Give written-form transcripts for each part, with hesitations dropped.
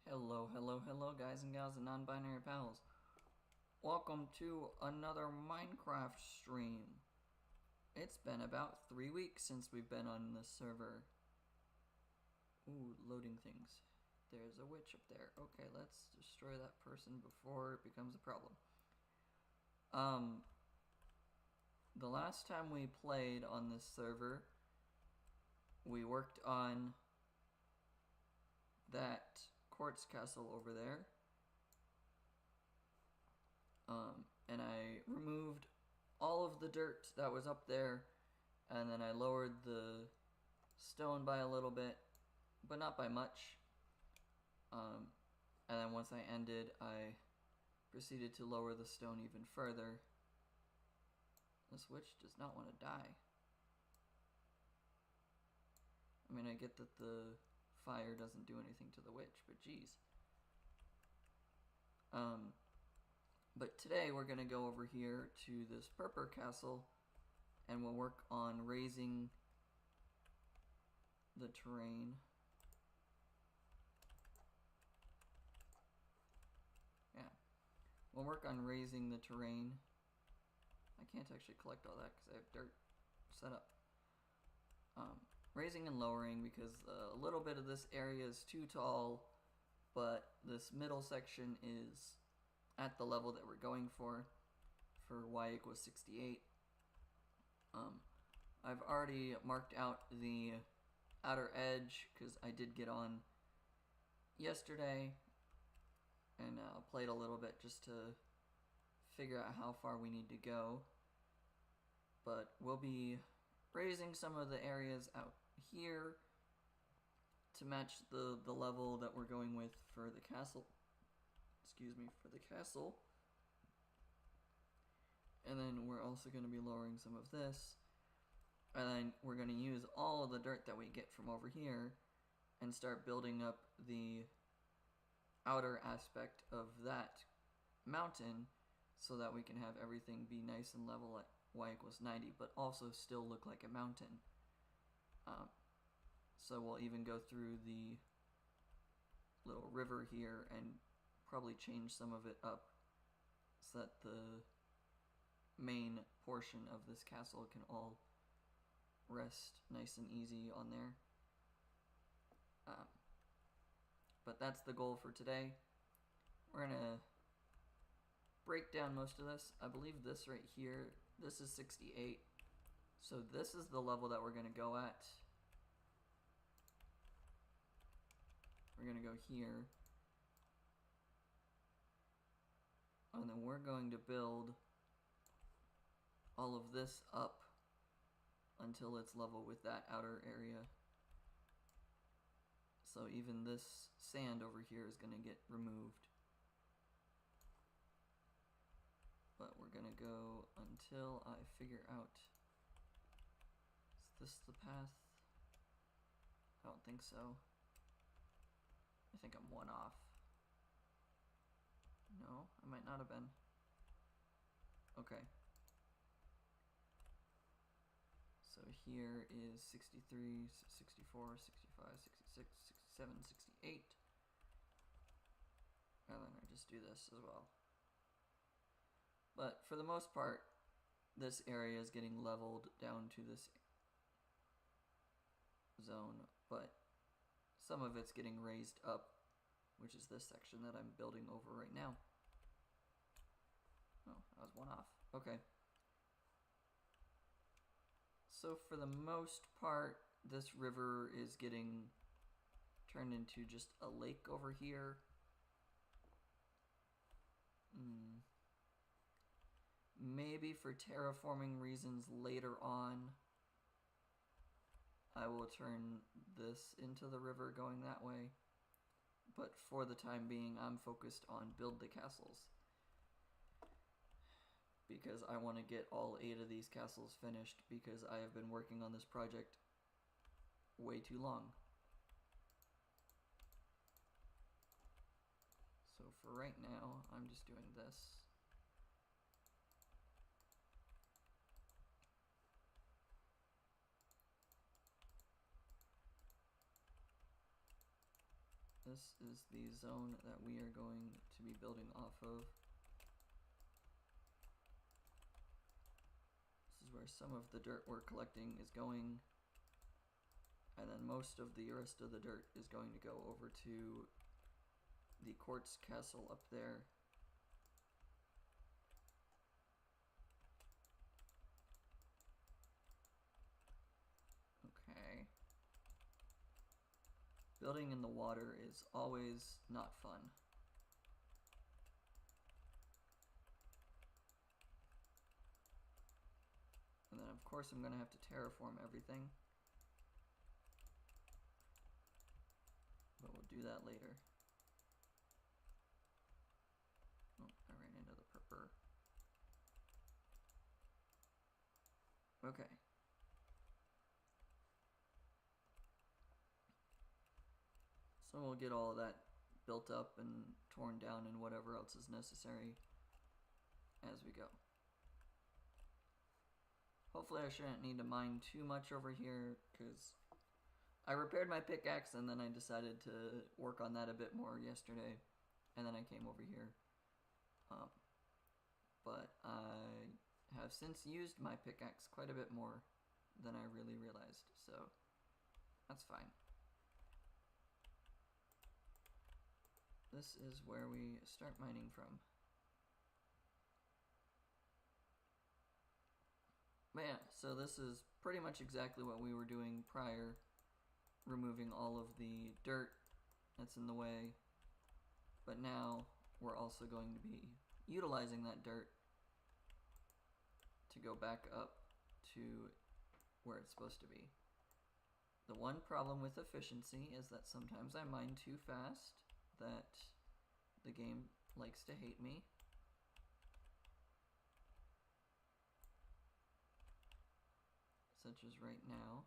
Hello, guys and gals and non-binary pals. Welcome to another Minecraft stream. It's been about 3 weeks since we've been on this server. Ooh, loading things. There's a witch up there. Okay, let's destroy that person before it becomes a problem. The last time we played on this server, we worked on that Quartz Castle over there. And I removed all of the dirt that was up there, and then I lowered the stone by a little bit, but not by much. And then once I ended, I proceeded to lower the stone even further. This witch does not want to die. I mean, I get that the fire doesn't do anything to the witch, but geez. But today we're going to go over here to this Purpur Castle, and we'll work on raising the terrain. Yeah, we'll work on raising the terrain. I can't actually collect all that because I have dirt set up. Raising and lowering, because a little bit of this area is too tall, but this middle section is at the level that we're going for y equals 68. I've already marked out the outer edge because I did get on yesterday and played a little bit just to figure out how far we need to go. But we'll be raising some of the areas out here to match the level that we're going with for the castle. Excuse me, for the castle. And then we're also going to be lowering some of this. And then we're going to use all of the dirt that we get from over here and start building up the outer aspect of that mountain so that we can have everything be nice and level at y equals 90, but also still look like a mountain. So we'll even go through the little river here and probably change some of it up so that the main portion of this castle can all rest nice and easy on there. But that's the goal for today. We're gonna break down most of this. I believe this right here, this is 68. So this is the level that we're gonna go at. We're gonna go here. And then we're going to build all of this up until it's level with that outer area. So even this sand over here is going to get removed. But we're going to go until I figure out, is this the path? I don't think so. I think I'm one off. No, I might not have been. Okay. So here is 63, 64, 65, 66, 67, 68. And then I just do this as well. But for the most part, this area is getting leveled down to this zone, but some of it's getting raised up, which is this section that I'm building over right now. Oh, I was one off. Okay. So for the most part, this river is getting turned into just a lake over here. Maybe for terraforming reasons later on, I will turn this into the river going that way. But for the time being, I'm focused on build the castles, because I want to get all 8 of these castles finished, because I have been working on this project way too long. So for right now, I'm just doing this. This is the zone that we are going to be building off of. This is where some of the dirt we're collecting is going, and then most of the rest of the dirt is going to go over to the Quartz Castle up there. Okay. Building in the water is always not fun. And then of course I'm going to have to terraform everything. But we'll do that later. Oh, I ran into the purpur. Okay. So we'll get all of that built up and torn down and whatever else is necessary as we go. Hopefully I shouldn't need to mine too much over here, because I repaired my pickaxe and then I decided to work on that a bit more yesterday, and then I came over here. But I have since used my pickaxe quite a bit more than I really realized, so that's fine. This is where we start mining from. But yeah, so this is pretty much exactly what we were doing prior, removing all of the dirt that's in the way, but now we're also going to be utilizing that dirt to go back up to where it's supposed to be. The one problem with efficiency is that sometimes I mine too fast, that the game likes to hate me. Such as right now.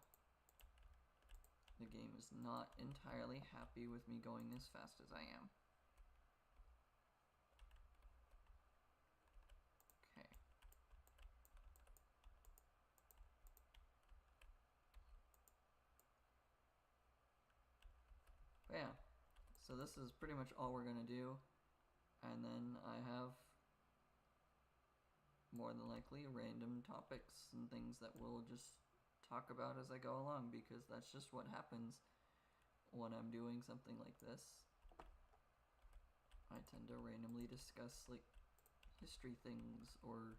The game is not entirely happy with me going as fast as I am. Okay. But yeah, so this is pretty much all we're gonna do. And then I have more than likely random topics and things that we'll just talk about as I go along, because that's just what happens when I'm doing something like this. I tend to randomly discuss like history things, or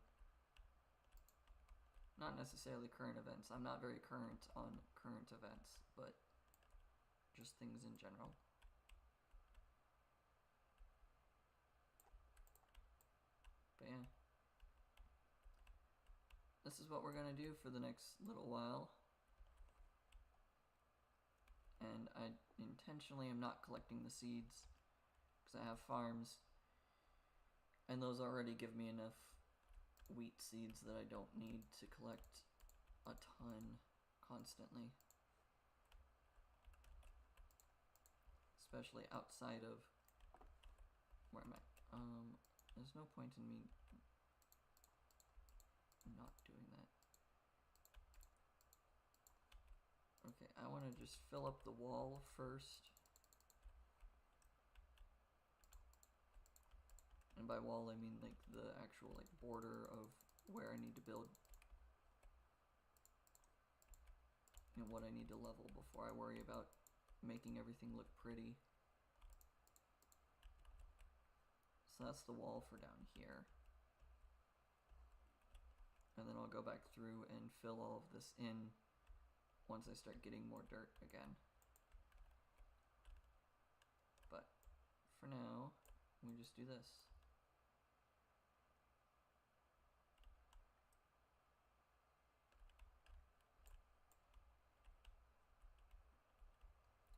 not necessarily current events. I'm not very current on current events, but just things in general. But yeah. This is what we're going to do for the next little while. And I intentionally am not collecting the seeds, because I have farms, and those already give me enough wheat seeds that I don't need to collect a ton constantly. Especially outside of where I'm at. There's no point in me not doing that. Okay, I want to just fill up the wall first. And by wall I mean like the actual like border of where I need to build and what I need to level before I worry about making everything look pretty. So that's the wall for down here. And then I'll go back through and fill all of this in once I start getting more dirt again. But for now, we just do this.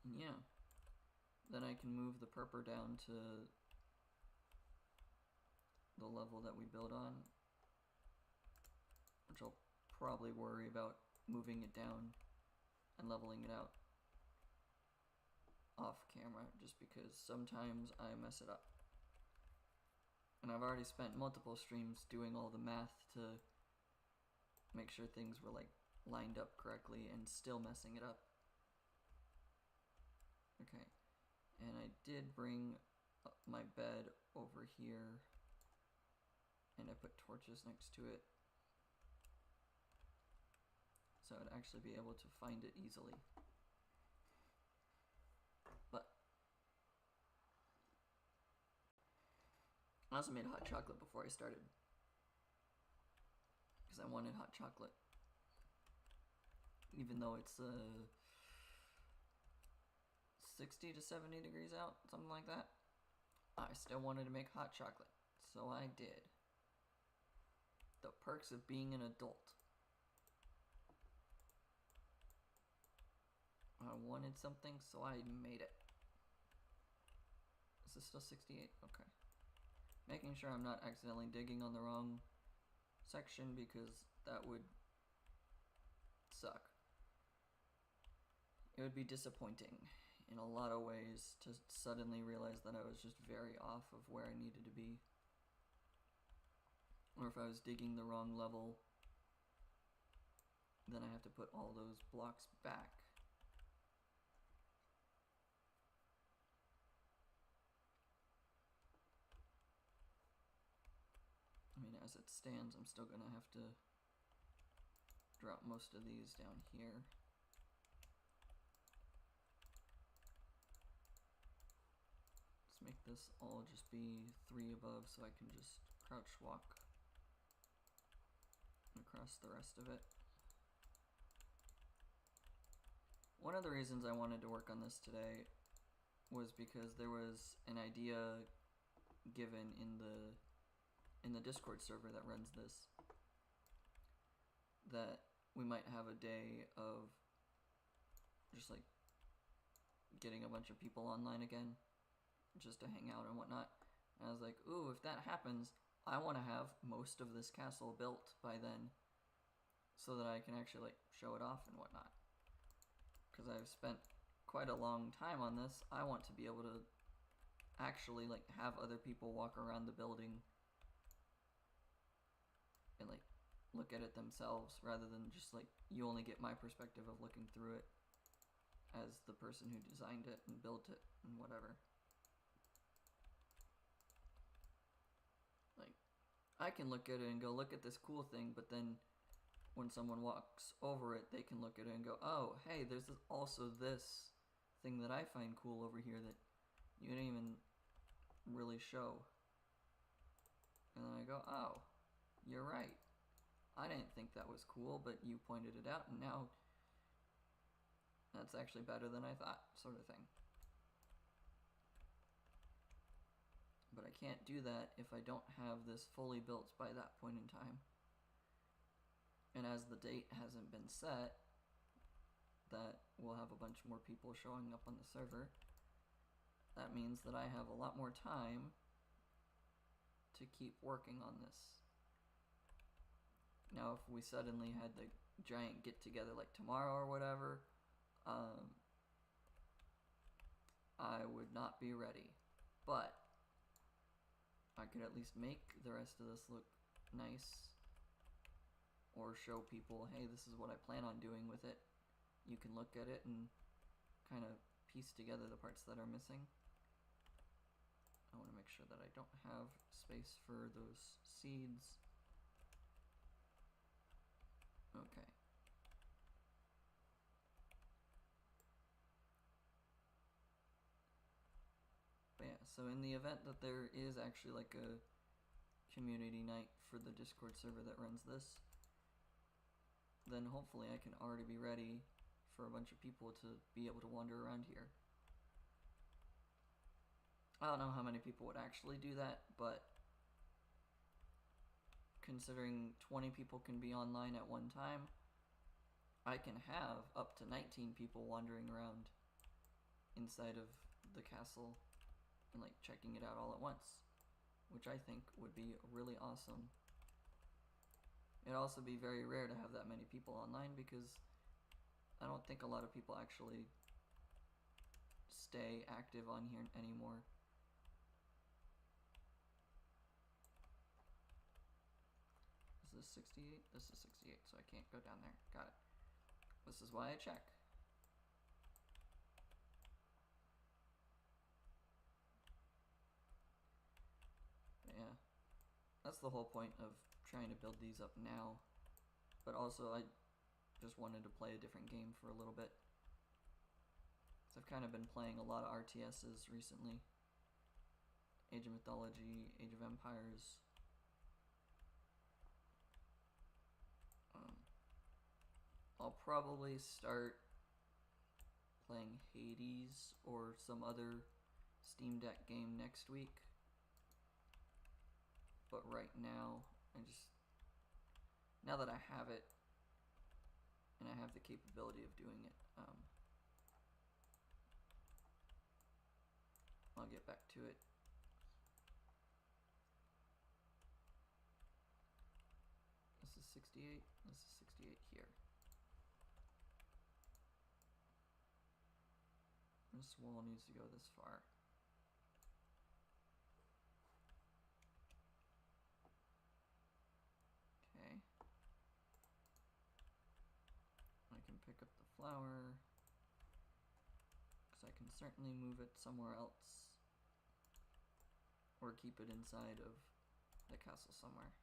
And yeah, then I can move the purpur down to the level that we build on, which I'll probably worry about moving it down and leveling it out off camera, just because sometimes I mess it up. And I've already spent multiple streams doing all the math to make sure things were like lined up correctly and still messing it up. Okay, And I did bring my bed over here, and I put torches next to it, so I'd actually be able to find it easily. But I also made hot chocolate before I started, because I wanted hot chocolate. Even though it's 60 to 70 degrees out, something like that, I still wanted to make hot chocolate, so I did. The perks of being an adult. I wanted something, so I made it. Is this still 68? Okay. Making sure I'm not accidentally digging on the wrong section, because that would suck. It would be disappointing in a lot of ways to suddenly realize that I was just very off of where I needed to be. Or if I was digging the wrong level, then I have to put all those blocks back. I mean, as it stands, I'm still gonna have to drop most of these down here. Let's make this all just be 3 above so I can just crouch walk across the rest of it. One of the reasons I wanted to work on this today was because there was an idea given in the Discord server that runs this, that we might have a day of just like getting a bunch of people online again just to hang out and whatnot. And I was like, ooh, if that happens, I want to have most of this castle built by then so that I can actually like show it off and whatnot. Because I've spent quite a long time on this. I want to be able to actually like have other people walk around the building and like look at it themselves, rather than just like you only get my perspective of looking through it as the person who designed it and built it and whatever. Like, I can look at it and go, look at this cool thing, but then when someone walks over it, they can look at it and go, oh, hey, there's also this thing that I find cool over here that you didn't even really show. And then I go, oh, you're right. I didn't think that was cool, but you pointed it out, and now that's actually better than I thought, sort of thing. But I can't do that if I don't have this fully built by that point in time. And as the date hasn't been set, that we'll have a bunch more people showing up on the server, that means that I have a lot more time to keep working on this. Now, if we suddenly had the giant get-together like tomorrow or whatever, I would not be ready. But I could at least make the rest of this look nice, or show people, hey, this is what I plan on doing with it. You can look at it and kind of piece together the parts that are missing. I want to make sure that I don't have space for those seeds. Okay. But yeah, so in the event that there is actually like a community night for the Discord server that runs this, then hopefully I can already be ready for a bunch of people to be able to wander around here. I don't know how many people would actually do that, but considering 20 people can be online at one time, I can have up to 19 people wandering around inside of the castle and like checking it out all at once, which I think would be really awesome. It'd also be very rare to have that many people online, because I don't think a lot of people actually stay active on here anymore. Is this 68? This is 68, so I can't go down there. Got it. This is why I check. that's the whole point of trying to build these up now. But also I just wanted to play a different game for a little bit. So I've kind of been playing a lot of RTSs recently. Age of Mythology, Age of Empires. I'll probably start playing Hades or some other Steam Deck game next week. But right now, now that I have it, and I have the capability of doing it, I'll get back to it. This is 68, this is 68 here. This wall needs to go this far. Okay. I can pick up the flower, because I can certainly move it somewhere else, or keep it inside of the castle somewhere.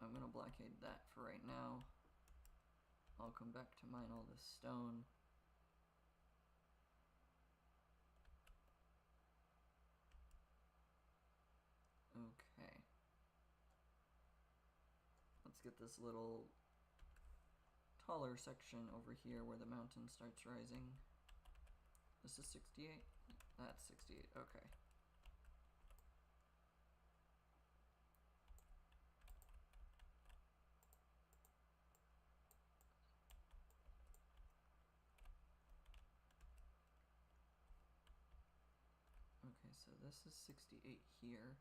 I'm gonna blockade that for right now. I'll come back to mine all this stone. Okay. Let's get this little taller section over here where the mountain starts rising. This is 68? That's 68, okay. Okay, so this is 68 here.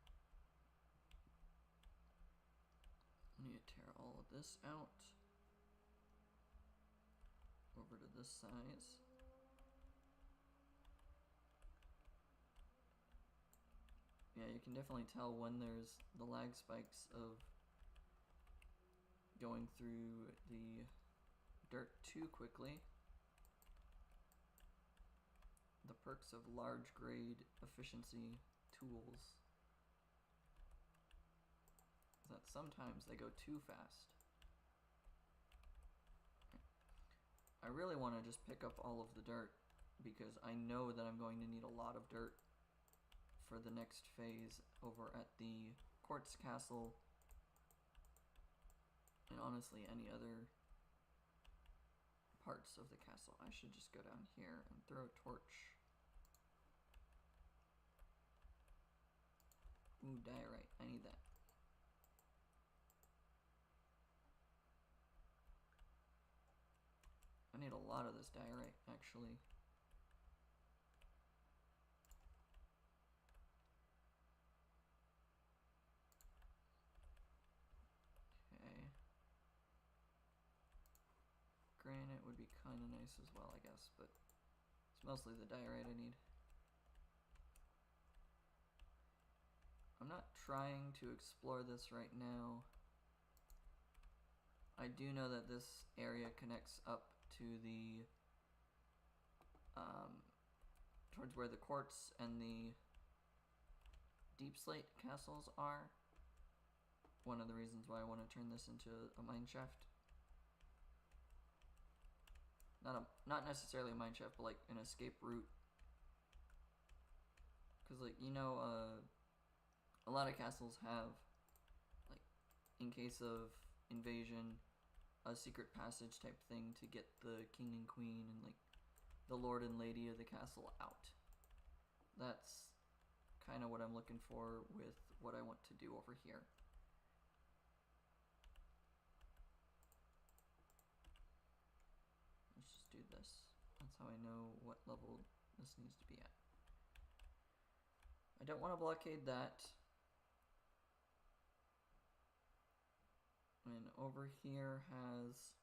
I need to tear all of this out over to this size. Yeah, you can definitely tell when there's the lag spikes of going through the dirt too quickly. The perks of large grade efficiency tools is that sometimes they go too fast. I really want to just pick up all of the dirt because I know that I'm going to need a lot of dirt for the next phase over at the Quartz Castle, and honestly any other parts of the castle. I should just go down here and throw a torch. Ooh, diorite, I need that. I need a lot of this diorite, actually. Okay. Granite would be kind of nice as well, I guess, but it's mostly the diorite I need. I'm not trying to explore this right now. I do know that this area connects up to the towards where the quartz and the deep slate castles are. One of the reasons why I want to turn this into a mine shaft. Not necessarily a mine shaft, but like an escape route. Because, like, you know, a lot of castles have, like, in case of invasion, a secret passage type thing to get the king and queen and, like, the lord and lady of the castle out. That's kind of what I'm looking for with what I want to do over here. Let's just do this. That's how I know what level this needs to be at. I don't want to blockade that. And over here has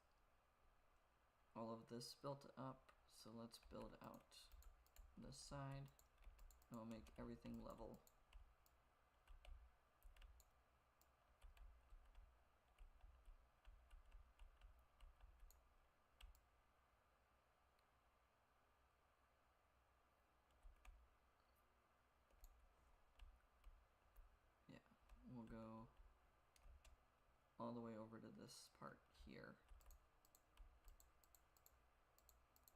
all of this built up, so let's build out this side, and we'll make everything level. Yeah. we'll go all the way over to this part here.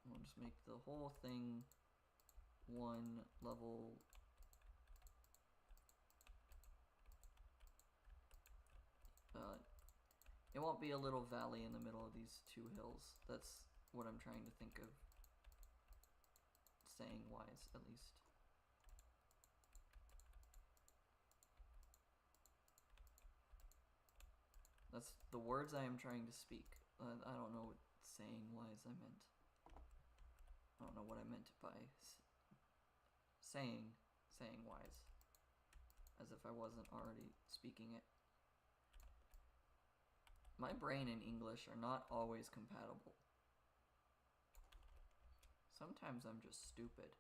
We'll just make the whole thing one level. It won't be a little valley in the middle of these two hills. That's what I'm trying to think of saying wise, at least. That's the words I am trying to speak. I don't know what saying wise I meant. I don't know what I meant by saying wise. As if I wasn't already speaking it. My brain and English are not always compatible. Sometimes I'm just stupid.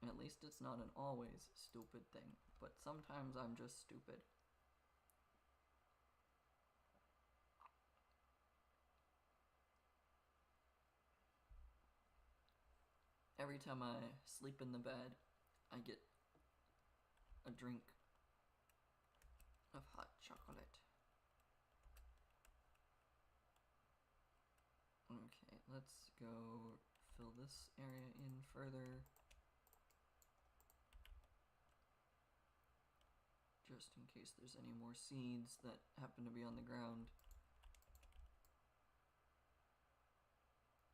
At least it's not an always stupid thing, but sometimes I'm just stupid. Every time I sleep in the bed, I get a drink of hot chocolate. Okay, let's go fill this area in further. Just in case there's any more seeds that happen to be on the ground.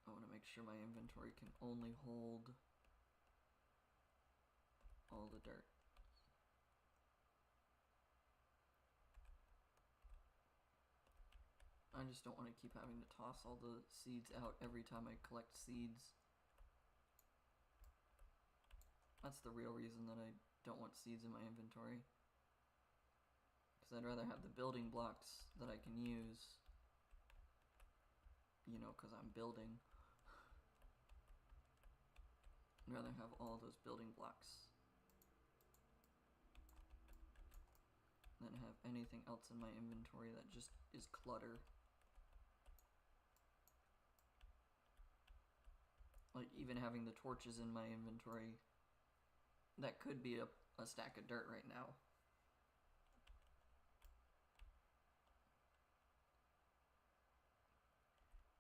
I want to make sure my inventory can only hold all the dirt. I just don't want to keep having to toss all the seeds out every time I collect seeds. That's the real reason that I don't want seeds in my inventory. Because I'd rather have the building blocks that I can use. You know, because I'm building. I'd rather have all those building blocks than have anything else in my inventory that just is clutter. Like even having the torches in my inventory, that could be a stack of dirt right now.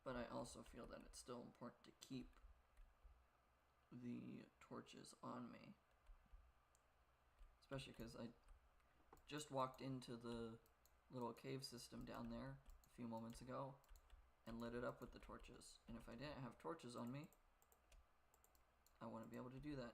But I also feel that it's still important to keep the torches on me. Especially because I just walked into the little cave system down there a few moments ago and lit it up with the torches. And if I didn't have torches on me, I wouldn't be able to do that.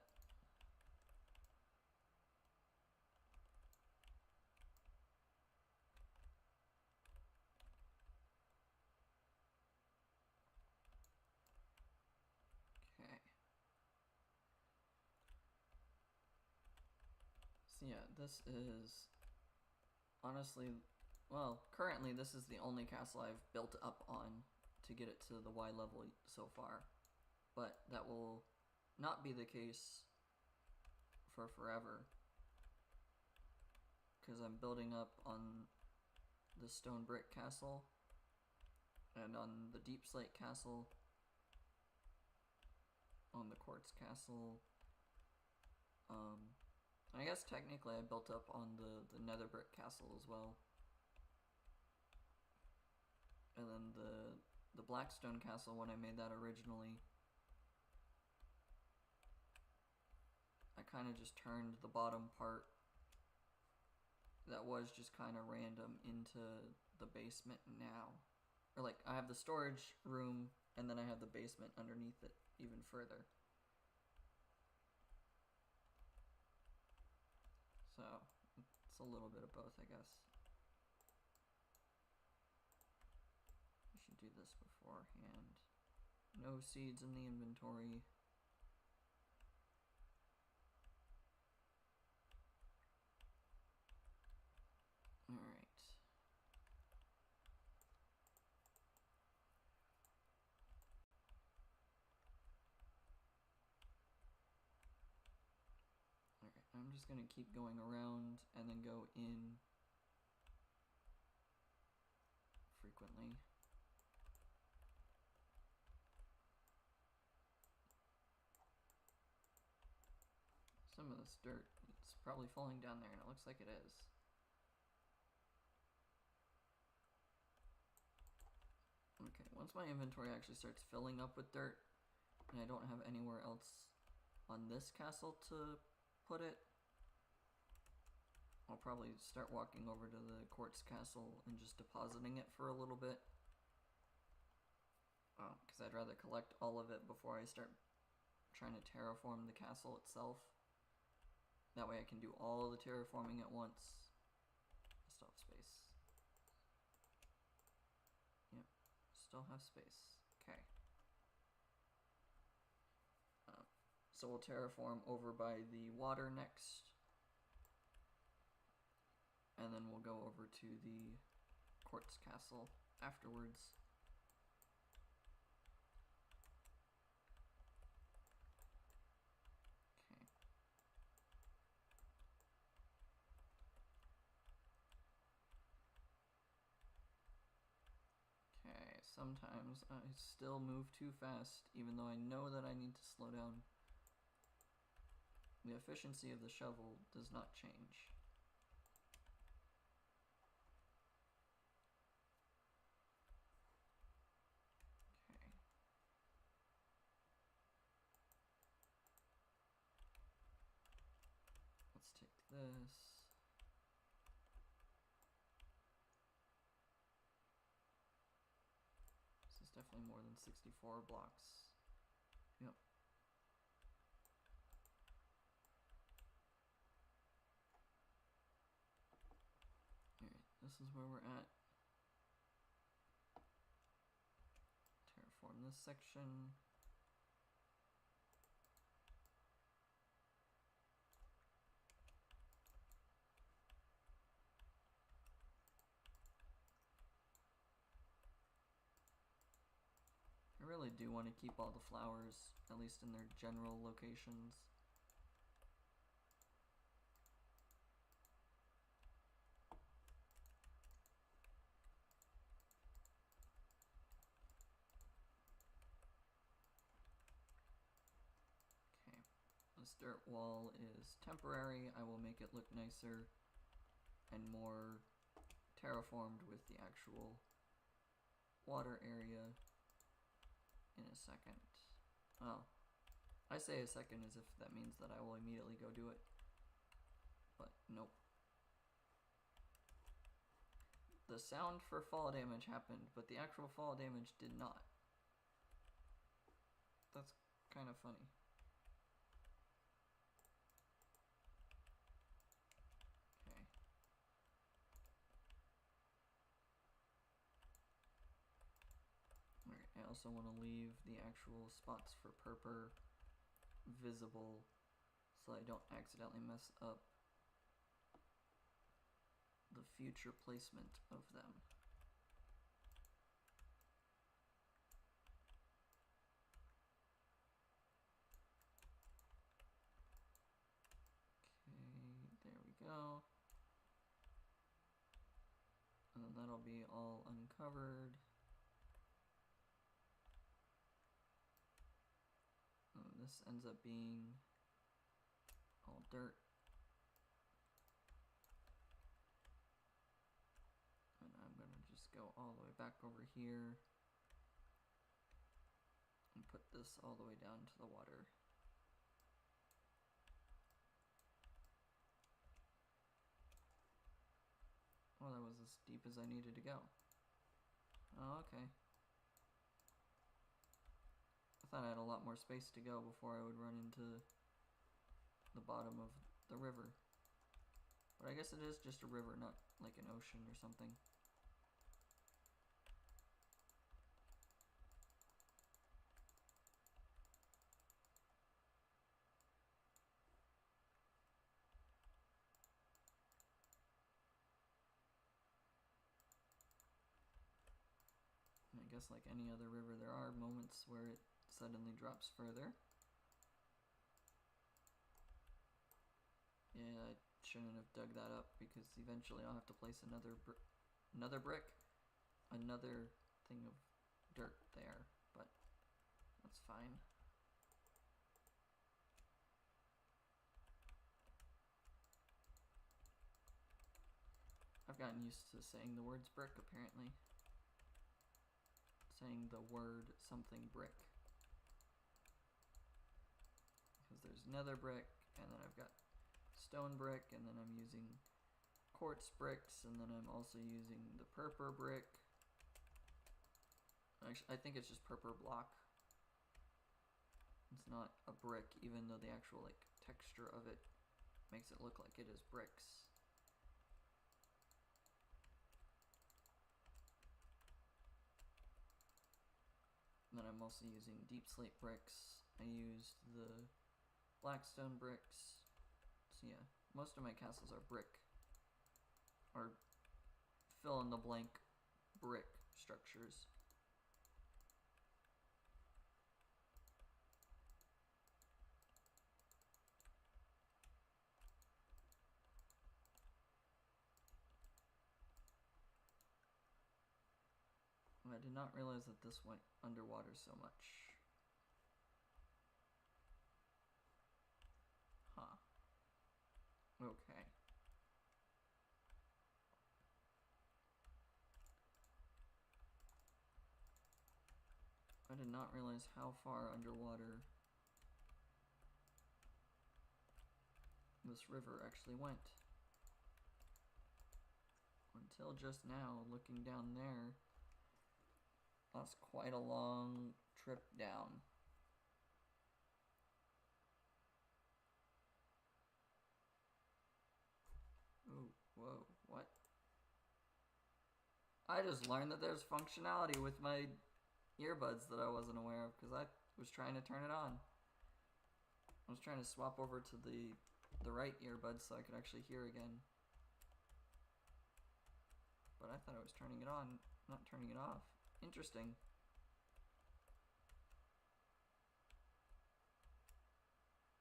Okay. So yeah, this is honestly, well, currently this is the only castle I've built up on to get it to the Y level so far. But that will not be the case for forever, because I'm building up on the stone brick castle and on the deep slate castle, on the quartz castle. I guess technically I built up on the nether brick castle as well. And then the blackstone castle, when I made that originally, I kind of just turned the bottom part that was just kind of random into the basement now. Or like, I have the storage room, and then I have the basement underneath it even further. So, it's a little bit of both, I guess. I should do this beforehand. No seeds in the inventory. Alright. Okay, I'm just gonna keep going around and then go in frequently. Some of this dirt, it's probably falling down there, and it looks like it is. Okay, once my inventory actually starts filling up with dirt, and I don't have anywhere else on this castle to put it, I'll probably start walking over to the Quartz Castle and just depositing it for a little bit. Because I'd rather collect all of it before I start trying to terraform the castle itself. That way I can do all the terraforming at once. I still have space. Yep, still have space. Okay. So we'll terraform over by the water next. And then we'll go over to the Quartz Castle afterwards. Okay. Okay, sometimes I still move too fast, even though I know that I need to slow down. The efficiency of the shovel does not change. Let's take this. This is definitely more than 64 blocks. Yep. Alright, this is where we're at. Terraform this section. I really do want to keep all the flowers, at least in their general locations. Okay, this dirt wall is temporary. I will make it look nicer and more terraformed with the actual water area in a second. Oh, I say a second as if that means that I will immediately go do it, but nope. The sound for fall damage happened, but the actual fall damage did not. That's kind of funny. Okay. Alright, I also want to leave the actual spots for Purpur visible so I don't accidentally mess up the future placement of them. Okay, there we go. And then that'll be all uncovered. This ends up being all dirt. And I'm gonna just go all the way back over here and put this all the way down to the water. Oh, that was as deep as I needed to go. Oh, okay. I thought I had a lot more space to go before I would run into the bottom of the river. But I guess it is just a river, not like an ocean or something. And I guess like any other river, there are moments where it suddenly drops further. Yeah, I shouldn't have dug that up because eventually I'll have to place another brick, another thing of dirt there, but that's fine. I've gotten used to saying the words brick, apparently. Saying the word something brick. Because there's nether brick, and then I've got stone brick, and then I'm using quartz bricks, and then I'm also using the purpur brick. Actually, I think it's just purpur block. It's not a brick, even though the actual like texture of it makes it look like it is bricks. And then I'm also using deep slate bricks. I used the blackstone bricks. So yeah, most of my castles are brick, or fill in the blank brick structures. I did not realize that this went underwater so much. Huh. Okay. I did not realize how far underwater this river actually went. Until just now, looking down there, that's quite a long trip down. Ooh, whoa, what? I just learned that there's functionality with my earbuds that I wasn't aware of, because I was trying to turn it on. I was trying to swap over to the right earbuds so I could actually hear again. But I thought I was turning it on, not turning it off. Interesting.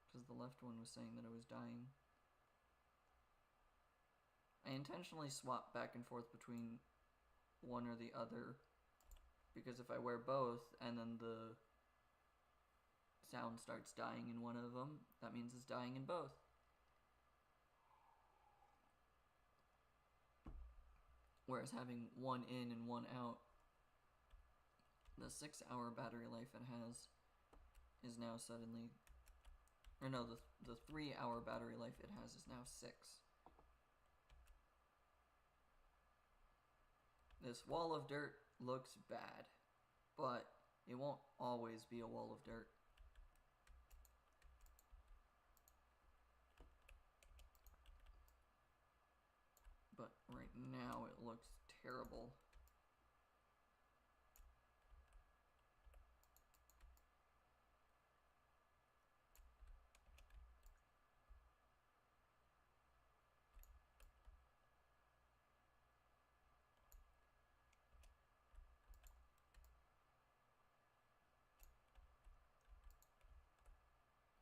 Because the left one was saying that I was dying. I intentionally swap back and forth between one or the other, because if I wear both and then the sound starts dying in one of them, that means it's dying in both. Whereas having one in and one out, the 6-hour battery life it has is now suddenly, or no, the 3-hour battery life it has is now 6. This wall of dirt looks bad, but it won't always be a wall of dirt. But right now it looks terrible.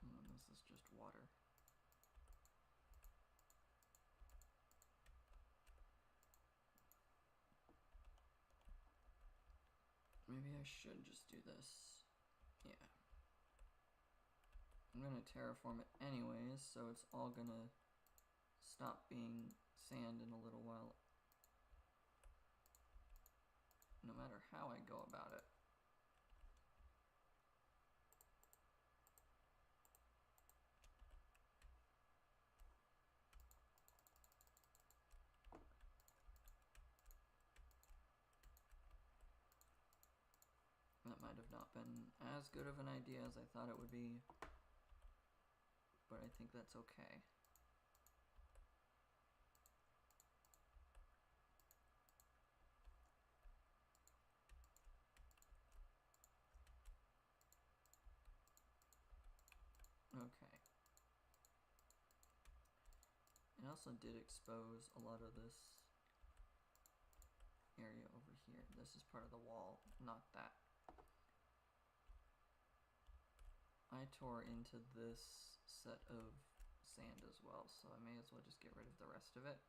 And this is just water. Maybe I should just do this. Yeah. I'm gonna terraform it anyways, so it's all gonna stop being sand in a little while, no matter how I go about it. That might have not been as good of an idea as I thought it would be, but I think that's okay. Okay. It also did expose a lot of this area over here. This is part of the wall, not that. I tore into this set of sand as well, so I may as well just get rid of the rest of it.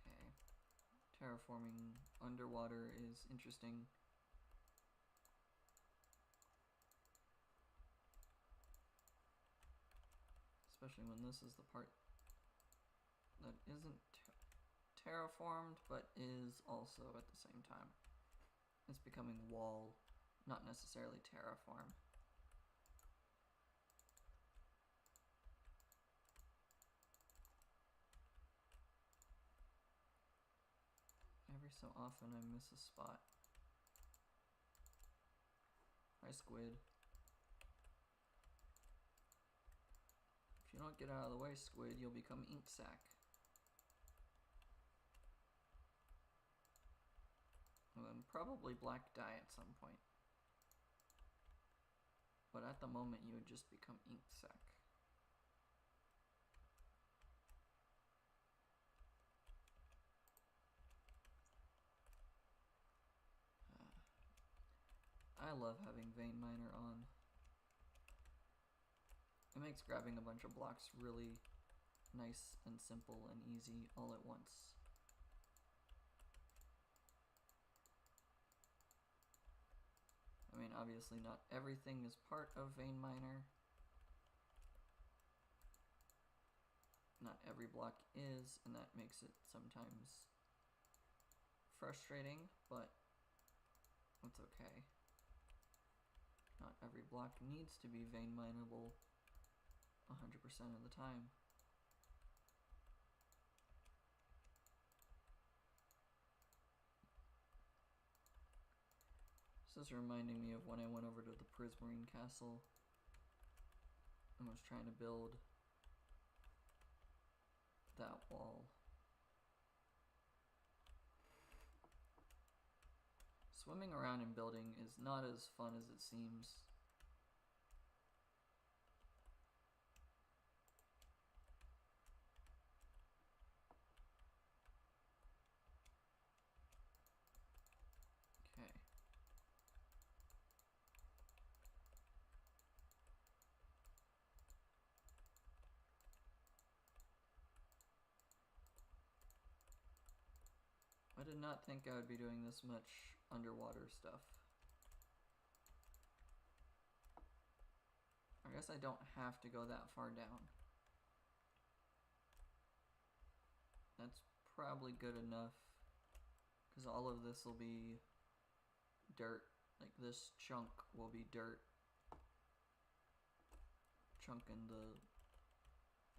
Okay. Terraforming underwater is interesting. especially when this is the part that isn't terraformed, but is also at the same time. It's becoming wall, not necessarily terraform. Every so often I miss a spot. Hi, squid. If you don't get out of the way, squid, you'll become ink sac. And then probably black dye at some point. But at the moment, you would just become ink sac. I love having vein miner on. It makes grabbing a bunch of blocks really nice and simple and easy all at once. I mean, obviously not everything is part of vein miner. Not every block is, and that makes it sometimes frustrating, but it's okay. Not every block needs to be vein mineable 100% of the time. This is reminding me of when I went over to the Purpur Castle and was trying to build that wall. Swimming around and building is not as fun as it seems. Okay. I did not think I would be doing this much underwater stuff. I guess I don't have to go that far down. That's probably good enough, because all of this will be dirt. Like this chunk will be dirt. Chunk in the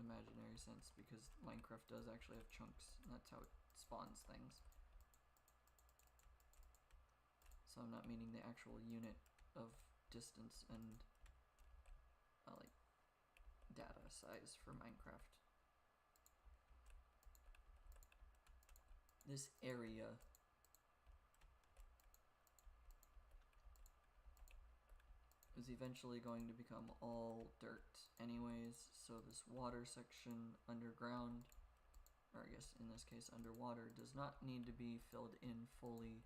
imaginary sense, because Minecraft does actually have chunks, and that's how it spawns things. So I'm not meaning the actual unit of distance and like data size for Minecraft. This area is eventually going to become all dirt anyways, so this water section underground, or I guess in this case underwater, does not need to be filled in fully.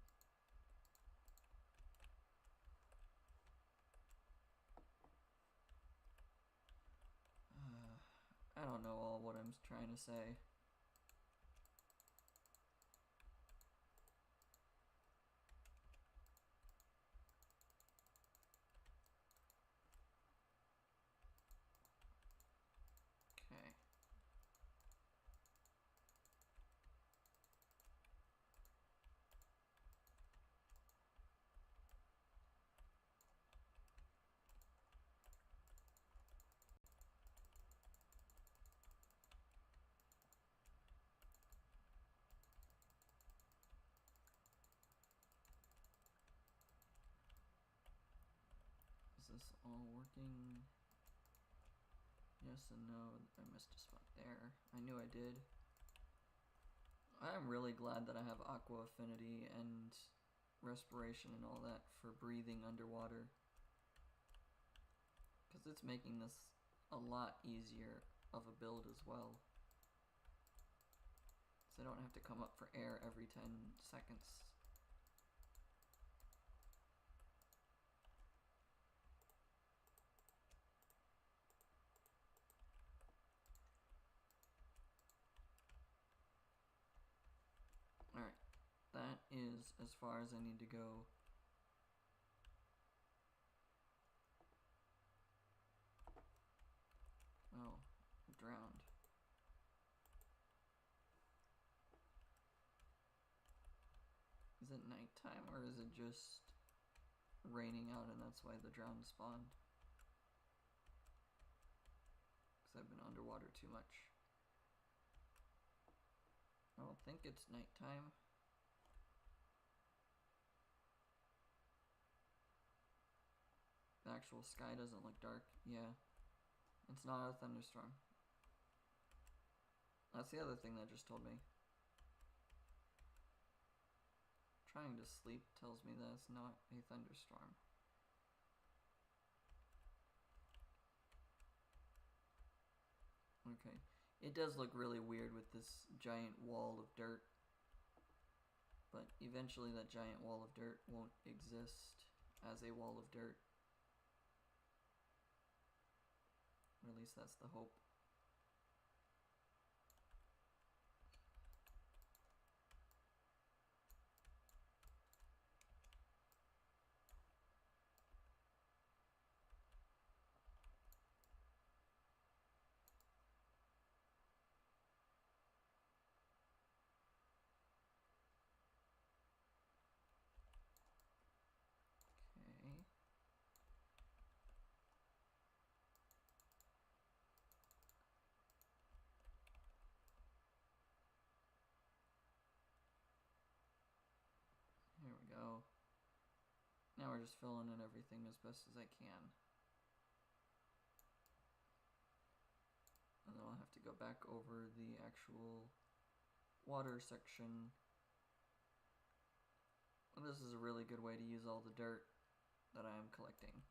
I don't know all what I'm trying to say. Okay. Is this all working? Yes and no. I missed a spot there. I knew I did. I am really glad that I have aqua affinity and respiration and all that for breathing underwater, because it's making this a lot easier of a build as well. So I don't have to come up for air every 10 seconds. Alright, that is as far as I need to go. Oh, Is it nighttime or is it just raining out and that's why the drowned spawned? Because I've been underwater too much. I don't think it's nighttime. The actual sky doesn't look dark. Yeah. It's not a thunderstorm. That's the other thing that just told me. Trying to sleep tells me that it's not a thunderstorm. Okay. It does look really weird with this giant wall of dirt. But eventually that giant wall of dirt won't exist as a wall of dirt. Or at least that's the hope. Okay. Here we go. Now we're just filling in everything as best as I can. And then I'll have to go back over the actual water section. And this is a really good way to use all the dirt that I am collecting.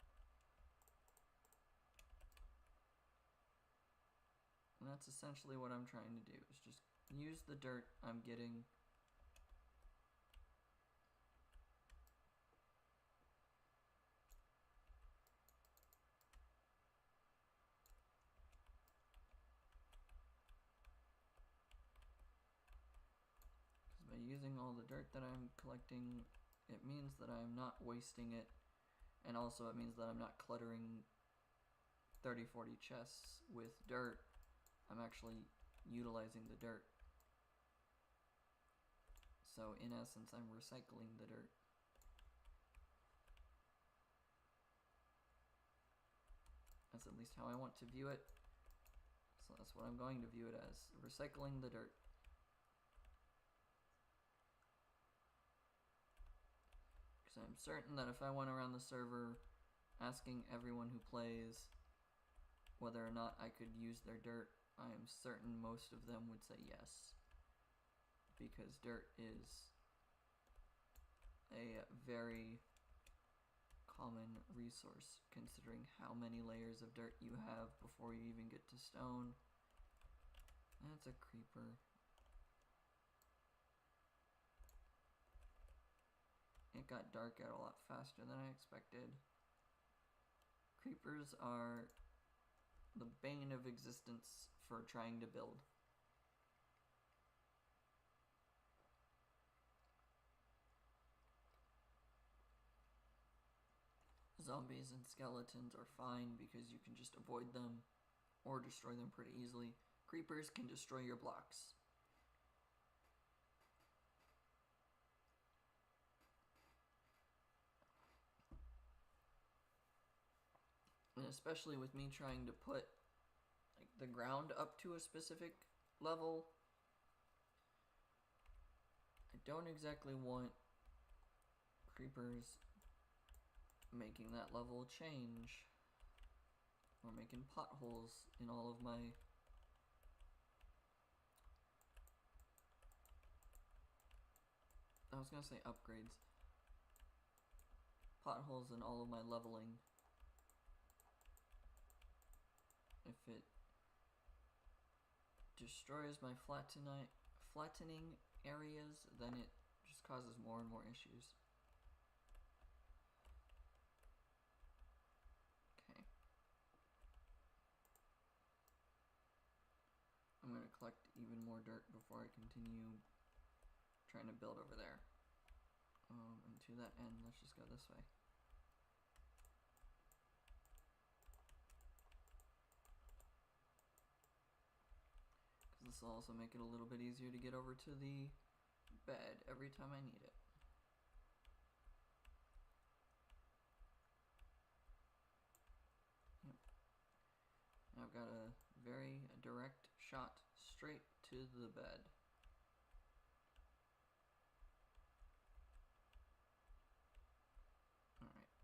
And that's essentially what I'm trying to do, is just use the dirt I'm getting. Because by using all the dirt that I'm collecting, it means that I'm not wasting it, and also it means that I'm not cluttering 30-40 chests with dirt. I'm actually utilizing the dirt. So in essence, I'm recycling the dirt. That's at least how I want to view it. So that's what I'm going to view it as, recycling the dirt. Because I'm certain that if I went around the server asking everyone who plays whether or not I could use their dirt, I am certain most of them would say yes. Because dirt is a very common resource, considering how many layers of dirt you have before you even get to stone. That's a creeper. It got dark out a lot faster than I expected. Creepers are the bane of existence for trying to build. Zombies and skeletons are fine because you can just avoid them or destroy them pretty easily. Creepers can destroy your blocks. And especially with me trying to put like the ground up to a specific level, I don't exactly want creepers making that level change or making potholes in all of my I was gonna say upgrades. Potholes in all of my leveling. If it destroys my flattening areas, then it just causes more and more issues. Okay. I'm gonna collect even more dirt before I continue trying to build over there. And to that end, let's just go this way. This will also make it a little bit easier to get over to the bed every time I need it. I've got a very direct shot straight to the bed. Alright.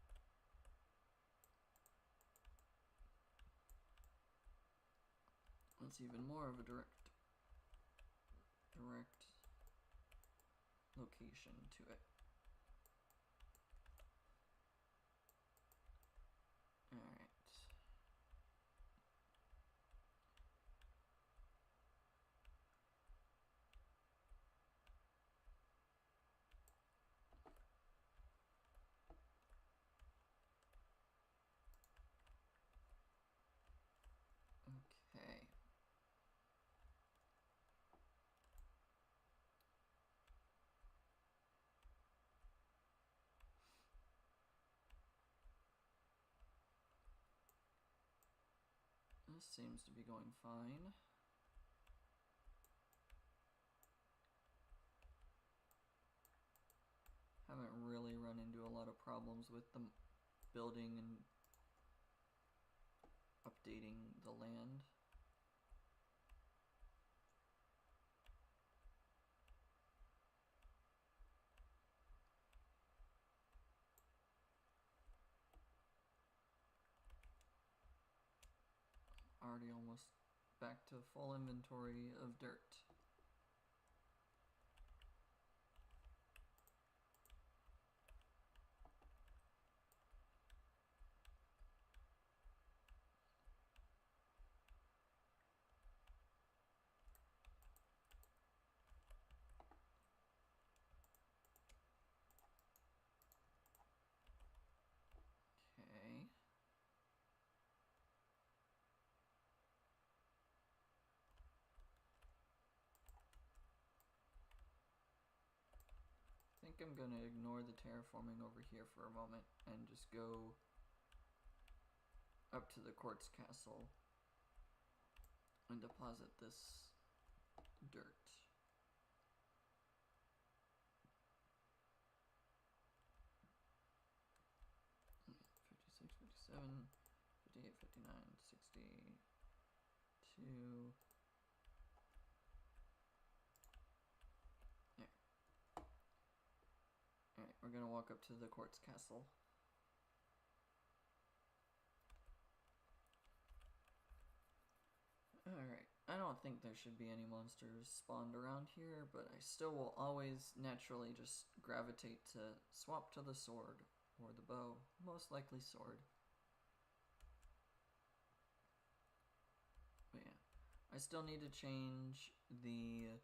That's even more of a direct location to it. Alright. Okay. This seems to be going fine. Haven't really run into a lot of problems with the building and updating the land. Already almost back to full inventory of dirt. Okay. I think I'm gonna ignore the terraforming over here for a moment and just go up to the Quartz Castle and deposit this dirt. Okay, 56, 57, 58, 59, 62. There. Alright, we're gonna walk up to the Quartz Castle. Alright, I don't think there should be any monsters spawned around here, but I still will always naturally just gravitate to swap to the sword or the bow. Most likely sword. But yeah, I still need to change the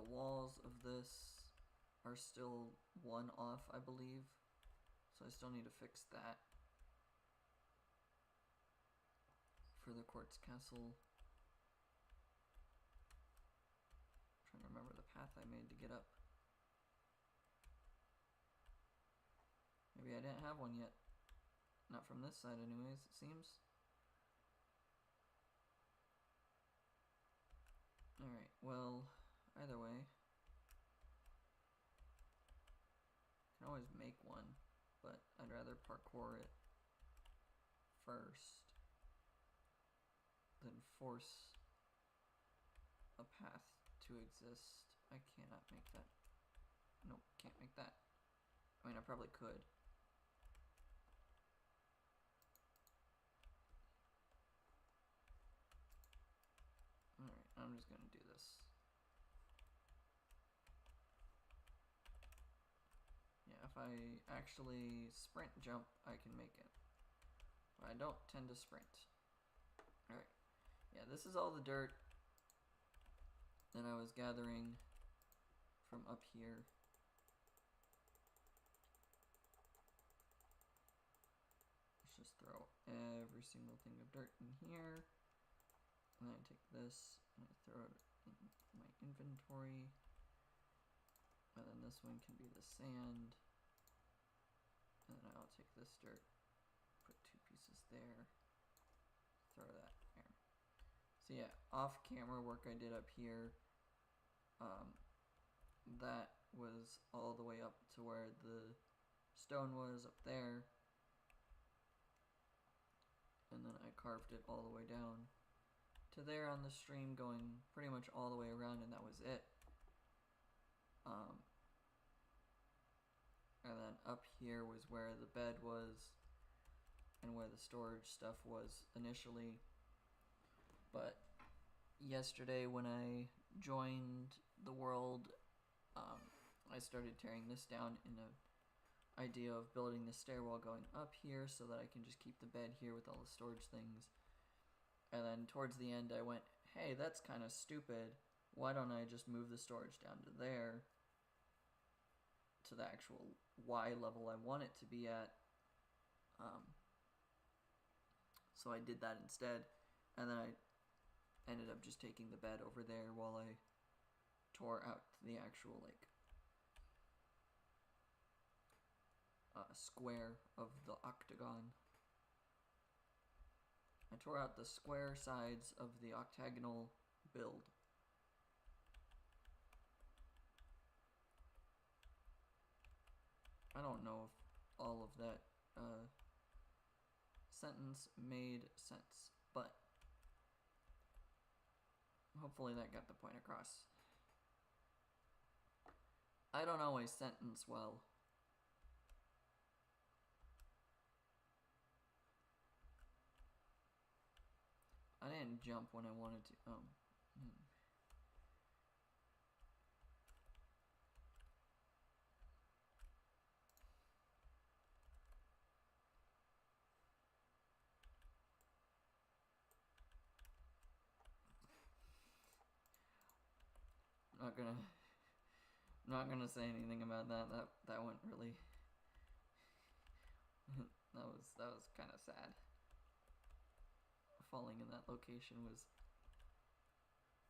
walls of this are still one off, I believe. So I still need to fix that for the Quartz Castle. I'm trying to remember the path I made to get up. Maybe I didn't have one yet. Not from this side anyways, it seems. Alright, well, either way. I can always make one, but I'd rather parkour it first than force a path to exist. I cannot make that. Nope, can't make that. I mean, I probably could. Alright, I'm just gonna do this. Yeah, if I actually sprint jump, I can make it. But I don't tend to sprint. Alright. Yeah, this is all the dirt that I was gathering from up here. Let's just throw every single thing of dirt in here. And then I take this and I throw it in my inventory. And then this one can be the sand. And then I'll take this dirt, put 2 pieces there, throw that there. So yeah, off camera work I did up here, that was all the way up to where the stone was up there. And then I carved it all the way down to there on the stream, going pretty much all the way around, and that was it. And then up here was where the bed was and where the storage stuff was initially. But yesterday when I joined the world, I started tearing this down in an idea of building the stairwell going up here so that I can just keep the bed here with all the storage things. And then towards the end I went, hey, that's kind of stupid. Why don't I just move the storage down to there, to the actual Y level I want it to be at? So I did that instead, and then I ended up just taking the bed over there while I tore out the actual square of the octagon. I tore out the square sides of the octagonal build. I don't know if all of that sentence made sense, but hopefully that got the point across. I don't always sentence well. I didn't jump when I wanted to. Not gonna say anything about that. That went really. that was kind of sad. Falling in that location was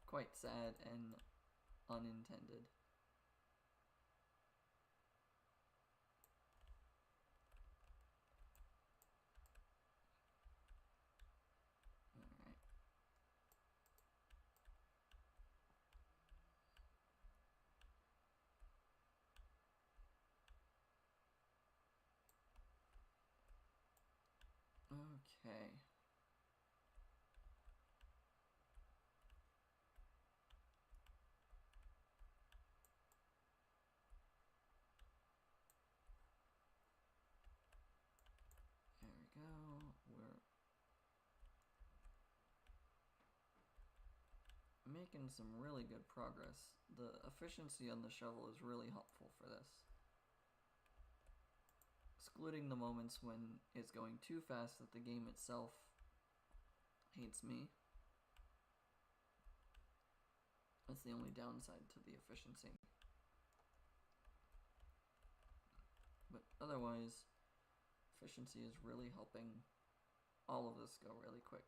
quite sad and unintended. Okay. There we go. We're making some really good progress. The efficiency on the shovel is really helpful for this. Excluding the moments when it's going too fast that the game itself hates me. That's the only downside to the efficiency. But otherwise, efficiency is really helping all of this go really quick.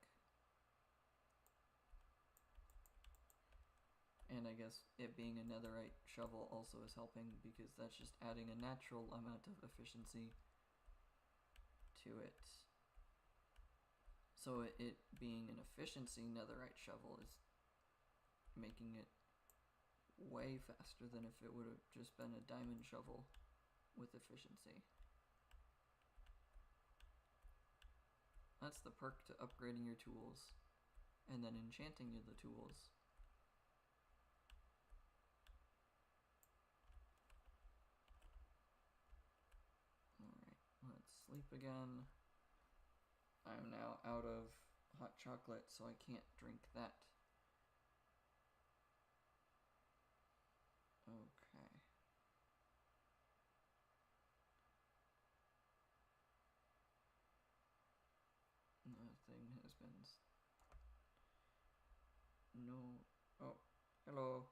And I guess it being a netherite shovel also is helping, because that's just adding a natural amount of efficiency to it. So it being an efficiency netherite shovel is making it way faster than if it would have just been a diamond shovel with efficiency. That's the perk to upgrading your tools and then enchanting the tools. Alright, let's sleep again. I'm now out of hot chocolate, so I can't drink that. Okay. Nothing has been... No. Oh, hello.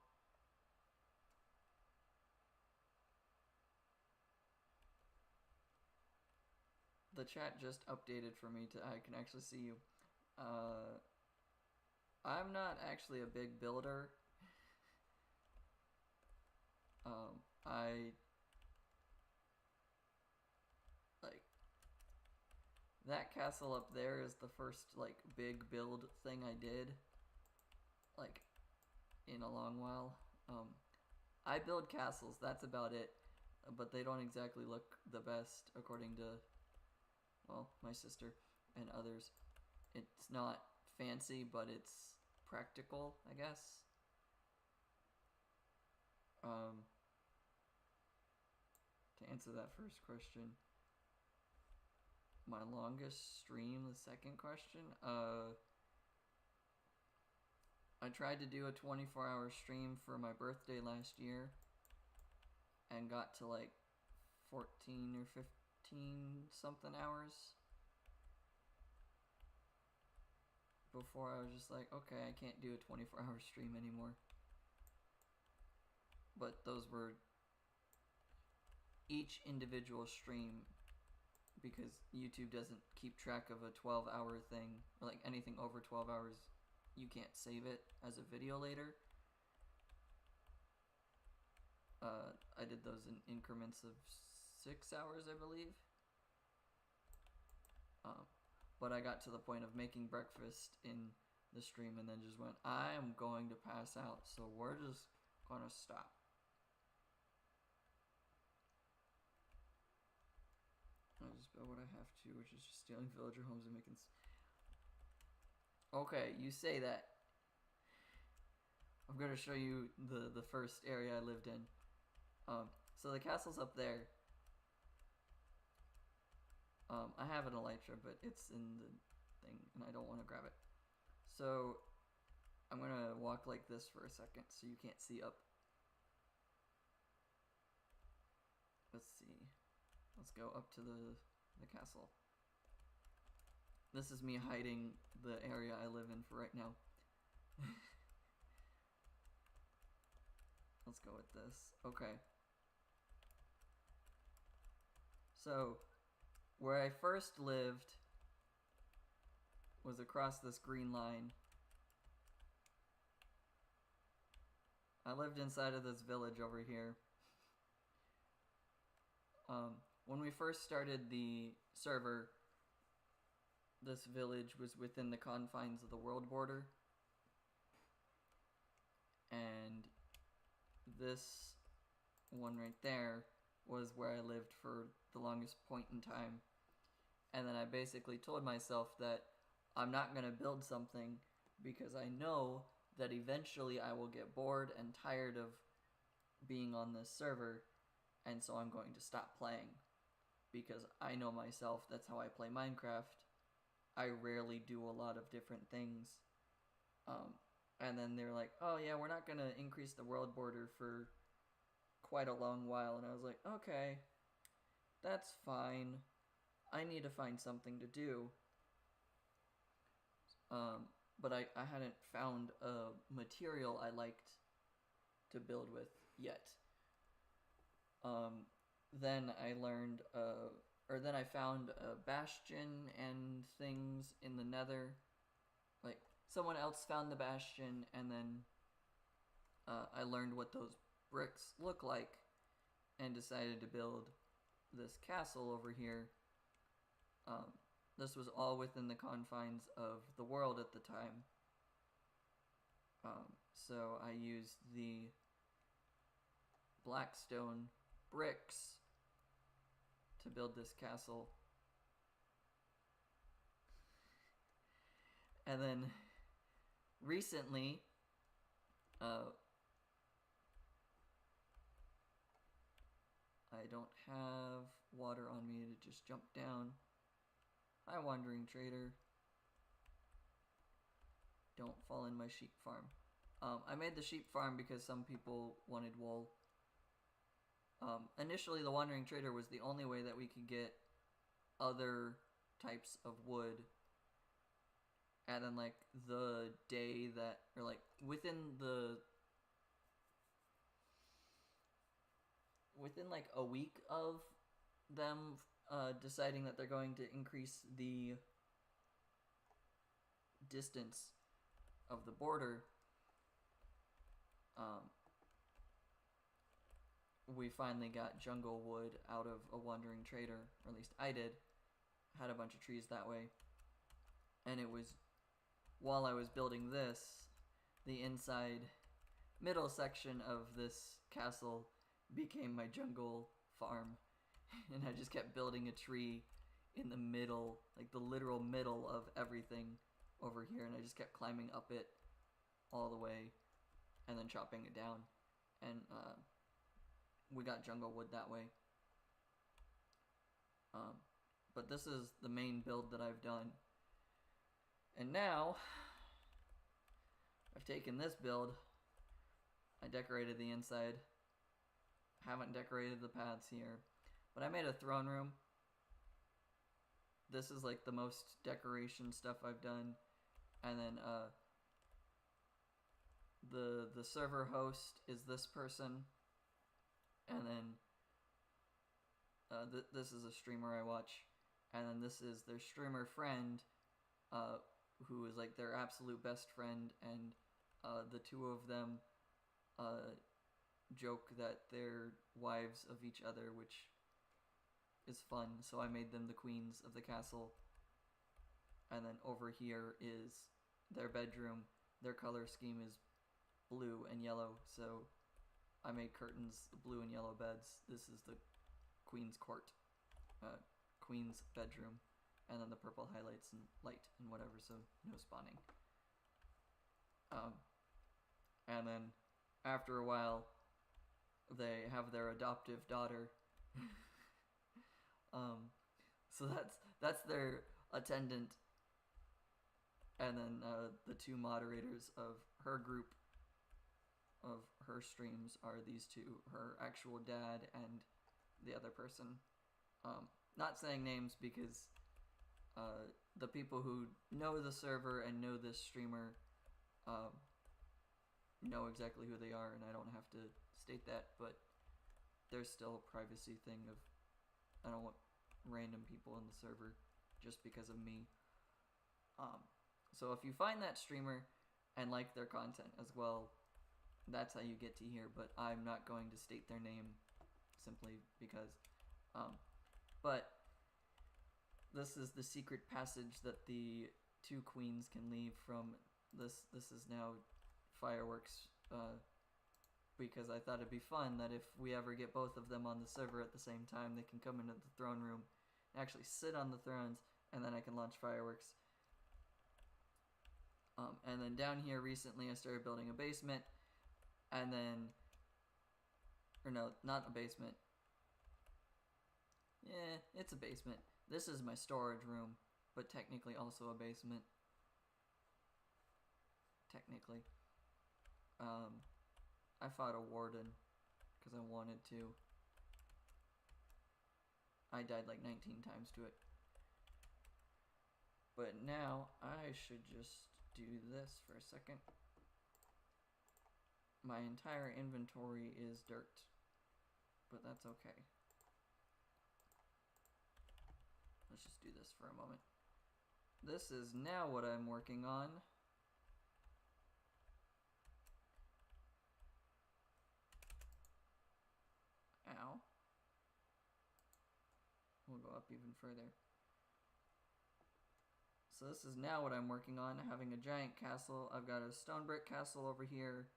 The chat just updated for me to I can actually see you. I'm not actually a big builder. I like that castle up there is the first like big build thing I did like in a long while. I build castles, that's about it. but they don't exactly look the best according to, well, my sister and others. It's not fancy, but it's practical, I guess. To answer that first question, my longest stream, the second question, I tried to do a 24-hour stream for my birthday last year and got to like 14 or 15 something hours before I was just like, okay, I can't do a 24-hour stream anymore. But those were each individual stream, because YouTube doesn't keep track of a 12-hour thing, or like anything over 12 hours, you can't save it as a video later. I did those in increments of 6 hours, I believe. But I got to the point of making breakfast in the stream and then just went, I am going to pass out, so we're just gonna stop. I just built what I have to, which is just stealing villager homes and making... Okay, you say that. I'm gonna show you the first area I lived in. So the castle's up there. I have an elytra, but it's in the thing, and I don't want to grab it. So I'm gonna walk like this for a second, so you can't see up. Let's see. Let's go up to the castle. This is me hiding the area I live in for right now. Let's go with this. Okay. So, where I first lived was across this green line. I lived inside of this village over here. When we first started the server, this village was within the confines of the world border. And this one right there was where I lived for the longest point in time. And then I basically told myself that I'm not going to build something because I know that eventually I will get bored and tired of being on this server, and so I'm going to stop playing. Because I know myself, that's how I play Minecraft. I rarely do a lot of different things. And then they're like, oh yeah, we're not going to increase the world border for quite a long while. And I was like, okay, that's fine. I need to find something to do. But I hadn't found a material I liked to build with yet. Then I learned, then I found a bastion and things in the nether. Like, someone else found the bastion, and then I learned what those bricks look like and decided to build this castle over here. This was all within the confines of the world at the time. So I used the blackstone bricks to build this castle. And then recently, I don't have water on me to just jump down. Hi, wandering trader. Don't fall in my sheep farm. I made the sheep farm because some people wanted wool. Initially, the wandering trader was the only way that we could get other types of wood. And then, like, the day that, or like, within like a week of them deciding that they're going to increase the distance of the border, we finally got jungle wood out of a wandering trader, or at least I did. Had a bunch of trees that way. And it was, while I was building this, the inside middle section of this castle became my jungle farm, and I just kept building a tree in the middle, like the literal middle of everything over here, and I just kept climbing up it all the way and then chopping it down, and we got jungle wood that way. But this is the main build that I've done, and now I've taken this build. I decorated the inside, haven't decorated the paths here, but I made a throne room. This is like the most decoration stuff I've done, and then the server host is this person, and then this is a streamer I watch, and then this is their streamer friend, who is like their absolute best friend, and the two of them joke that they're wives of each other, which is fun. So I made them the queens of the castle, and then over here is their bedroom. Their color scheme is blue and yellow, so I made curtains, blue and yellow beds. This is the queen's court, queen's bedroom, and then the purple highlights and light and whatever, so no spawning. And then after a while, they have their adoptive daughter. So that's their attendant, and then the two moderators of her group of her streams are these two, her actual dad and the other person. Not saying names because the people who know the server and know this streamer know exactly who they are, and I don't have to state that, but there's still a privacy thing of I don't want random people in the server just because of me. So if you find that streamer and like their content as well, that's how you get to here, but I'm not going to state their name simply because but this is the secret passage that the two queens can leave from. This is now fireworks, because I thought it'd be fun that if we ever get both of them on the server at the same time, they can come into the throne room and actually sit on the thrones, and then I can launch fireworks. And then down here recently I started building a basement, and then, or no, not a basement. Yeah, it's a basement. This is my storage room, but technically also a basement. Technically. I fought a warden because I wanted to. I died like 19 times to it. But now I should just do this for a second. My entire inventory is dirt, but that's okay. Let's just do this for a moment. This is now what I'm working on. Ow. We'll go up even further. So this is now what I'm working on, having a giant castle. I've got a stone brick castle over here.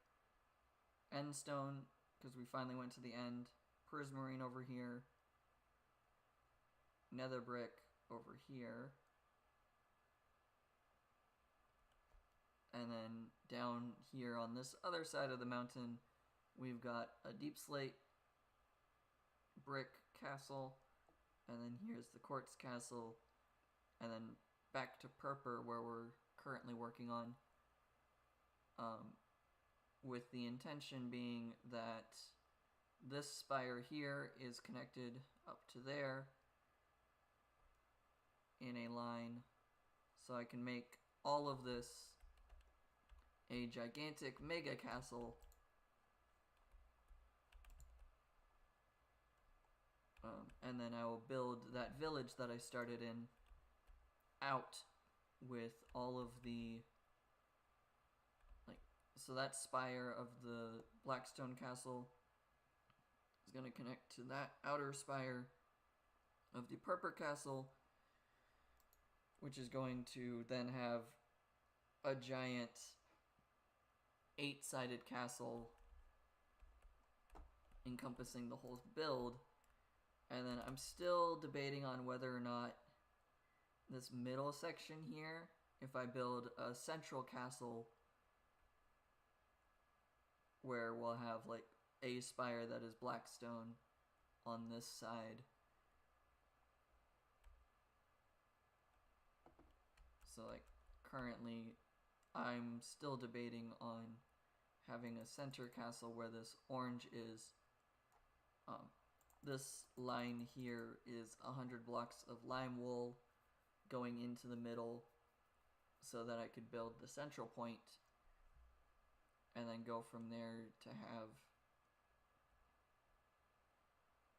End stone, because we finally went to the end. Prismarine over here. Nether brick over here. And then down here on this other side of the mountain, we've got a deep slate brick castle, and then here's the Quartz Castle, and then back to Purpur where we're currently working on, with the intention being that this spire here is connected up to there in a line, so I can make all of this a gigantic mega castle. And then I will build that village that I started in out with all of the, like, so that spire of the Blackstone Castle is going to connect to that outer spire of the Purpur Castle, which is going to then have a giant 8-sided castle encompassing the whole build. And then I'm still debating on whether or not this middle section here, if I build a central castle where we'll have like a spire that is black stone on this side. So like currently I'm still debating on having a center castle where this orange is. This line here is 100 blocks of lime wool going into the middle so that I could build the central point and then go from there to have,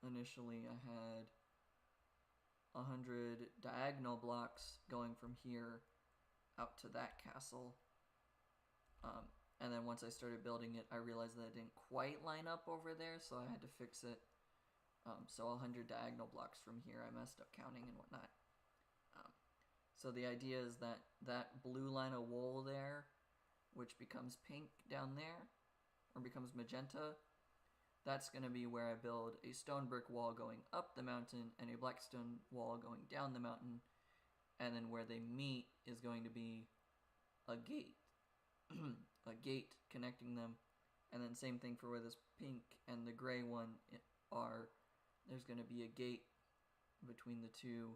initially I had 100 diagonal blocks going from here out to that castle. And then once I started building it, I realized that it didn't quite line up over there, so I had to fix it. So 100 diagonal blocks from here, I messed up counting and whatnot. So the idea is that that blue line of wool there, which becomes pink down there, or becomes magenta, that's going to be where I build a stone brick wall going up the mountain and a black stone wall going down the mountain. And then where they meet is going to be a gate. A gate connecting them. And then same thing for where this pink and the gray one are. There's going to be a gate between the two,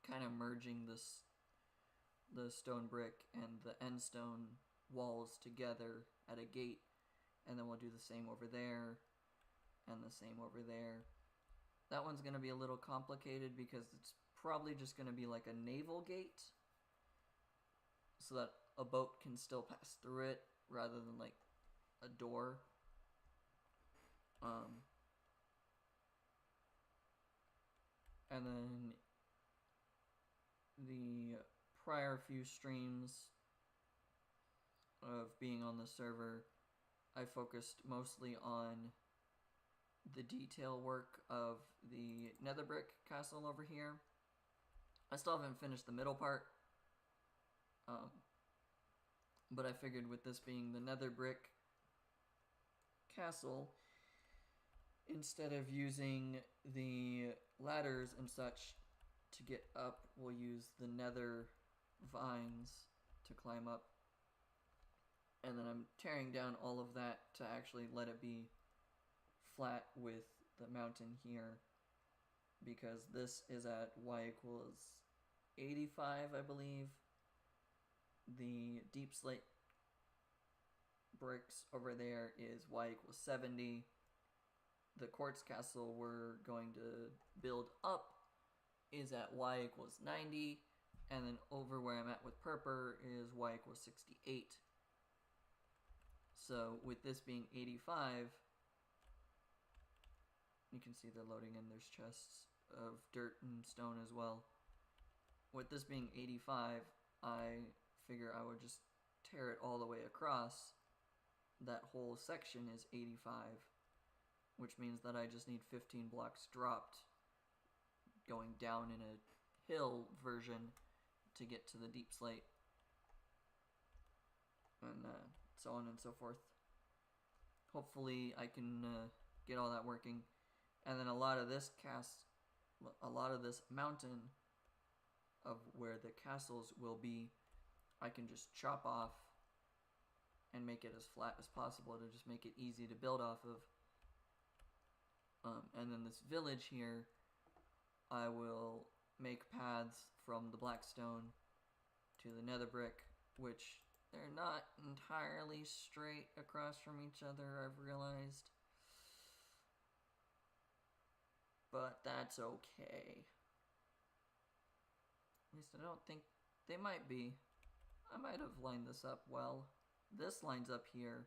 kind of merging the stone brick and the end stone walls together at a gate. And then we'll do the same over there and the same over there. That one's going to be a little complicated because it's probably just going to be like a naval gate so that a boat can still pass through it rather than like a door. And then the prior few streams of being on the server, I focused mostly on the detail work of the nether brick castle over here. I still haven't finished the middle part, but I figured with this being the nether brick castle, instead of using the ladders and such to get up, we'll use the nether vines to climb up. And then I'm tearing down all of that to actually let it be flat with the mountain here, because this is at y equals 85, I believe. The deep slate bricks over there is y equals 70. The Quartz Castle we're going to build up is at y equals 90. And then over where I'm at with Purpur is y equals 68. So with this being 85, you can see they're loading in. There's chests of dirt and stone as well. With this being 85, I figure I would just tear it all the way across. That whole section is 85, which means that I just need 15 blocks dropped going down in a hill version to get to the deep slate. And so on and so forth. Hopefully I can get all that working. And then a lot of this mountain of where the castles will be, I can just chop off and make it as flat as possible to just make it easy to build off of. And then this village here, I will make paths from the black stone to the nether brick, which they're not entirely straight across from each other, I've realized. But that's okay. At least I don't think they might be. I might have lined this up well. This lines up here.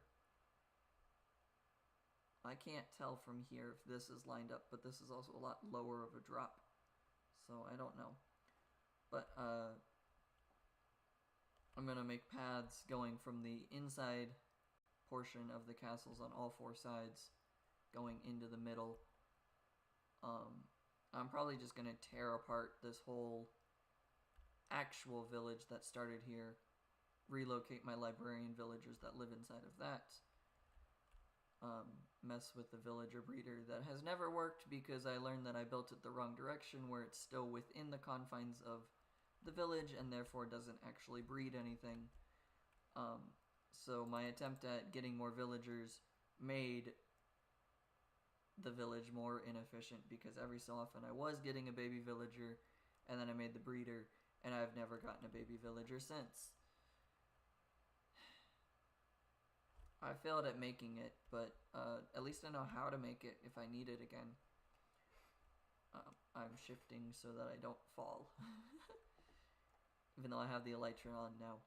I can't tell from here if this is lined up, but this is also a lot lower of a drop. So I don't know. But I'm going to make paths going from the inside portion of the castles on all four sides going into the middle. I'm probably just going to tear apart this whole actual village that started here, relocate my librarian villagers that live inside of that, mess with the villager breeder. That has never worked because I learned that I built it the wrong direction, where it's still within the confines of the village and therefore doesn't actually breed anything. So my attempt at getting more villagers made the village more inefficient, because every so often I was getting a baby villager and then I made the breeder, and I've never gotten a baby villager since. I failed at making it, but at least I know how to make it if I need it again. I'm shifting so that I don't fall. Even though I have the elytra on now.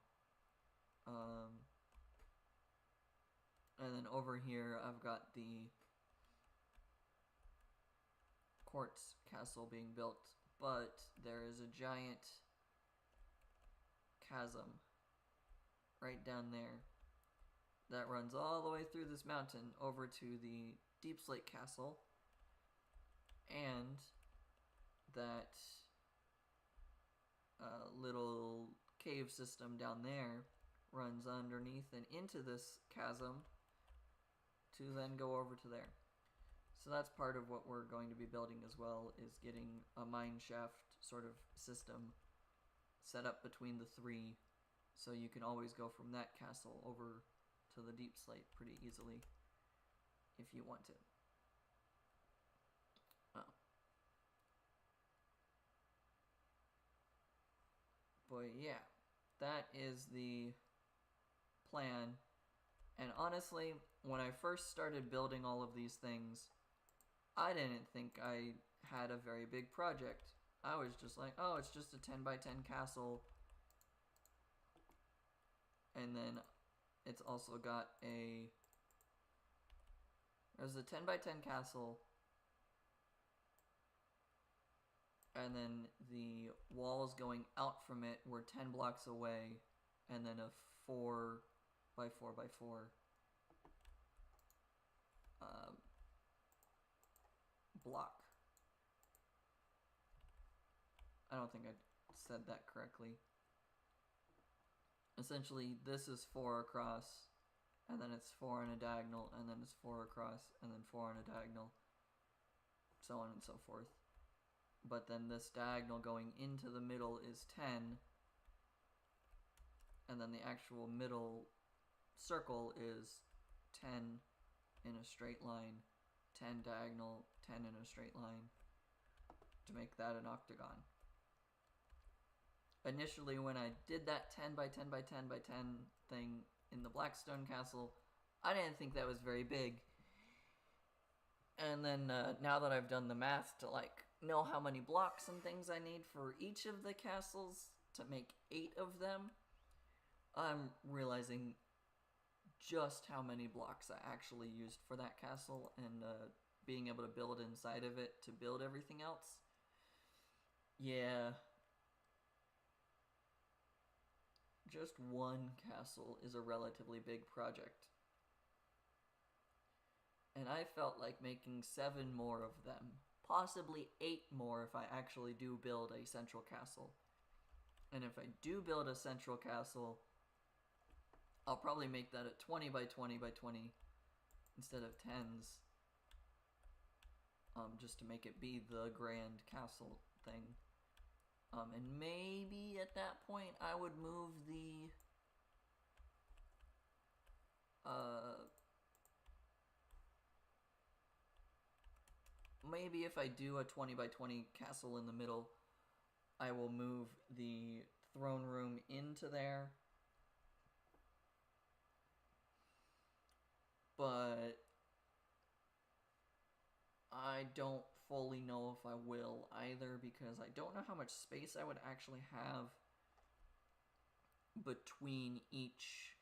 And then over here I've got the Quartz Castle being built, but there is a giant chasm right down there that runs all the way through this mountain over to the Deep Slate Castle, and that little cave system down there runs underneath and into this chasm to then go over to there. So that's part of what we're going to be building as well, is getting a mine shaft sort of system set up between the three, so you can always go from that castle over to the Deep Slate pretty easily if you want to. But yeah, that is the plan. And honestly, when I first started building all of these things, I didn't think I had a very big project. I was just like, oh, it's just a 10 by 10 castle. And then it's also got there's a 10 by 10 castle, and then the walls going out from it were 10 blocks away, and then a 4 by 4 by 4 block. I don't think I said that correctly. Essentially, this is 4 across, and then it's 4 on a diagonal, and then it's 4 across, and then 4 on a diagonal, so on and so forth. But then this diagonal going into the middle is 10, and then the actual middle circle is 10 in a straight line, 10 diagonal, 10 in a straight line, to make that an octagon. Initially, when I did that 10 by 10 by 10 by 10 thing in the Blackstone Castle, I didn't think that was very big. And then now that I've done the math to know how many blocks and things I need for each of the castles to make 8 of them, I'm realizing just how many blocks I actually used for that castle, and being able to build inside of it to build everything else. Yeah. Just one castle is a relatively big project. And I felt like making 7 more of them. Possibly 8 more if I actually do build a central castle. And if I do build a central castle, I'll probably make that a 20 by 20 by 20 instead of 10s. Just to make it be the grand castle thing. And maybe at that point I would move the maybe if I do a 20 by 20 castle in the middle, I will move the throne room into there. But I don't fully know if I will either, because I don't know how much space I would actually have between each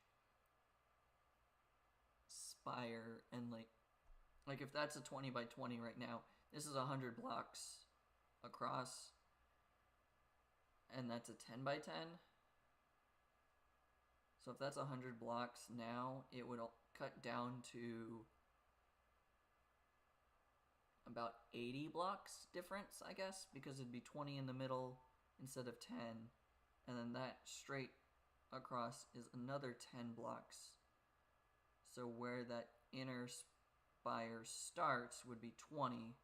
spire, and like if that's a 20 by 20 right now, this is 100 blocks across, and that's a 10 by 10. So if that's 100 blocks now, it would cut down to about 80 blocks difference, I guess, because it'd be 20 in the middle instead of 10, and then that straight across is another 10 blocks. So where that inner spire starts would be 20,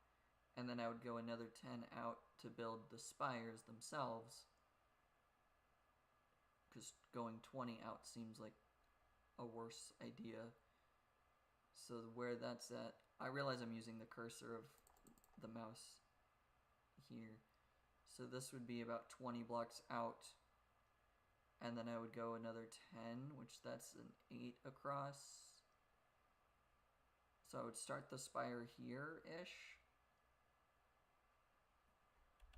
and then I would go another 10 out to build the spires themselves, because going 20 out seems like a worse idea. So where that's at, I realize I'm using the cursor of the mouse here. So this would be about 20 blocks out, and then I would go another 10, which that's an 8 across. So I would start the spire here-ish.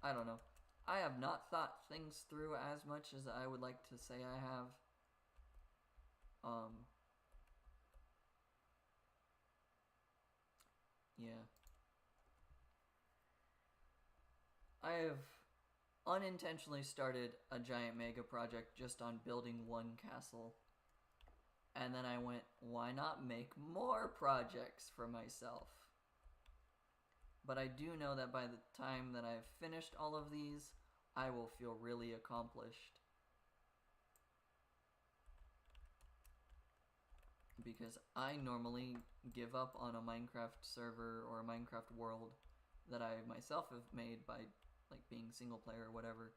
I don't know. I have not thought things through as much as I would like to say I have. Yeah. I have unintentionally started a giant mega project just on building one castle. And then I went, why not make more projects for myself? But I do know that by the time that I've finished all of these, I will feel really accomplished. Because I normally give up on a Minecraft server or a Minecraft world that I myself have made by like being single player or whatever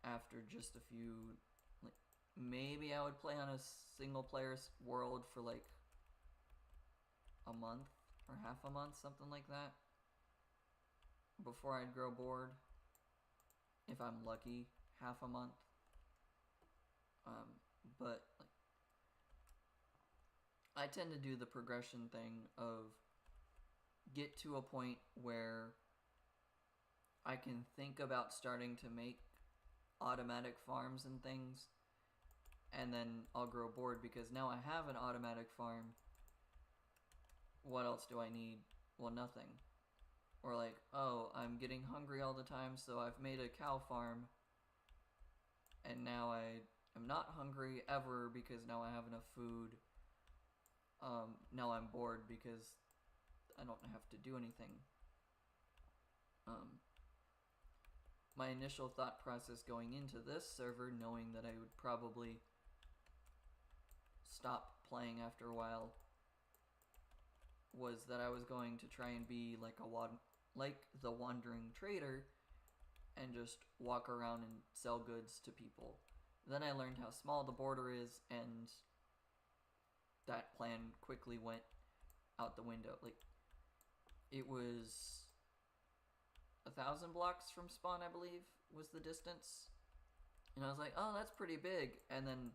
after just a few, like maybe I would play on a single player world for like a month or half a month, something like that, before I'd grow bored. If I'm lucky, half a month. But like, I tend to do the progression thing of get to a point where I can think about starting to make automatic farms and things, and then I'll grow bored because now I have an automatic farm. What else do I need? Well, nothing. Or like, oh, I'm getting hungry all the time, so I've made a cow farm, and now I am not hungry ever because now I have enough food. Now I'm bored because I don't have to do anything. My initial thought process going into this server, knowing that I would probably stop playing after a while, was that I was going to try and be like the wandering trader and just walk around and sell goods to people. Then I learned how small the border is, and that plan quickly went out the window. Like, it was 1,000 blocks from spawn, I believe, was the distance. And I was like, oh, that's pretty big. And then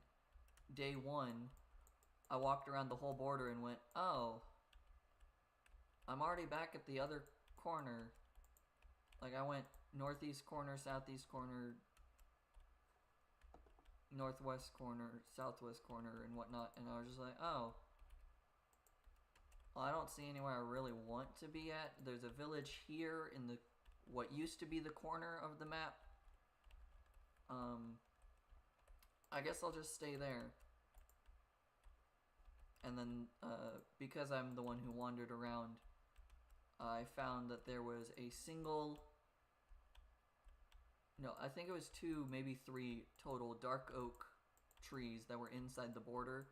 day one, I walked around the whole border and went, oh, I'm already back at the other corner. Like, I went northeast corner, southeast corner, northwest corner, southwest corner, and whatnot. And I was just like, oh, well, I don't see anywhere I really want to be at. There's a village here in the what used to be the corner of the map. I guess I'll just stay there. And then, because I'm the one who wandered around, I found that there was a single, no, I think it was 2, maybe 3 total dark oak trees that were inside the border.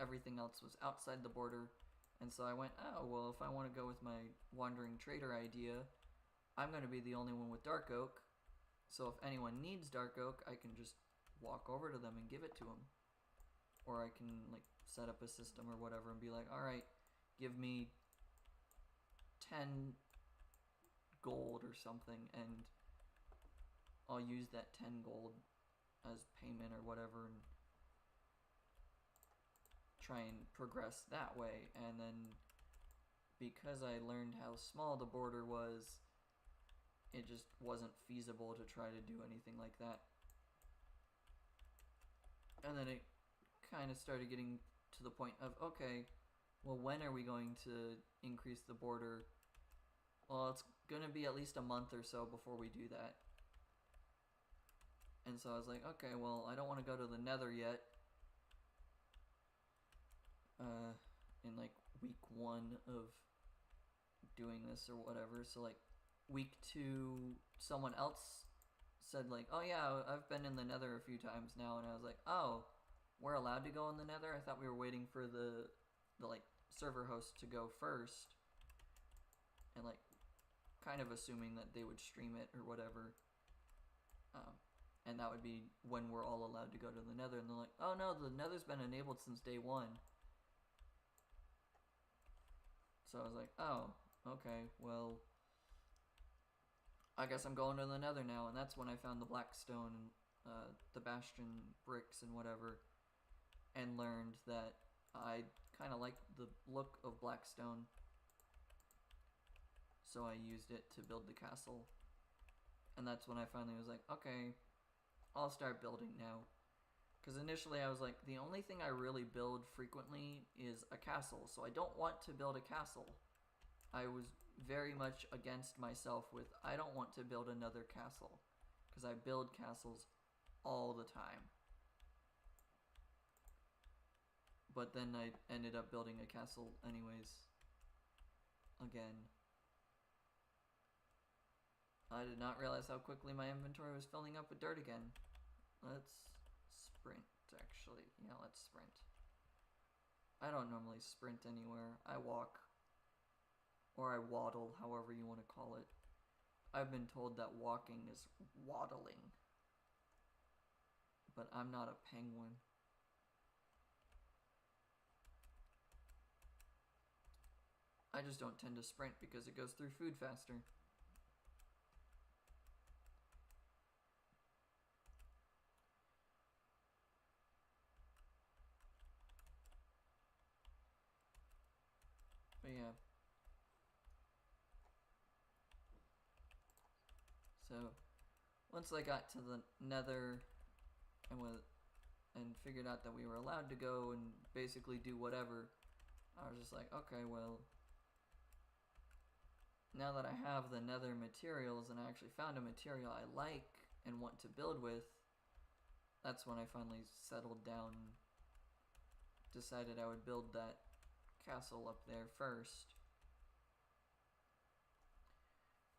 Everything else was outside the border. And so I went, oh, well, if I want to go with my wandering trader idea, I'm going to be the only one with dark oak. So if anyone needs dark oak, I can just walk over to them and give it to them. Or I can like set up a system or whatever and be like, alright, give me 10 gold or something, and I'll use that 10 gold as payment or whatever and try and progress that way. And then because I learned how small the border was, it just wasn't feasible to try to do anything like that. And then it kind of started getting to the point of, okay, well, when are we going to increase the border? Well, it's going to be at least a month or so before we do that. And so I was like, okay, well, I don't want to go to the nether yet. In like week 1 of doing this or whatever. So like week 2, someone else said like, oh yeah, I've been in the nether a few times now. And I was like, oh, we're allowed to go in the nether? I thought we were waiting for the like server host to go first, and like kind of assuming that they would stream it or whatever. And that would be when we're all allowed to go to the Nether, and they're like, oh no, the Nether's been enabled since day one. So I was like, oh, okay, well, I guess I'm going to the Nether now. And that's when I found the Blackstone and the Bastion bricks and whatever, and learned that I kind of liked the look of Blackstone. So I used it to build the castle. And that's when I finally was like, okay, I'll start building now. Because initially I was like, the only thing I really build frequently is a castle, so I don't want to build a castle. I was very much against myself with, I don't want to build another castle, because I build castles all the time. But then I ended up building a castle anyways. Again. I did not realize how quickly my inventory was filling up with dirt again. Let's sprint, actually. Yeah, let's sprint. I don't normally sprint anywhere. I walk. Or I waddle, however you want to call it. I've been told that walking is waddling. But I'm not a penguin. I just don't tend to sprint because it goes through food faster. But yeah. So, once I got to the Nether and figured out that we were allowed to go and basically do whatever, I was just like, okay, well, now that I have the Nether materials and I actually found a material I like and want to build with, that's when I finally settled down and decided I would build that castle up there first.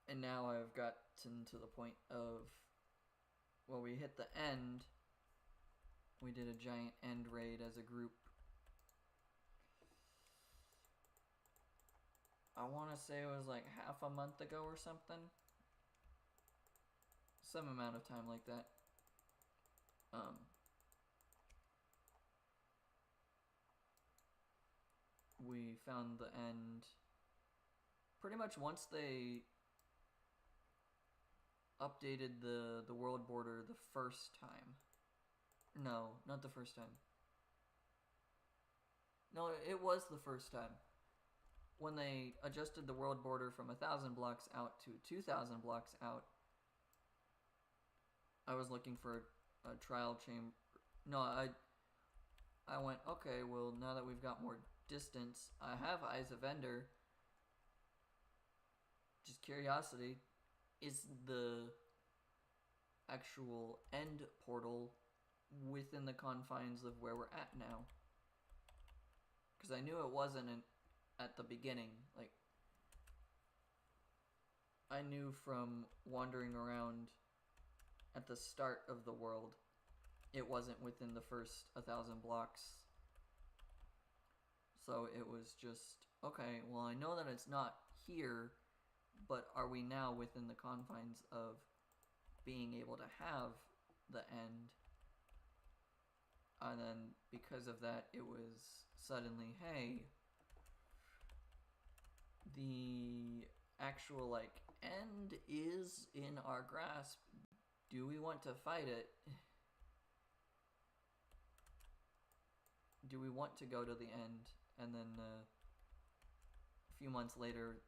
And now I've gotten to the point of, well, we hit the end. We did a giant end raid as a group. I want to say it was like half a month ago or something. Some amount of time like that. We found the end pretty much once they updated the world border the first time. No, not the first time. No, it was the first time. When they adjusted the world border from 1,000 blocks out to 2,000 blocks out, I was looking for a trial chamber. No, I went, okay, well, now that we've got more distance, I have Eyes of Ender. Just curiosity, is the actual end portal within the confines of where we're at now? Because I knew it wasn't at the beginning. Like, I knew from wandering around at the start of the world, it wasn't within the first 1,000 blocks. So it was just, okay, well, I know that it's not here, but are we now within the confines of being able to have the end? And then because of that, it was suddenly, hey, the actual, like, end is in our grasp. Do we want to fight it? Do we want to go to the end? And then a few months later,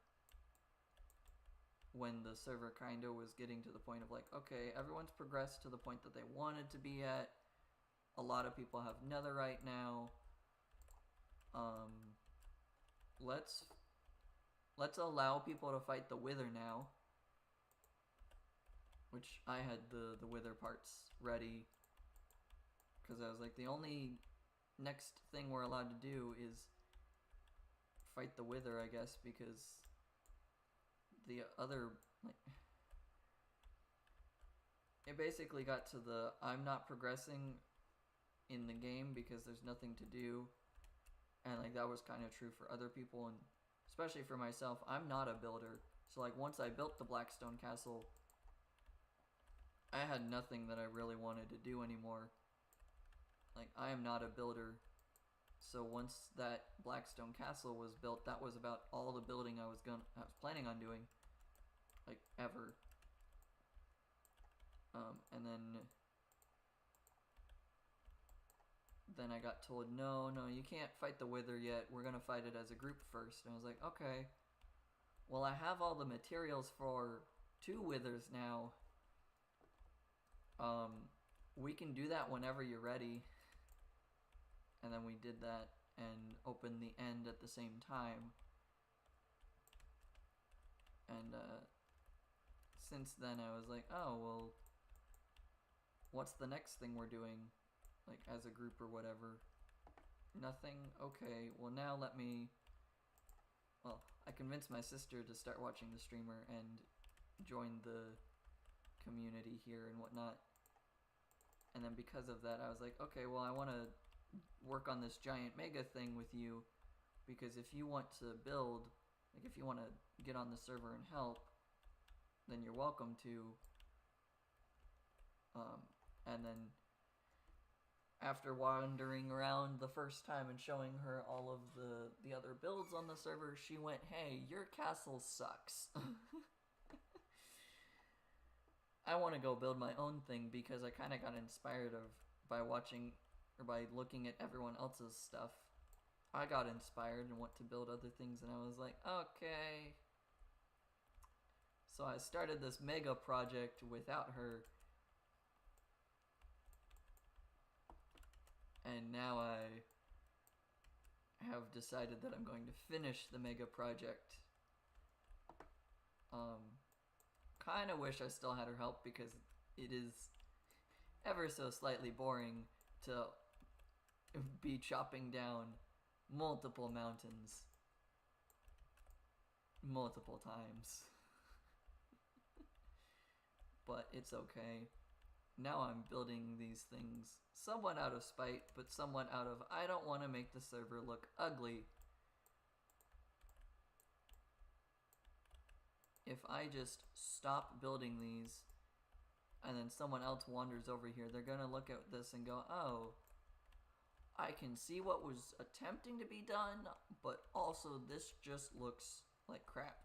when the server kinda was getting to the point of like, okay, everyone's progressed to the point that they wanted to be at. A lot of people have netherite now. Let's allow people to fight the wither now. Which I had the wither parts ready. Because I was like, the only next thing we're allowed to do is fight the wither, I guess, because the other, like, it basically got to the, I'm not progressing in the game because there's nothing to do. And like that was kind of true for other people, and especially for myself. I'm not a builder, so like once I built the Blackstone Castle, I had nothing that I really wanted to do anymore. Like I am not a builder, so once that Blackstone Castle was built, that was about all the building I was planning on doing, like ever. And then I got told, no, you can't fight the Wither yet. We're gonna fight it as a group first. And I was like, okay. Well, I have all the materials for 2 Withers now. We can do that whenever you're ready. And then we did that and opened the end at the same time. And since then I was like, oh, well, what's the next thing we're doing? Like as a group or whatever. Nothing? Okay, well now let me... Well, I convinced my sister to start watching the streamer and join the community here and whatnot. And then because of that, I was like, okay, well, I want to work on this giant mega thing with you, because if you want to build, like if you want to get on the server and help, then you're welcome to. And then after wandering around the first time and showing her all of the other builds on the server, she went, hey, your castle sucks. I want to go build my own thing, because I kind of got inspired by watching or by looking at everyone else's stuff. I got inspired and want to build other things, and I was like, okay. So I started this mega project without her. And now I have decided that I'm going to finish the mega project. Kind of wish I still had her help, because it is ever so slightly boring to be chopping down multiple mountains multiple times. But it's okay. Now I'm building these things somewhat out of spite, but somewhat out of, I don't want to make the server look ugly. If I just stop building these, and then someone else wanders over here, they're gonna look at this and go, oh, I can see what was attempting to be done, but also this just looks like crap.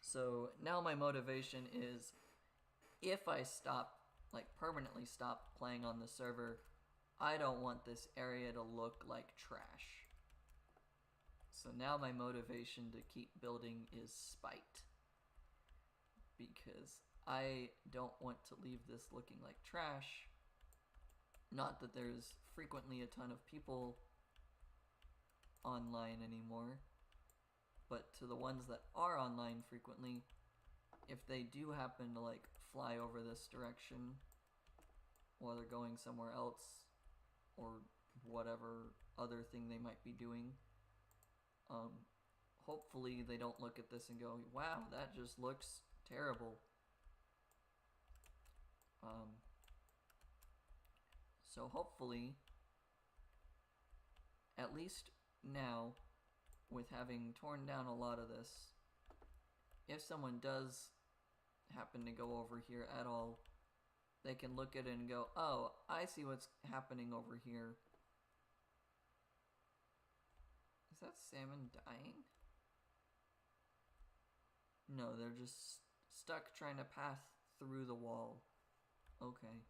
So now my motivation is, if I stop, like permanently stop playing on the server, I don't want this area to look like trash. So now my motivation to keep building is spite, because I don't want to leave this looking like trash. Not that there's frequently a ton of people online anymore, but to the ones that are online frequently, if they do happen to like fly over this direction while they're going somewhere else, or whatever other thing they might be doing, hopefully they don't look at this and go, wow, that just looks terrible. So hopefully, at least now, with having torn down a lot of this, if someone does happen to go over here at all, they can look at it and go, oh, I see what's happening over here. Is that salmon dying? No, they're just stuck trying to pass through the wall. Okay.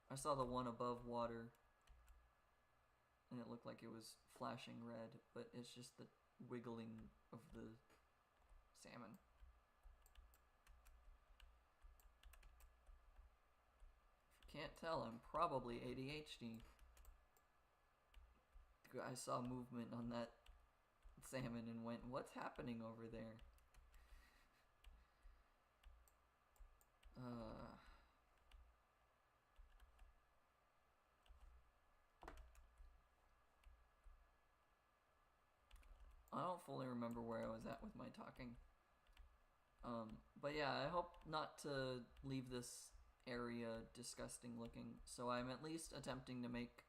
I saw the one above water, and it looked like it was flashing red, but it's just the wiggling of the salmon. If you can't tell, I'm probably ADHD. I saw movement on that salmon and went, what's happening over there? I don't fully remember where I was at with my talking. But yeah, I hope not to leave this area disgusting looking, so I'm at least attempting to make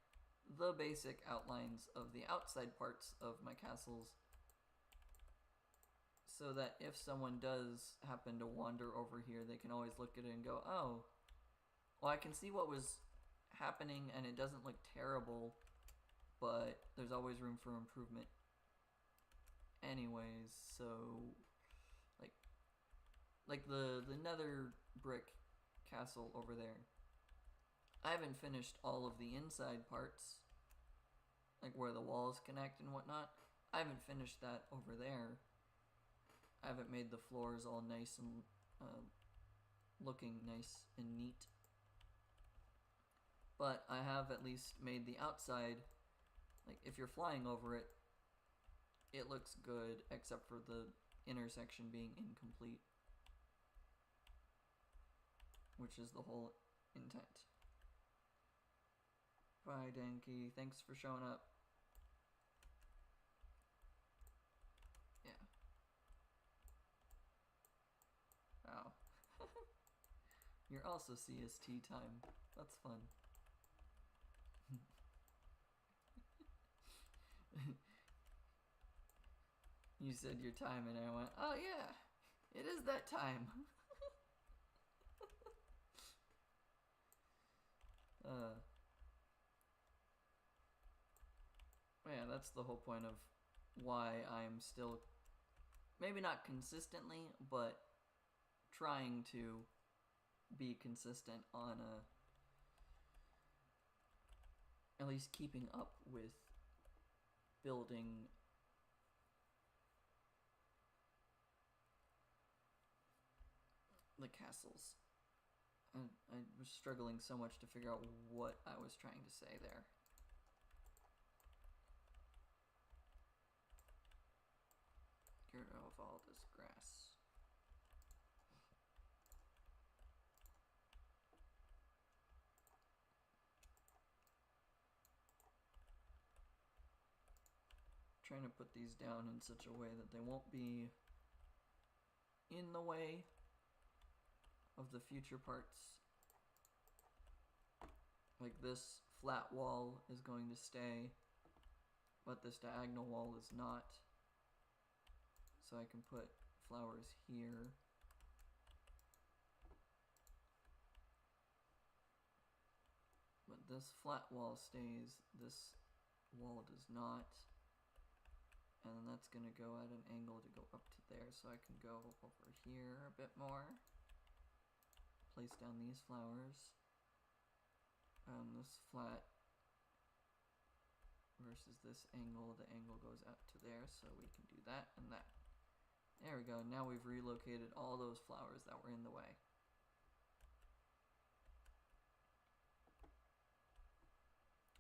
the basic outlines of the outside parts of my castles, so that if someone does happen to wander over here, they can always look at it and go, oh, well, I can see what was happening and it doesn't look terrible, but there's always room for improvement anyways. So like the nether brick castle over there, I haven't finished all of the inside parts, like where the walls connect and whatnot. I haven't finished that over there. I haven't made the floors all nice and looking nice and neat. But I have at least made the outside, like if you're flying over it, it looks good, except for the intersection being incomplete, which is the whole intent. Bye, Danky. Thanks for showing up. Yeah. Wow. You're also CST time. That's fun. You said your time and I went, oh yeah, it is that time. Yeah, that's the whole point of why I'm still, maybe not consistently, but trying to be consistent on at least keeping up with building the castles. I was struggling so much to figure out what I was trying to say there. Get rid of all this grass. Trying to put these down in such a way that they won't be in the way of the future parts. Like this flat wall is going to stay, but this diagonal wall is not. So I can put flowers here. But this flat wall stays, this wall does not. And then that's going to go at an angle to go up to there, so I can go over here a bit more. Place down these flowers. This flat versus this angle, the angle goes out to there, so we can do that and that. There we go, now we've relocated all those flowers that were in the way.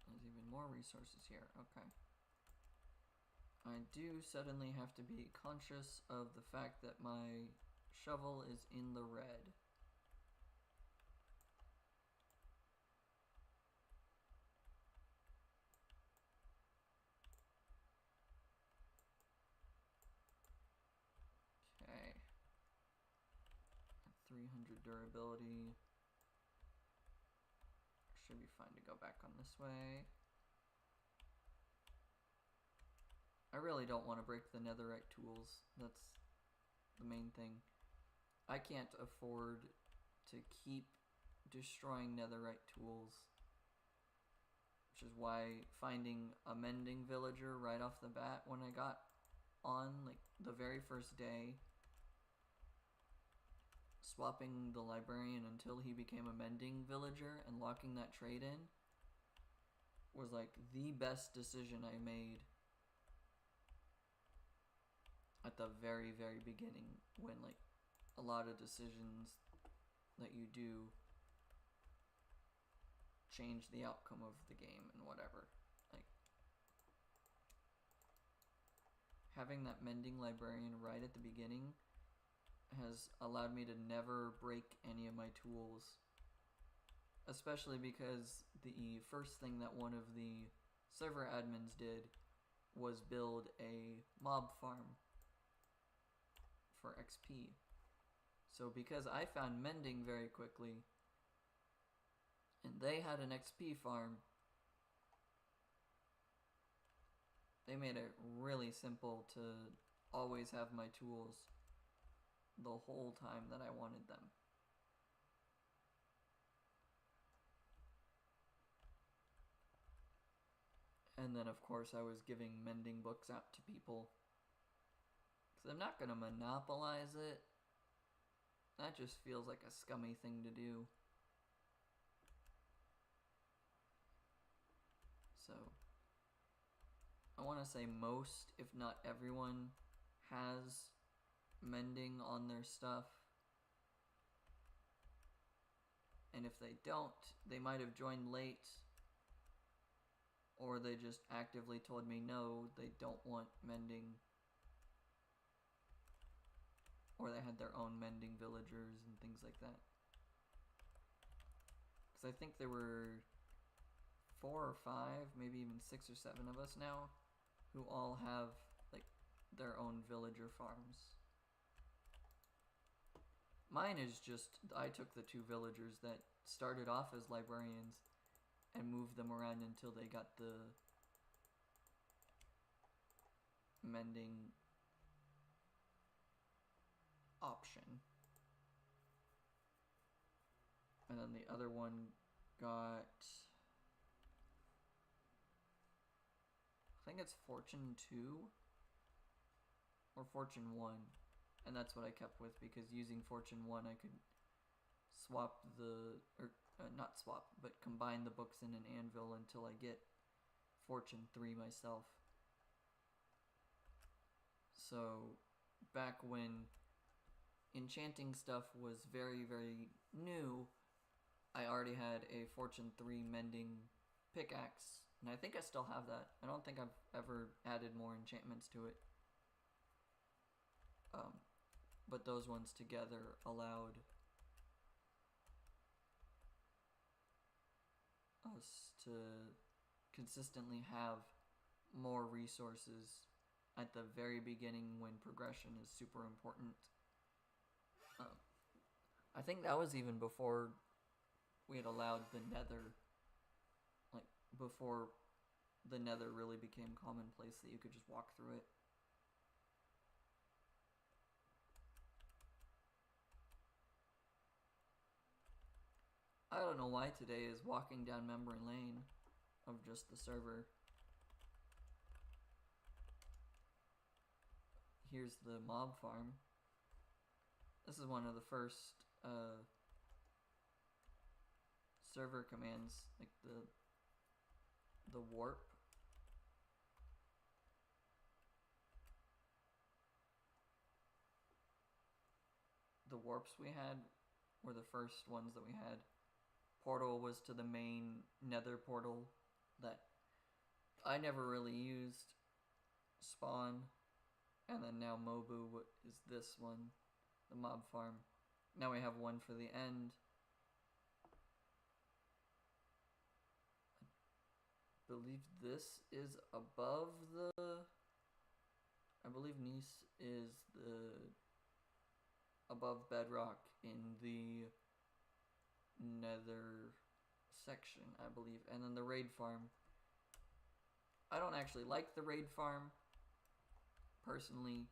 There's even more resources here, okay. I do suddenly have to be conscious of the fact that my shovel is in the red. Okay. 300 durability. Should be fine to go back on this way. I really don't want to break the netherite tools. That's the main thing. I can't afford to keep destroying netherite tools, which is why finding a mending villager right off the bat when I got on, like the very first day, swapping the librarian until he became a mending villager and locking that trade in was like the best decision I made at the very, very beginning, when like a lot of decisions that you do change the outcome of the game and whatever. Like having that mending librarian right at the beginning has allowed me to never break any of my tools, especially because the first thing that one of the server admins did was build a mob farm for XP. So because I found mending very quickly and they had an XP farm, They made it really simple to always have my tools the whole time that I wanted them. And then, of course, I was giving mending books out to people. Because I'm not going to monopolize it. That just feels like a scummy thing to do. So, I want to say most, if not everyone, has mending on their stuff. And if they don't, they might have joined late. Or they just actively told me no, they don't want mending. Or they had their own mending villagers and things like that. Because I think there were 4 or 5, maybe even 6 or 7 of us now, who all have like their own villager farms. Mine is just, I took the 2 villagers that started off as librarians and moved them around until they got the mending option. And then the other one got, I think it's Fortune 2 or Fortune 1. And that's what I kept with, because using Fortune 1 I could swap the, or not swap, but combine the books in an anvil until I get Fortune 3 myself. So back when enchanting stuff was very, very new, I already had a Fortune 3 mending pickaxe, and I think I still have that. I don't think I've ever added more enchantments to it. But those ones together allowed us to consistently have more resources at the very beginning when progression is super important. I think that was even before we had allowed the nether, like before the nether really became commonplace that you could just walk through it. I don't know why today is walking down memory lane of just the server. Here's the mob farm. This is one of the first server commands, like the warp. The warps we had were the first ones that we had. Portal was to the main nether portal that I never really used. Spawn. And then now Mobu is this one, the mob farm. Now we have one for the end. I believe this is above the, I believe Nice is the above bedrock in the nether section, I believe. And then the raid farm. I don't actually like the raid farm personally.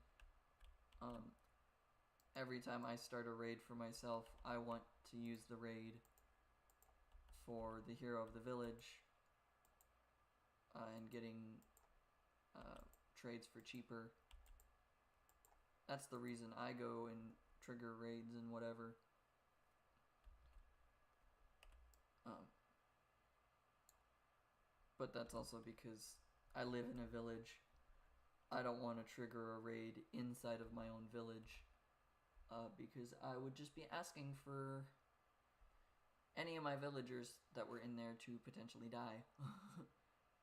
Every time I start a raid for myself, I want to use the raid for the hero of the village and getting trades for cheaper. That's the reason I go and trigger raids and whatever. But that's also because I live in a village. I don't want to trigger a raid inside of my own village, because I would just be asking for any of my villagers that were in there to potentially die.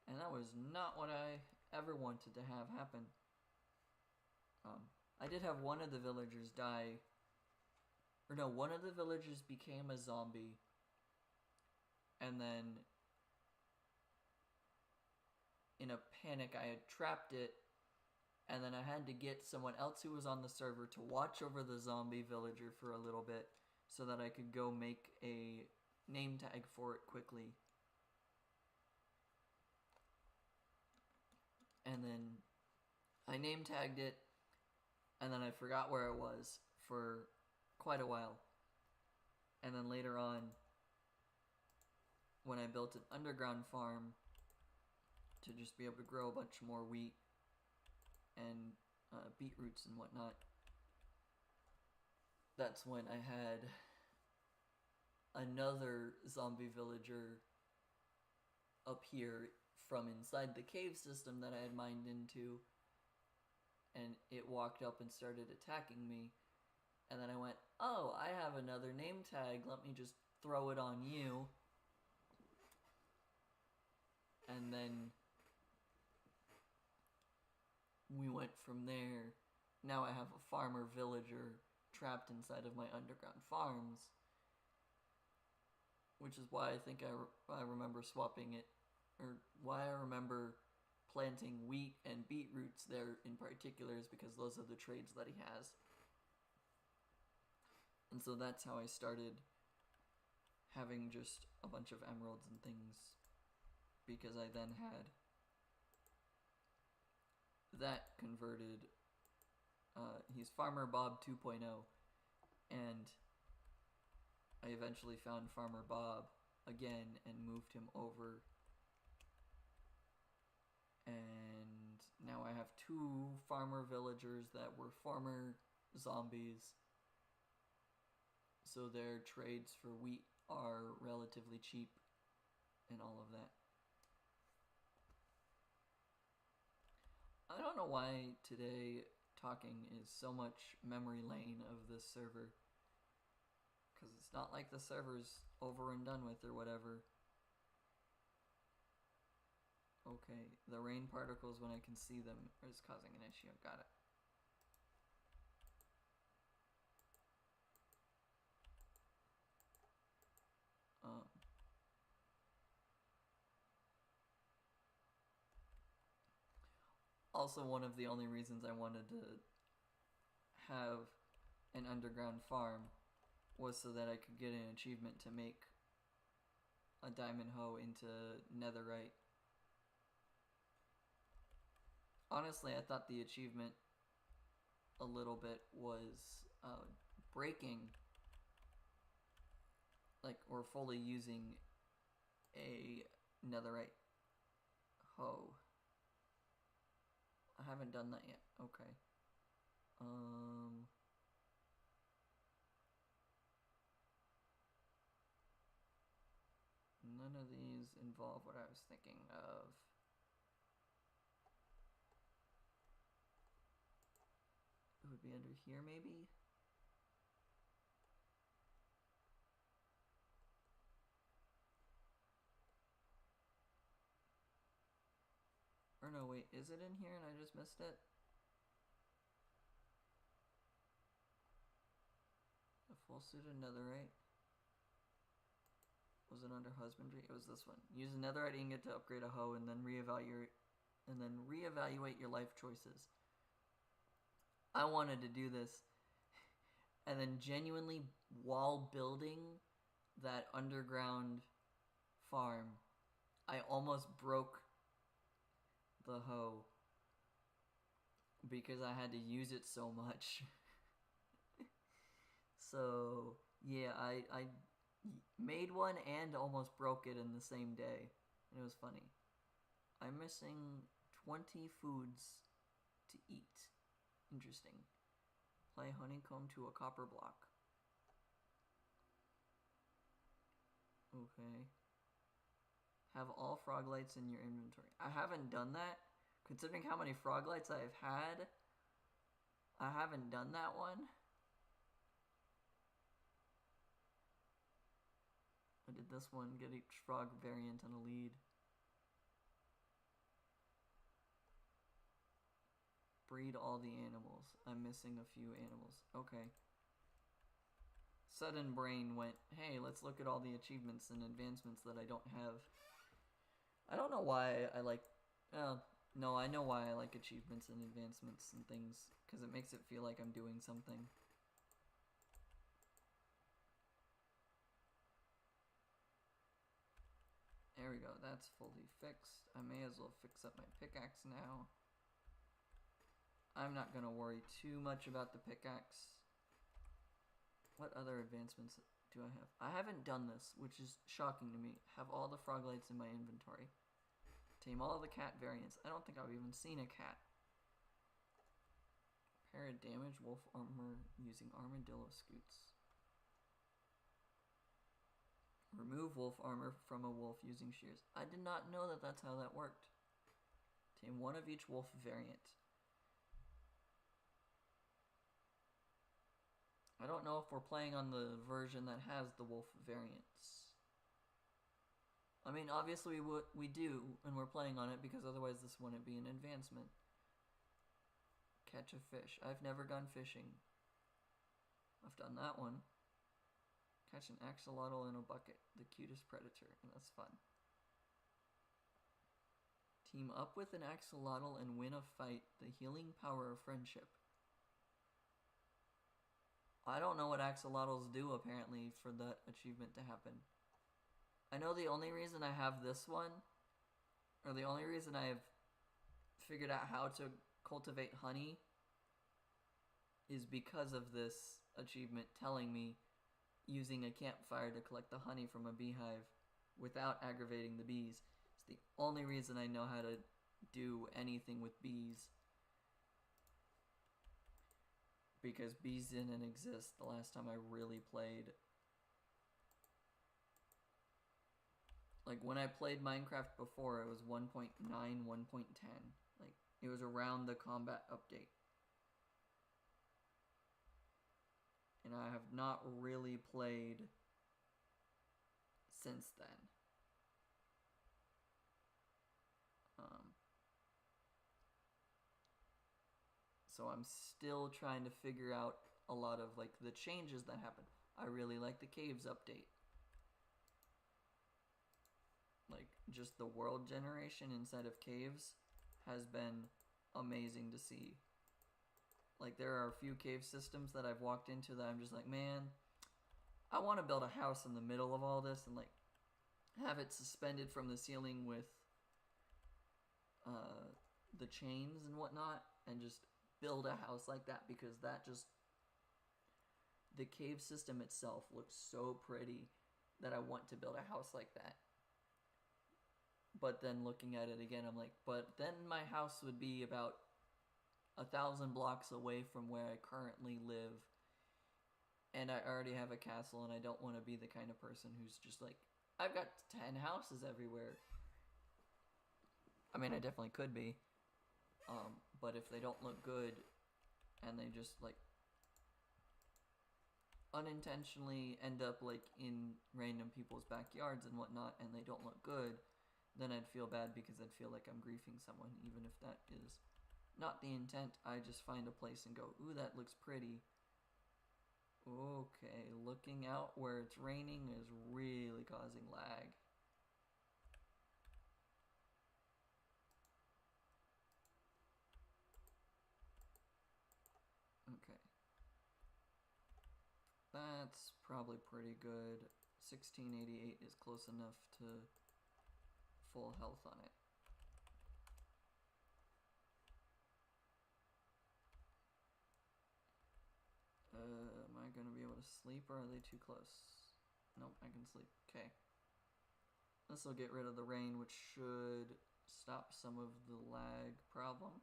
And that was not what I ever wanted to have happen. I did have one of the villagers die, or no, one of the villagers became a zombie, and then in a panic I had trapped it, and then I had to get someone else who was on the server to watch over the zombie villager for a little bit so that I could go make a name tag for it quickly. and then I name tagged it, and then I forgot where it was for quite a while. And then later on, when I built an underground farm to just be able to grow a bunch more wheat and beetroots and whatnot, that's when I had another zombie villager appear from inside the cave system that I had mined into, and it walked up and started attacking me. And then I went, oh, I have another name tag, let me just throw it on you. And then we went from there. Now I have a farmer villager trapped inside of my underground farms, which is why I think I remember swapping it, or why I remember planting wheat and beetroots there in particular, is because those are the trades that he has. And so that's how I started having just a bunch of emeralds and things, because I then had that converted. He's Farmer Bob 2.0, and I eventually found Farmer Bob again and moved him over, and now I have 2 farmer villagers that were former zombies, so their trades for wheat are relatively cheap and all of that. I don't know why today talking is so much memory lane of this server, because it's not like the server's over and done with or whatever. Okay, the rain particles when I can see them is causing an issue. Got it. Also, one of the only reasons I wanted to have an underground farm was so that I could get an achievement to make a diamond hoe into netherite. Honestly, I thought the achievement a little bit was breaking, like, or fully using a netherite hoe. I haven't done that yet. Okay. None of these involve what I was thinking of. It would be under here, maybe? Or no, wait, is it in here and I just missed it? A full suit of netherite. Was it under husbandry? It was this one. Use a netherite ingot to upgrade a hoe and then reevaluate your life choices. I wanted to do this, and then genuinely, while building that underground farm, I almost broke the hoe because I had to use it so much. So yeah, I made one and almost broke it in the same day, and it was funny. I'm missing 20 foods to eat. Interesting. Apply honeycomb to a copper block. Okay. Have all frog lights in your inventory. I haven't done that. Considering how many frog lights I've had, I haven't done that one. I did this one, get each frog variant on a lead. Breed all the animals. I'm missing a few animals. Okay. Sudden brain went, hey, let's look at all the achievements and advancements that I don't have. I don't know why I like... no, I know why I like achievements and advancements and things, because it makes it feel like I'm doing something. There we go, that's fully fixed. I may as well fix up my pickaxe now. I'm not gonna worry too much about the pickaxe. What other advancements do I have? I haven't done this, which is shocking to me. Have all the frog lights in my inventory. Tame all the cat variants. I don't think I've even seen a cat. Repair damage wolf armor using armadillo scoots. Remove wolf armor from a wolf using shears. I did not know that that's how that worked. Tame one of each wolf variant. I don't know if we're playing on the version that has the wolf variants. I mean, obviously we do, and we're playing on it because otherwise this wouldn't be an advancement. Catch a fish. I've never gone fishing. I've done that one. Catch an axolotl in a bucket. The cutest predator. And that's fun. Team up with an axolotl and win a fight. The healing power of friendship. I don't know what axolotls do, apparently, for that achievement to happen. I know the only reason I have this one, or the only reason I have figured out how to cultivate honey, is because of this achievement telling me using a campfire to collect the honey from a beehive without aggravating the bees. It's the only reason I know how to do anything with bees. Because bees didn't exist the last time I really played. Like, when I played Minecraft before, it was 1.9, 1.10. Like, it was around the combat update. And I have not really played since then. So I'm still trying to figure out a lot of, like, the changes that happen. I really like the caves update. Like, just the world generation inside of caves has been amazing to see. Like, there are a few cave systems that I've walked into that I'm just like, man, I want to build a house in the middle of all this and, like, have it suspended from the ceiling with the chains and whatnot, and just build a house like that, because that just, the cave system itself looks so pretty that I want to build a house like that. But then looking at it again, I'm like, but then my house would be about 1,000 blocks away from where I currently live, and I already have a castle, and I don't want to be the kind of person who's just like, I've got 10 houses everywhere. I mean, I definitely could be, but if they don't look good, and they just, like, unintentionally end up, like, in random people's backyards and whatnot, and they don't look good, then I'd feel bad because I'd feel like I'm griefing someone, even if that is not the intent. I just find a place and go, ooh, that looks pretty. Okay, looking out where it's raining is really causing lag. Okay. That's probably pretty good. 1688 is close enough to full health on it. Am I going to be able to sleep, or are they too close? Nope, I can sleep. Okay. This will get rid of the rain, which should stop some of the lag problem.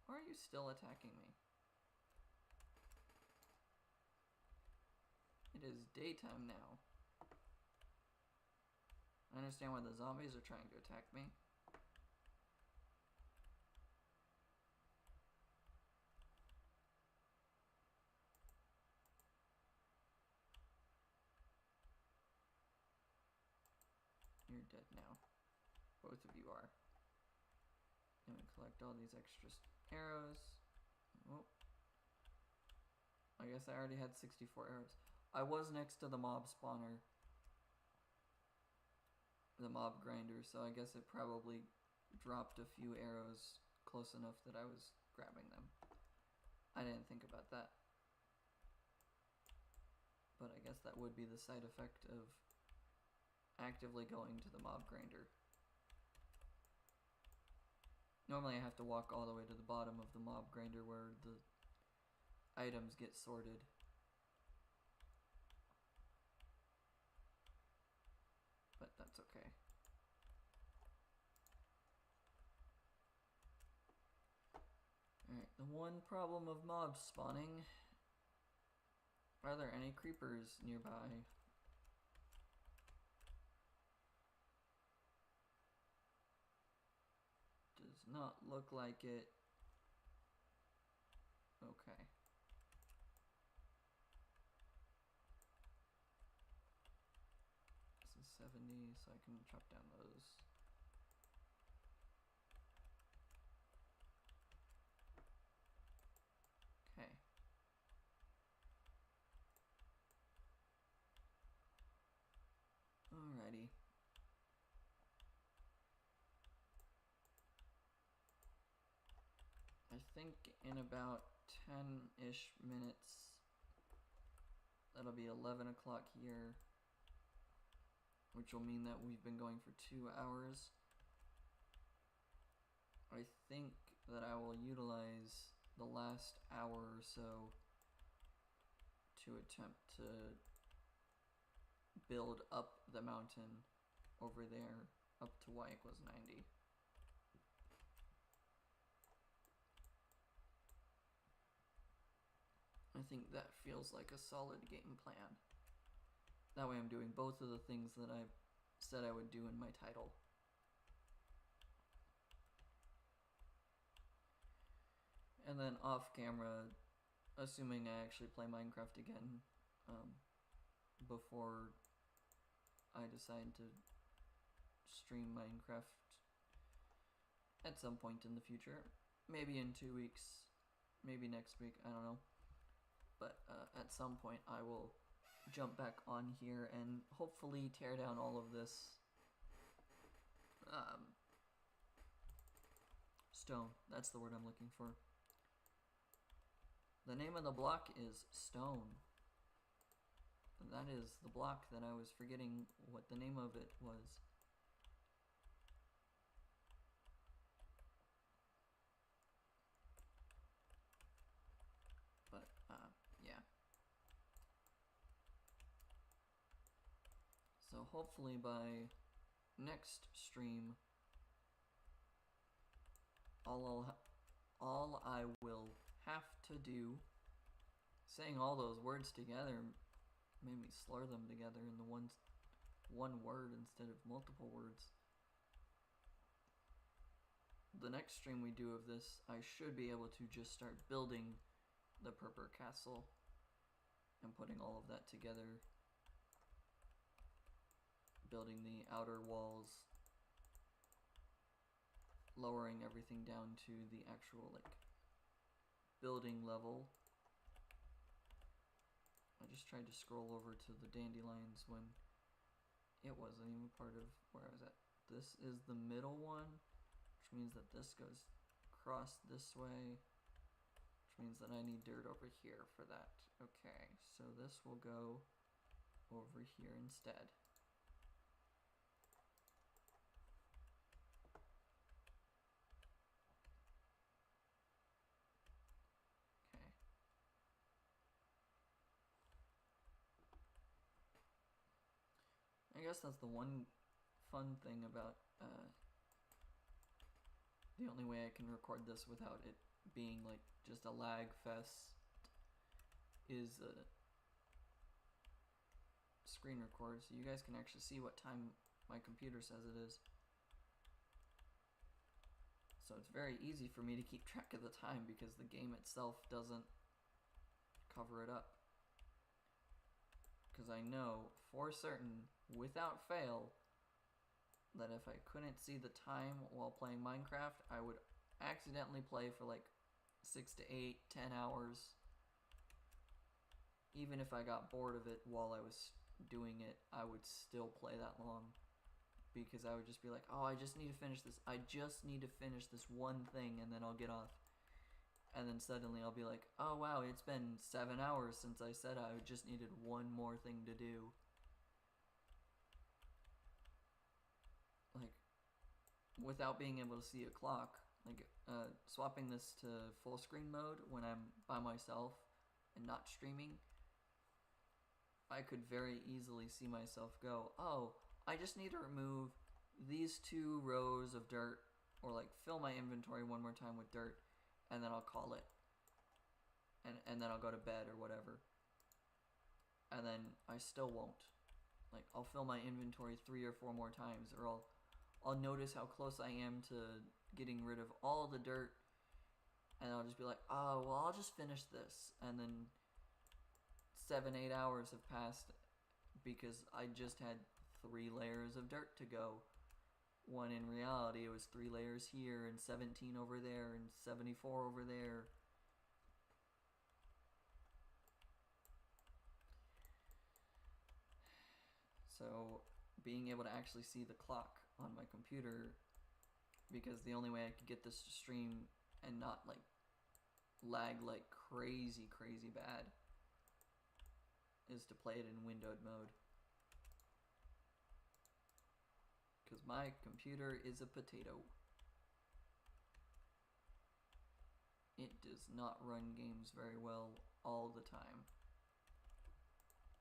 Why are you still attacking me? It is daytime now. I understand why the zombies are trying to attack me. You're dead now. Both of you are. I'm gonna collect all these extra arrows. Oh. I guess I already had 64 arrows. I was next to the mob spawner. The mob grinder, so I guess it probably dropped a few arrows close enough that I was grabbing them. I didn't think about that. but I guess that would be the side effect of actively going to the mob grinder. Normally I have to walk all the way to the bottom of the mob grinder where the items get sorted. But that's okay. Alright, the one problem of mobs spawning. Are there any creepers nearby? Does not look like it. Okay. This is 70, so I can chop down those. Okay. Alrighty. I think in about 10-ish minutes, that'll be 11 o'clock here, which will mean that we've been going for 2 hours. I think that I will utilize the last hour or so to attempt to build up the mountain over there up to y equals 90. I think that feels like a solid game plan. That way I'm doing both of the things that I said I would do in my title. And then off camera, assuming I actually play Minecraft again, before I decide to stream Minecraft at some point in the future. Maybe in 2 weeks, maybe next week, I don't know. But at some point I will jump back on here and hopefully tear down all of this stone. That's the word I'm looking for. The name of the block is stone. That is the block that I was forgetting what the name of it was. But, yeah. So hopefully by next stream, all I will have to do, saying all those words together made me slur them together in the one word instead of multiple words. The next stream we do of this, I should be able to just start building the Purpur Castle and putting all of that together. Building the outer walls, lowering everything down to the actual building level. I just tried to scroll over to the dandelions when it wasn't even part of where I was at. This is the middle one, which means that this goes across this way, which means that I need dirt over here for that. Okay, so this will go over here instead. I guess that's the one fun thing about the only way I can record this without it being like just a lag fest is screen record, so you guys can actually see what time my computer says it is. So it's very easy for me to keep track of the time because the game itself doesn't cover it up. Because I know for certain, without fail, that if I couldn't see the time while playing Minecraft, I would accidentally play for like 6 to 8, 10 hours. Even if I got bored of it while I was doing it, I would still play that long. Because I would just be like, oh, I just need to finish this. I just need to finish this one thing and then I'll get off. and then suddenly I'll be like, oh wow, it's been 7 hours since I said I just needed one more thing to do. Like, without being able to see a clock, like swapping this to full screen mode when I'm by myself and not streaming, I could very easily see myself go, oh, I just need to remove these 2 rows of dirt, or like fill my inventory one more time with dirt, and then I'll call it. And then I'll go to bed or whatever. And then I still won't. Like, I'll fill my inventory 3 or 4 more times, or I'll notice how close I am to getting rid of all the dirt, and I'll just be like, oh, well, I'll just finish this. And then 7-8 hours have passed because I just had 3 layers of dirt to go. When in reality it was 3 layers here and 17 over there and 74 over there. So being able to actually see the clock on my computer, because the only way I could get this to stream and not like lag like crazy bad is to play it in windowed mode. Because my computer is a potato. It does not run games very well all the time.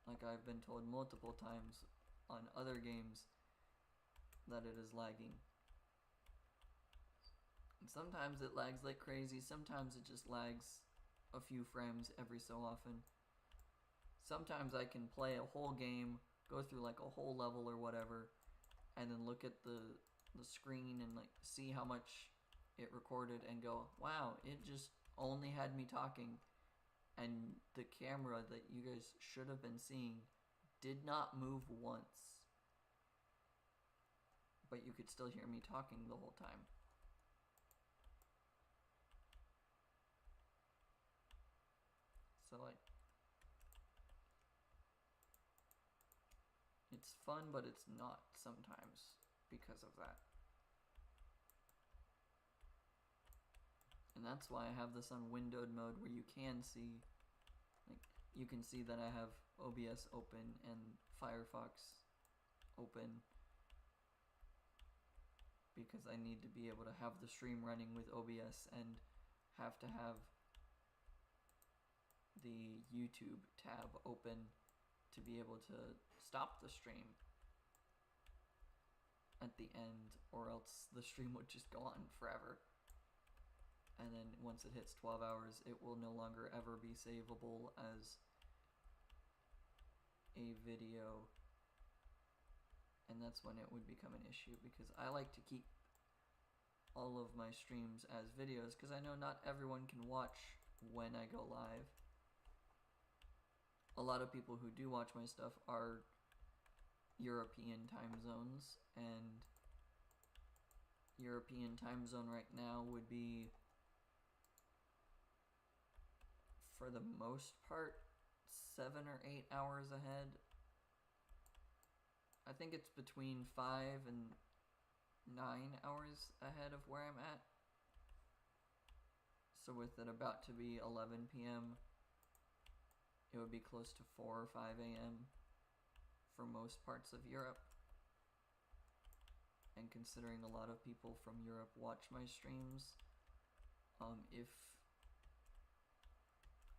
Like I've been told multiple times on other games that it is lagging. And sometimes it lags like crazy, sometimes it just lags a few frames every so often. Sometimes I can play a whole game, go through like a whole level or whatever, and then look at the screen and like see how much it recorded and go, wow, it just only had me talking, and the camera that you guys should have been seeing did not move once, but you could still hear me talking the whole time. So like, it's fun, but it's not sometimes because of that. And that's why I have this on windowed mode, where you can see, like, you can see that I have OBS open and Firefox open, because I need to be able to have the stream running with OBS and have to have the YouTube tab open to be able to stop the stream at the end, or else the stream would just go on forever. And then once it hits 12 hours, it will no longer ever be savable as a video. And that's when it would become an issue, because I like to keep all of my streams as videos, because I know not everyone can watch when I go live. A lot of people who do watch my stuff are European time zones, and European time zone right now would be, for the most part, 7 or 8 hours ahead. I think it's between 5 and 9 hours ahead of where I'm at. So with it about to be 11 p.m., it would be close to 4 or 5 a.m. for most parts of Europe. And considering a lot of people from Europe watch my streams, if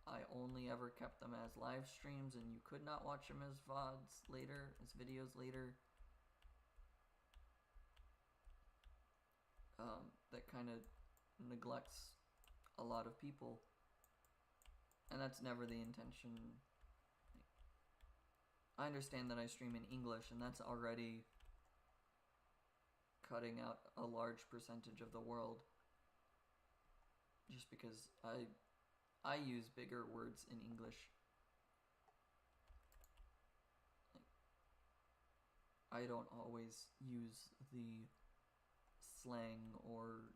I only ever kept them as live streams and you could not watch them as VODs later, as videos later, that kind of neglects a lot of people. And that's never the intention. I understand that I stream in English, and that's already cutting out a large percentage of the world, just because I use bigger words in English. I don't always use the slang or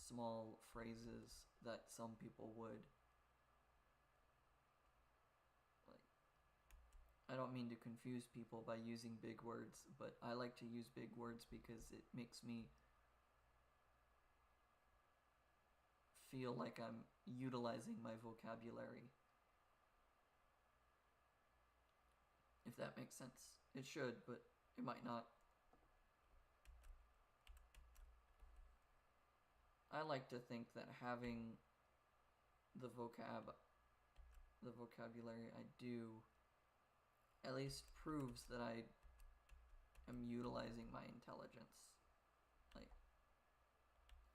small phrases that some people would. I don't mean to confuse people by using big words, but I like to use big words because it makes me feel like I'm utilizing my vocabulary. If that makes sense. It should, but it might not. I like to think that having the vocabulary I do at least proves that I am utilizing my intelligence. Like,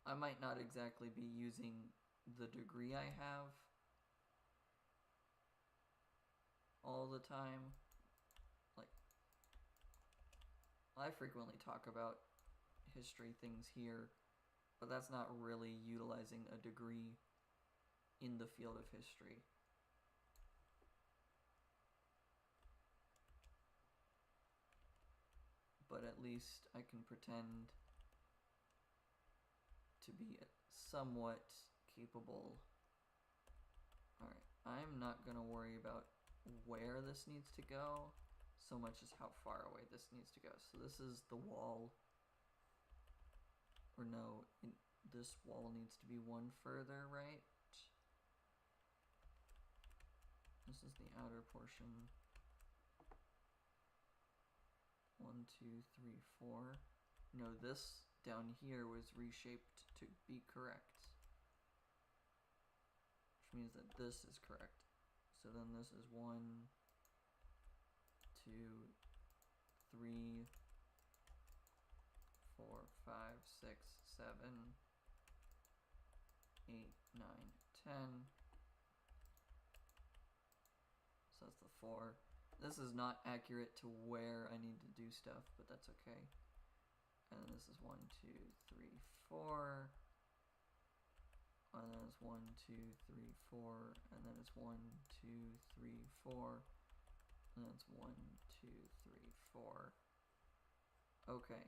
I might not exactly be using the degree I have all the time. Like, I frequently talk about history things here, but that's not really utilizing a degree in the field of history. But at least I can pretend to be somewhat capable. Alright, I'm not going to worry about where this needs to go so much as how far away this needs to go. So this is the wall. Or no, this wall needs to be one further, right? This is the outer portion. 1, 2, 3, 4. No, this down here was reshaped to be correct. Which means that this is correct. So then this is 1, 2, 3, 4, 5, 6, 7, 8, 9, 10. So that's the 4. This is not accurate to where I need to do stuff, but that's okay. And then this is 1, 2, 3, 4. And then it's 1, 2, 3, 4. And then it's 1, 2, 3, 4. And then it's 1, 2, 3, 4. Okay.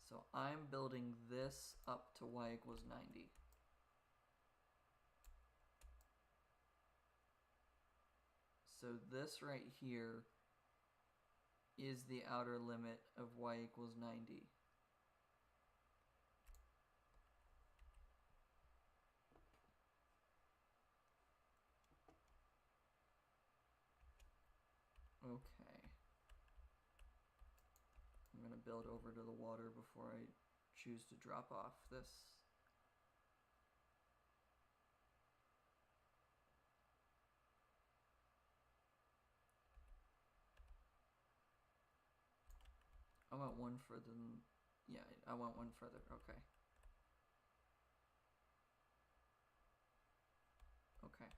So I'm building this up to y equals 90. So this right here is the outer limit of y equals 90. Okay. I'm going to build over to the water before I choose to drop off this. I want one further than, yeah, I want one further, okay. Okay.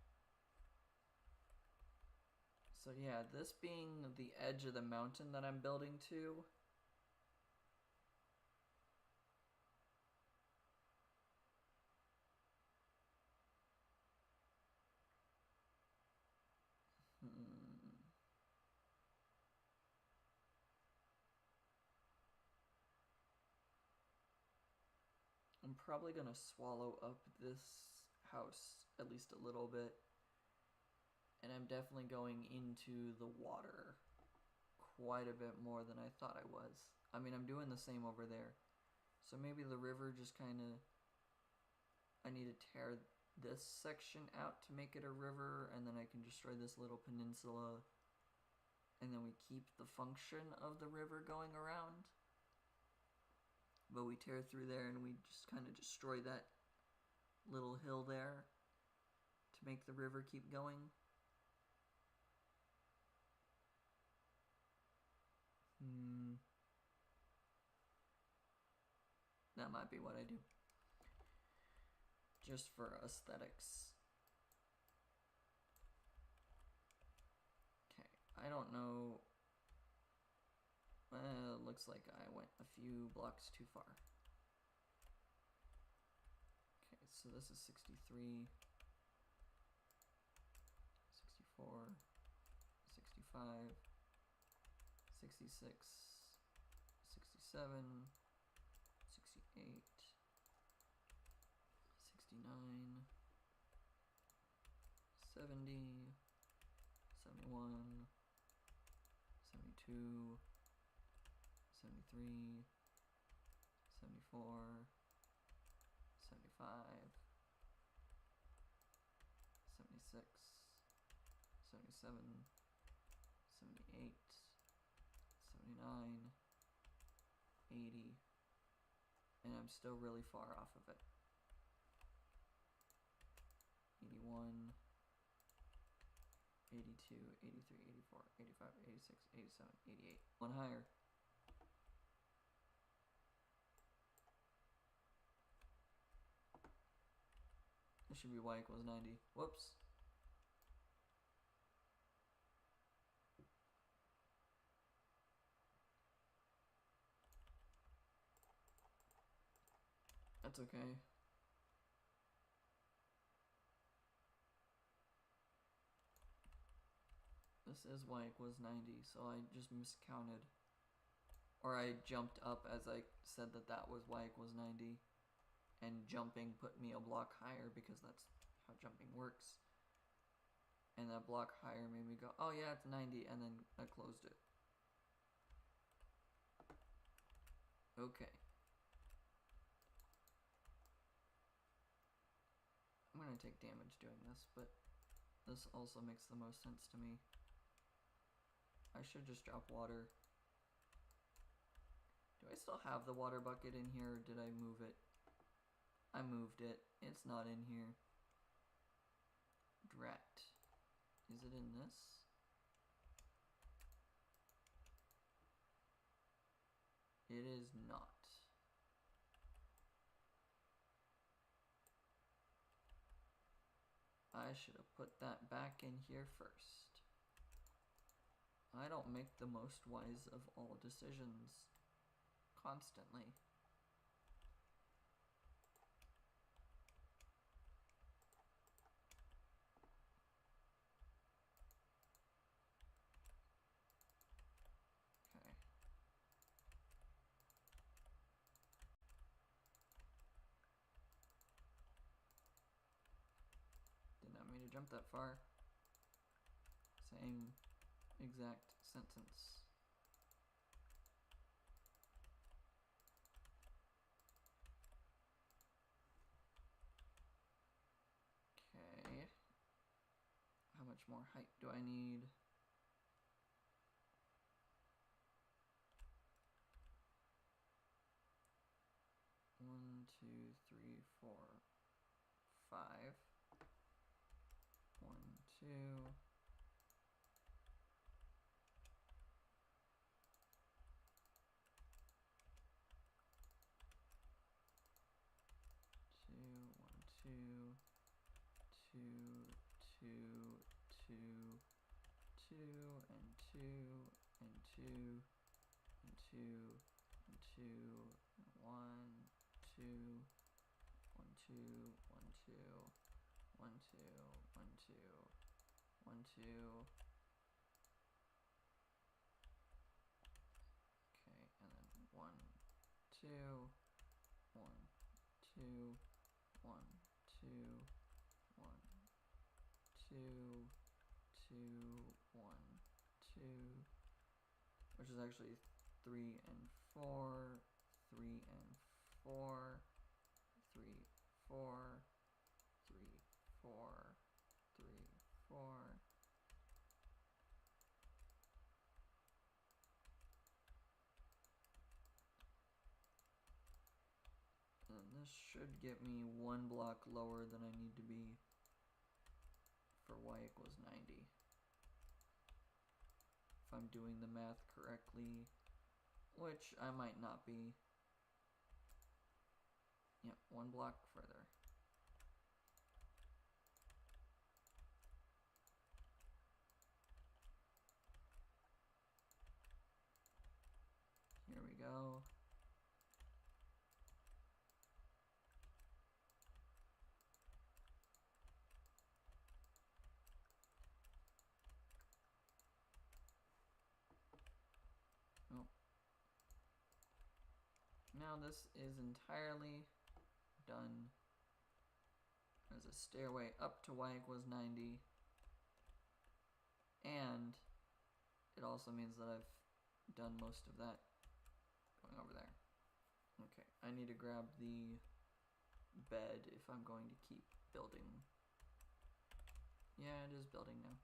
So yeah, this being the edge of the mountain that I'm building to, I'm probably going to swallow up this house at least a little bit. And I'm definitely going into the water quite a bit more than I thought I was. I mean, I'm doing the same over there. So maybe the river just kind of... I need to tear this section out to make it a river, and then I can destroy this little peninsula. And then we keep the function of the river going around. But we tear through there and we just kind of destroy that little hill there to make the river keep going. That might be what I do. Just for aesthetics. Okay, I don't know. Looks like I went a few blocks too far. Okay, so this is 63, 64, 65, 66, 67, 68, 69, 70, 71, 72, 73, 74, 75, 76, 77, 78, 79, 80, and I'm still really far off of it. 81, 82, 83, 84, 85, 86, 87, 88. One higher. It should be y equals 90. Whoops. That's okay. This is y equals 90, so I just miscounted. Or I jumped up as I said that that was y equals 90. And jumping put me a block higher because that's how jumping works. And that block higher made me go, oh yeah, it's 90, and then I closed it. Okay. I'm gonna take damage doing this, but this also makes the most sense to me. I should just drop water. Do I still have the water bucket in here, or did I move it? I moved it. It's not in here. Drat. Is it in this? It is not. I should have put that back in here first. I don't make the most wise of all decisions constantly. Okay. Did not mean to jump that far. Same exact sentence. Okay. How much more height do I need? One, two, three, four, 5. 1, 2. 2, 2, 2, 2, 2, and 2, and 2, and 2, and 2, and 1, 2, 1, 2, 1, 2, 1, 2, 1, 2, 1, 2. Okay, and then 1, 2, 1, 2, 1, 2, 1, 2, 2, 1, 2, which is actually 3 and 4, 3 and 4, 3, 4, 3, 4, 3, 4. And this should get me 1 block lower than I need to be for y equals 90. If I'm doing the math correctly, which I might not be. Yep, 1 block further. Here we go. Oh. Now this is entirely done. There's a stairway up to y equals 90. And it also means that I've done most of that going over there. Okay, I need to grab the bed if I'm going to keep building Yeah, it is building now.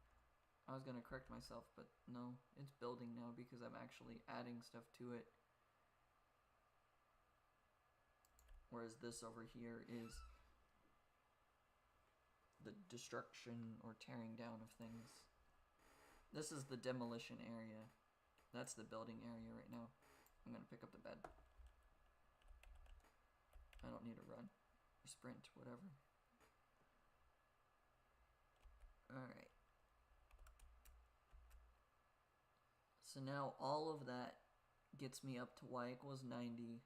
I was gonna correct myself, but no, it's building now because I'm actually adding stuff to it. Whereas this over here is the destruction or tearing down of things. This is the demolition area. That's the building area right now. I'm gonna pick up the bed. I don't need to run or sprint, whatever. Alright. So now all of that gets me up to y equals 90,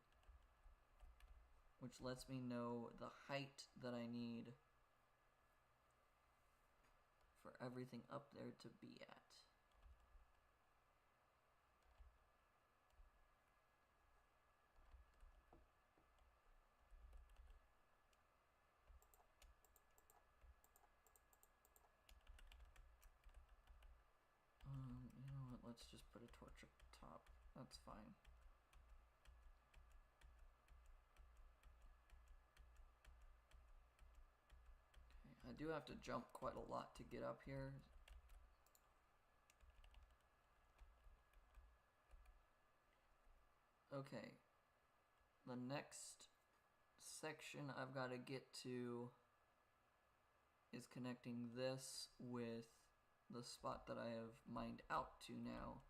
which lets me know the height that I need for everything up there to be at. You know what, let's just put a torch up top. That's fine. Okay, I do have to jump quite a lot to get up here. Okay, the next section I've got to get to is connecting this with the spot that I have mined out to now.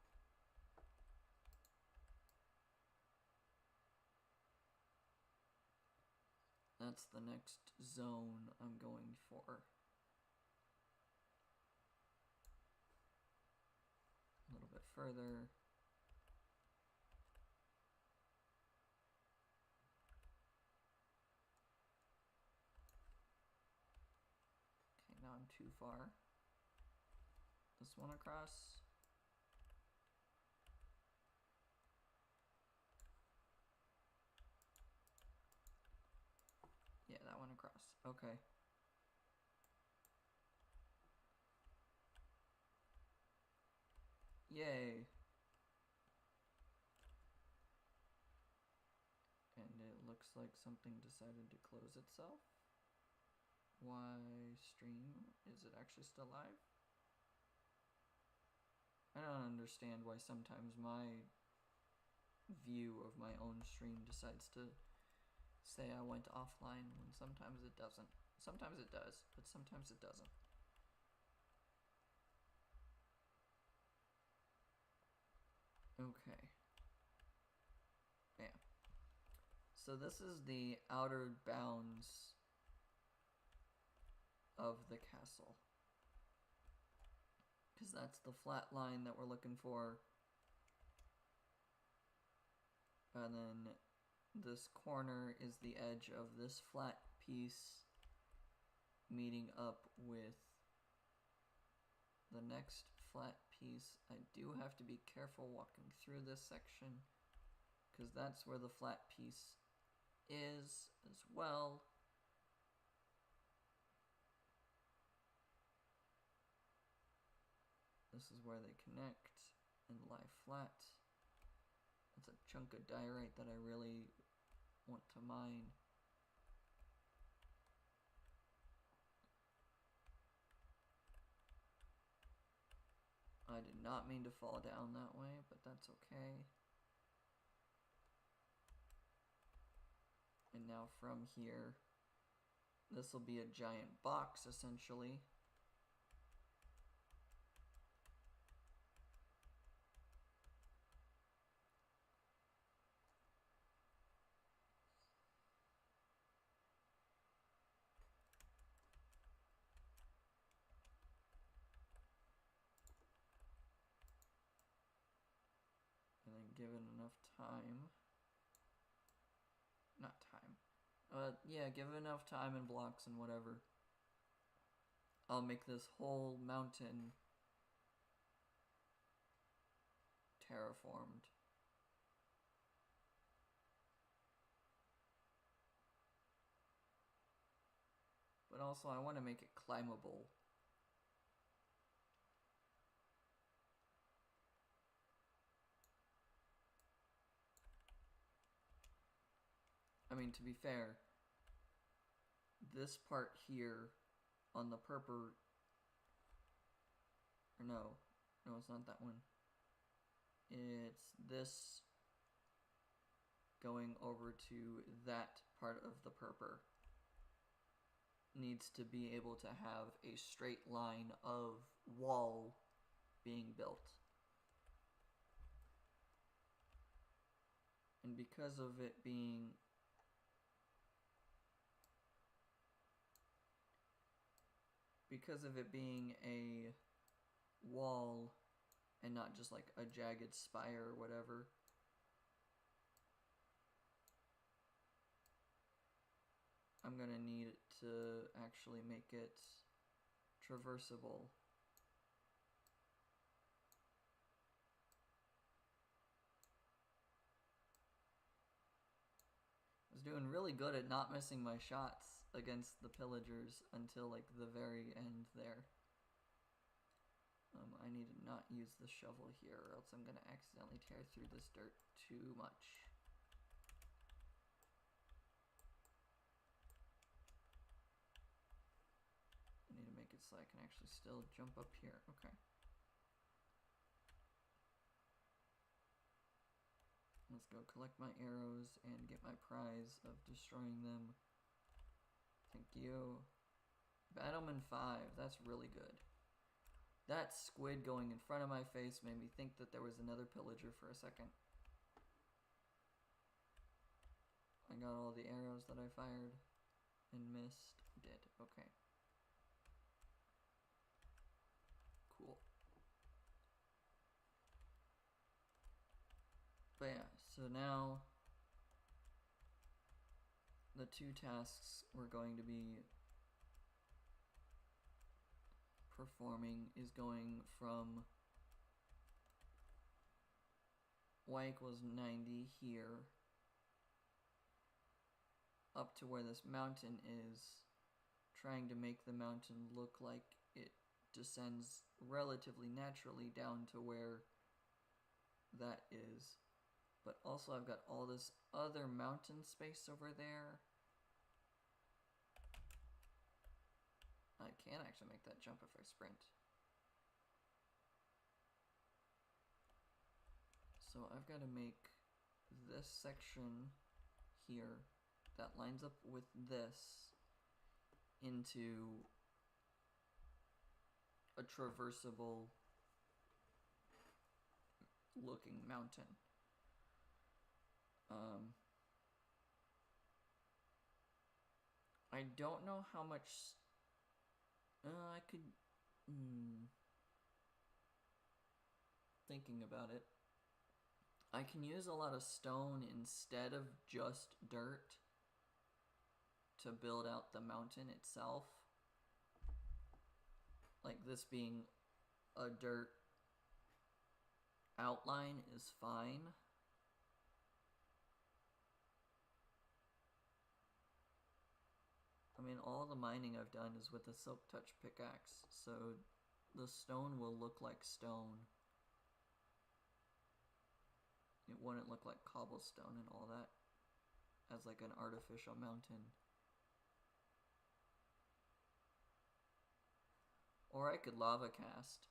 That's the next zone I'm going for. A little bit further. Okay, now I'm too far. This one across. Yeah, that one across. Okay. Yay. And it looks like something decided to close itself. Why stream? Is it actually still live? I don't understand why sometimes my view of my own stream decides to say I went offline when sometimes it doesn't. Sometimes it does, but sometimes it doesn't. Okay. Yeah. So this is the outer bounds of the castle. Because that's the flat line that we're looking for. And then this corner is the edge of this flat piece meeting up with the next flat piece. I do have to be careful walking through this section because that's where the flat piece is as well. This is where they connect and lie flat. That's a chunk of diorite that I really want to mine. I did not mean to fall down that way, but that's okay. And now from here, this will be a giant box essentially. And then given enough time, not time, yeah, given enough time and blocks and whatever, I'll make this whole mountain terraformed. But also I want to make it climbable. I mean, to be fair, this part here on the Purpur Or no, it's not that one. It's this going over to that part of the Purpur. Needs to be able to have a straight line of wall being built. And because of it being a wall and not just like a jagged spire or whatever, I'm gonna need it to actually make it traversable. I was doing really good at not missing my shots against the pillagers until like the very end there. I need to not use the shovel here or else I'm gonna accidentally tear through this dirt too much. I need to make it so I can actually still jump up here. Okay. Let's go collect my arrows and get my prize of destroying them. Thank you. Battleman 5, that's really good. That squid going in front of my face made me think that there was another pillager for a second. I got all the arrows that I fired and missed. Did. Okay. Cool. But yeah, so now the two tasks we're going to be performing is going from y equals 90 here up to where this mountain is, trying to make the mountain look like it descends relatively naturally down to where that is. But also I've got all this other mountain space over there. I can actually make that jump if I sprint. So I've got to make this section here that lines up with this into a traversable looking mountain. I don't know how much I could thinking about it. I can use a lot of stone instead of just dirt to build out the mountain itself. Like this being a dirt outline is fine. I mean, all the mining I've done is with a silk touch pickaxe, so the stone will look like stone. It wouldn't look like cobblestone and all that as like an artificial mountain. Or I could lava cast.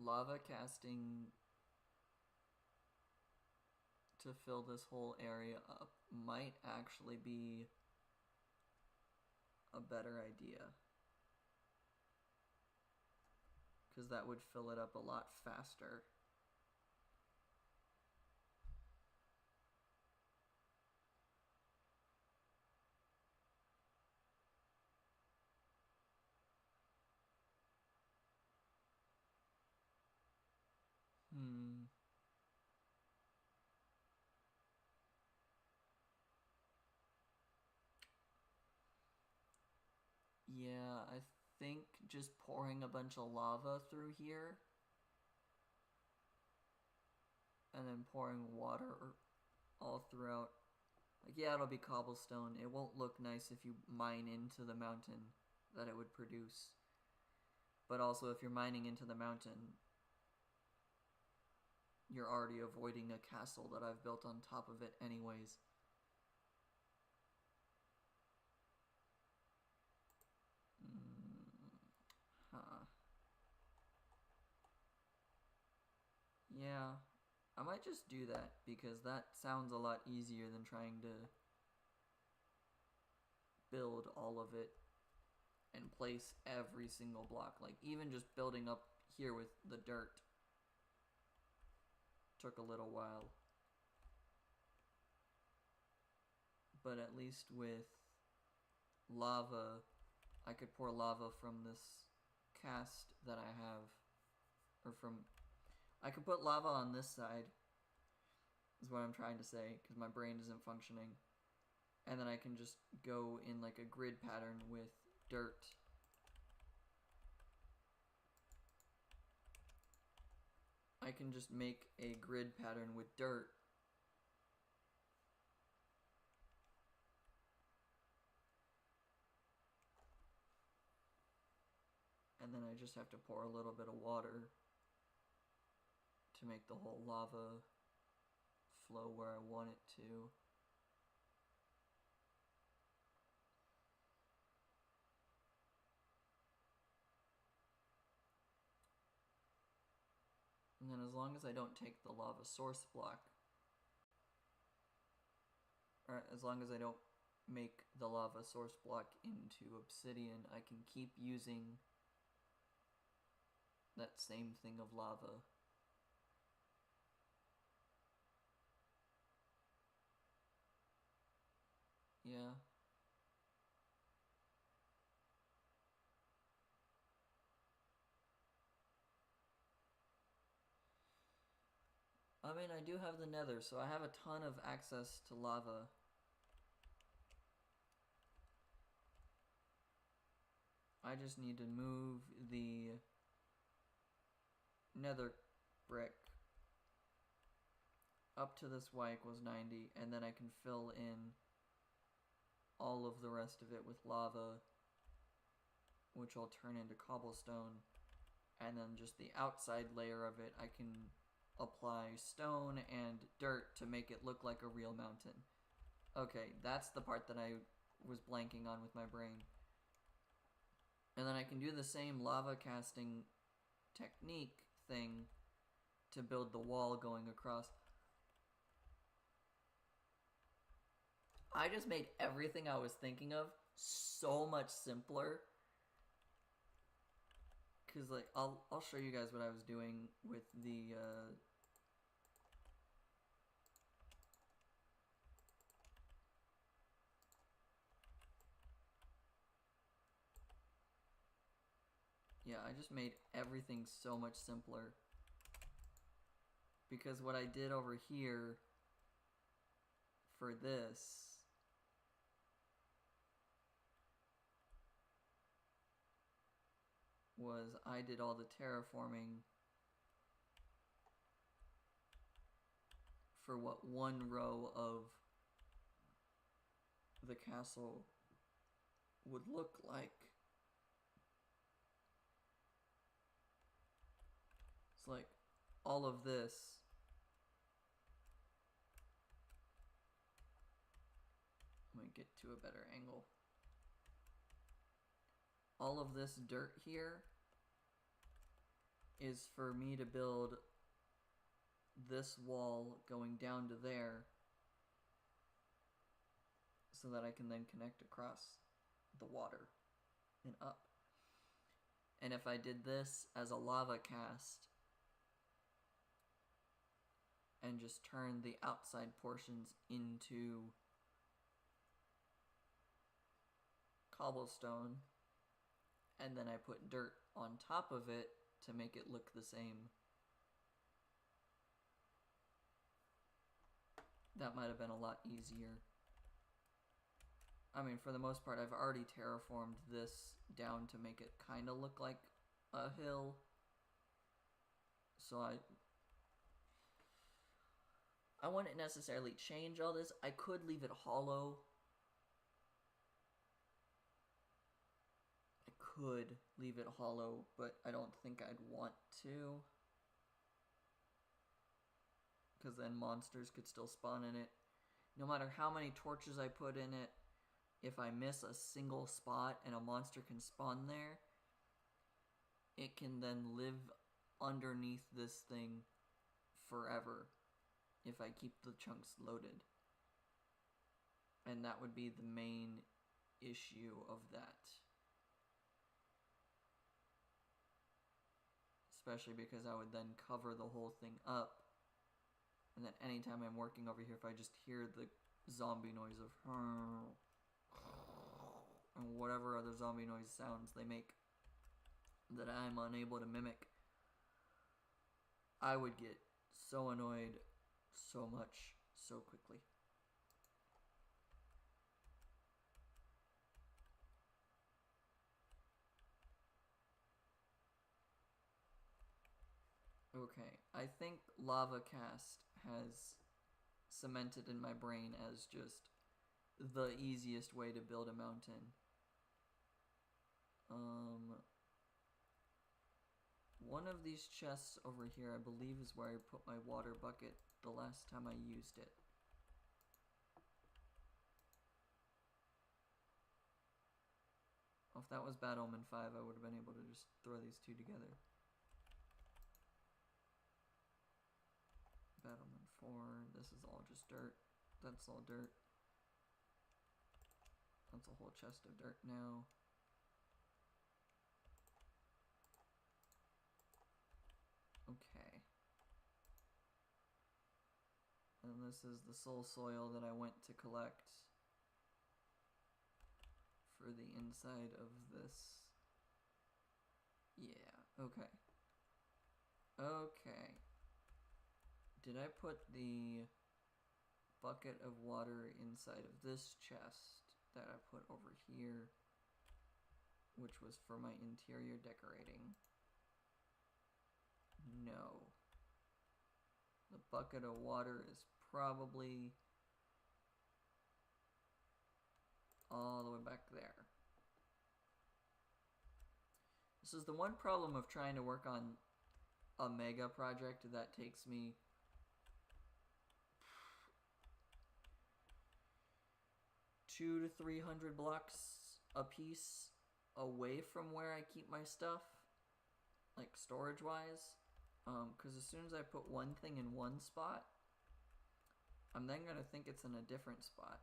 Lava casting to fill this whole area up might actually be a better idea, because that would fill it up a lot faster. Yeah, I think just pouring a bunch of lava through here and then pouring water all throughout. Like, yeah, it'll be cobblestone. It won't look nice if you mine into the mountain that it would produce. But also, if you're mining into the mountain, you're already avoiding a castle that I've built on top of it anyways. I might just do that because that sounds a lot easier than trying to build all of it and place every single block. Like, even just building up here with the dirt took a little while. But at least with lava, I could pour lava from this cast that I have, or from, I could put lava on this side, is what I'm trying to say, because my brain isn't functioning. And then I can just go in like a grid pattern with dirt. I can just make a grid pattern with dirt. And then I just have to pour a little bit of water to make the whole lava flow where I want it to. And then as long as I don't take the lava source block, or as long as I don't make the lava source block into obsidian, I can keep using that same thing of lava. Yeah. I mean, I do have the nether, so I have a ton of access to lava. I just need to move the nether brick up to this y equals 90, and then I can fill in all of the rest of it with lava, which I'll turn into cobblestone, and then just the outside layer of it I can apply stone and dirt to make it look like a real mountain. Okay, that's the part that I was blanking on with my brain. And then I can do the same lava casting technique thing to build the wall going across. I just made everything I was thinking of so much simpler. Cause like I'll show you guys what I was doing with the yeah, I just made everything so much simpler. Because what I did over here for this was I did all the terraforming for what one row of the castle would look like. It's like all of this let me get to a better angle. All of this dirt here is for me to build this wall going down to there so that I can then connect across the water and up. And if I did this as a lava cast and just turn the outside portions into cobblestone, and then I put dirt on top of it to make it look the same, that might have been a lot easier. I mean, for the most part, I've already terraformed this down to make it kind of look like a hill. So I wouldn't necessarily change all this. I could leave it hollow. I could leave it hollow, but I don't think I'd want to. Because then monsters could still spawn in it. No matter how many torches I put in it, if I miss a single spot and a monster can spawn there, it can then live underneath this thing forever. if I keep the chunks loaded. And that would be the main issue of that. Especially because I would then cover the whole thing up. And then anytime I'm working over here, if I just hear the zombie noise of and whatever other zombie noise sounds they make that I'm unable to mimic, I would get so annoyed so much so quickly. Okay, I think Lava Cast has cemented in my brain as just the easiest way to build a mountain. One of these chests over here, I believe, is where I put my water bucket the last time I used it. If that was Bad Omen 5, I would have been able to just throw these two together. Bad Omen 4, this is all just dirt. That's all dirt. That's a whole chest of dirt now. Okay. And this is the soul soil that I went to collect for the inside of this. Yeah, okay. Okay. Did I put the bucket of water inside of this chest that I put over here, which was for my interior decorating? No. The bucket of water is probably all the way back there. This is the one problem of trying to work on a mega project that takes me $200 to $300 blocks a piece away from where I keep my stuff, like storage wise. Because as soon as I put one thing in one spot, I'm then going to think it's in a different spot.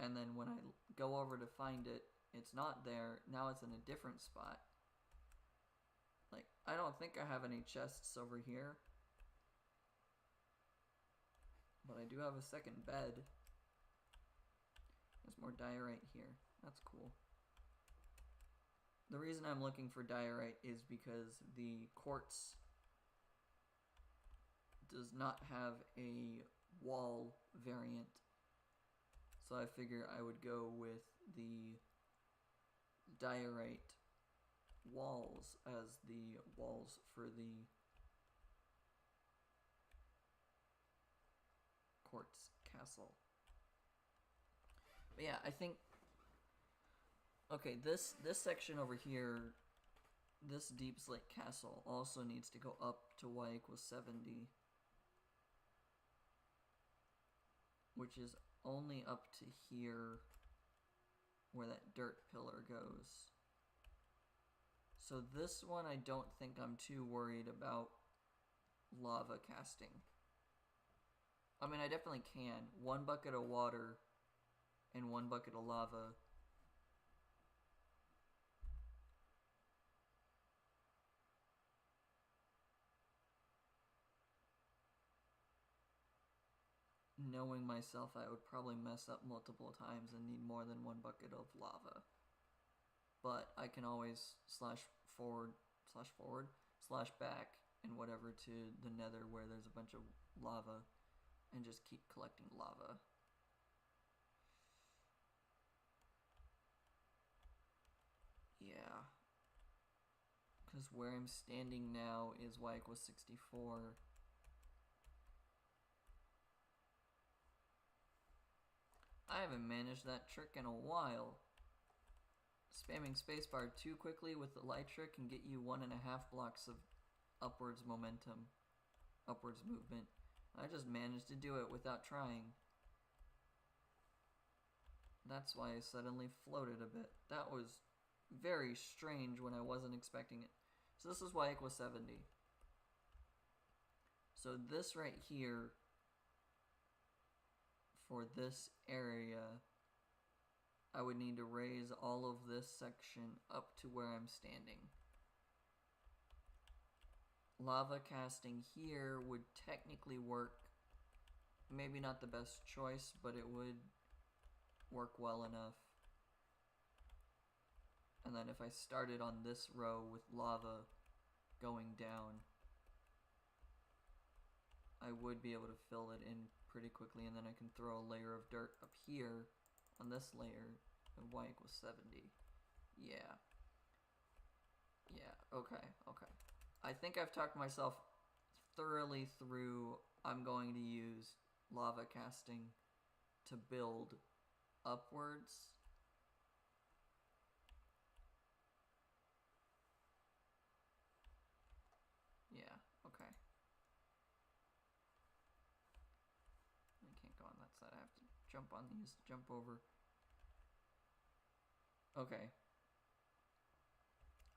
And then when I go over to find it, it's not there. Now it's in a different spot. Like, I don't think I have any chests over here. But I do have a second bed. There's more diorite here. That's cool. The reason I'm looking for diorite is because the quartz does not have a wall variant. So I figure I would go with the diorite walls as the walls for the Quartz Castle. But yeah, I think, okay, this section over here, this Deep Slate Castle also needs to go up to y = 70. Which is only up to here where that dirt pillar goes. So this one, I don't think I'm too worried about lava casting. I mean, I definitely can. 1 bucket of water and 1 bucket of lava. Knowing myself, I would probably mess up multiple times and need more than 1 bucket of lava. But I can always slash back, and whatever to the nether where there's a bunch of lava and just keep collecting lava. Yeah. Because where I'm standing now is y = 64. I haven't managed that trick in a while. Spamming spacebar too quickly with the light trick can get you 1.5 blocks of upwards momentum, upwards movement. I just managed to do it without trying. That's why I suddenly floated a bit. That was very strange when I wasn't expecting it. So this is y = 70. So this right here for this area, I would need to raise all of this section up to where I'm standing. Lava casting here would technically work. Maybe not the best choice, but it would work well enough. And then if I started on this row with lava going down, I would be able to fill it in pretty quickly, and then I can throw a layer of dirt up here on this layer, and y equals 70. Yeah. Yeah, okay. I think I've talked myself thoroughly through. I'm going to use lava casting to build upwards. Yeah, okay. I can't go on that side. I have to jump on these, jump over. Okay.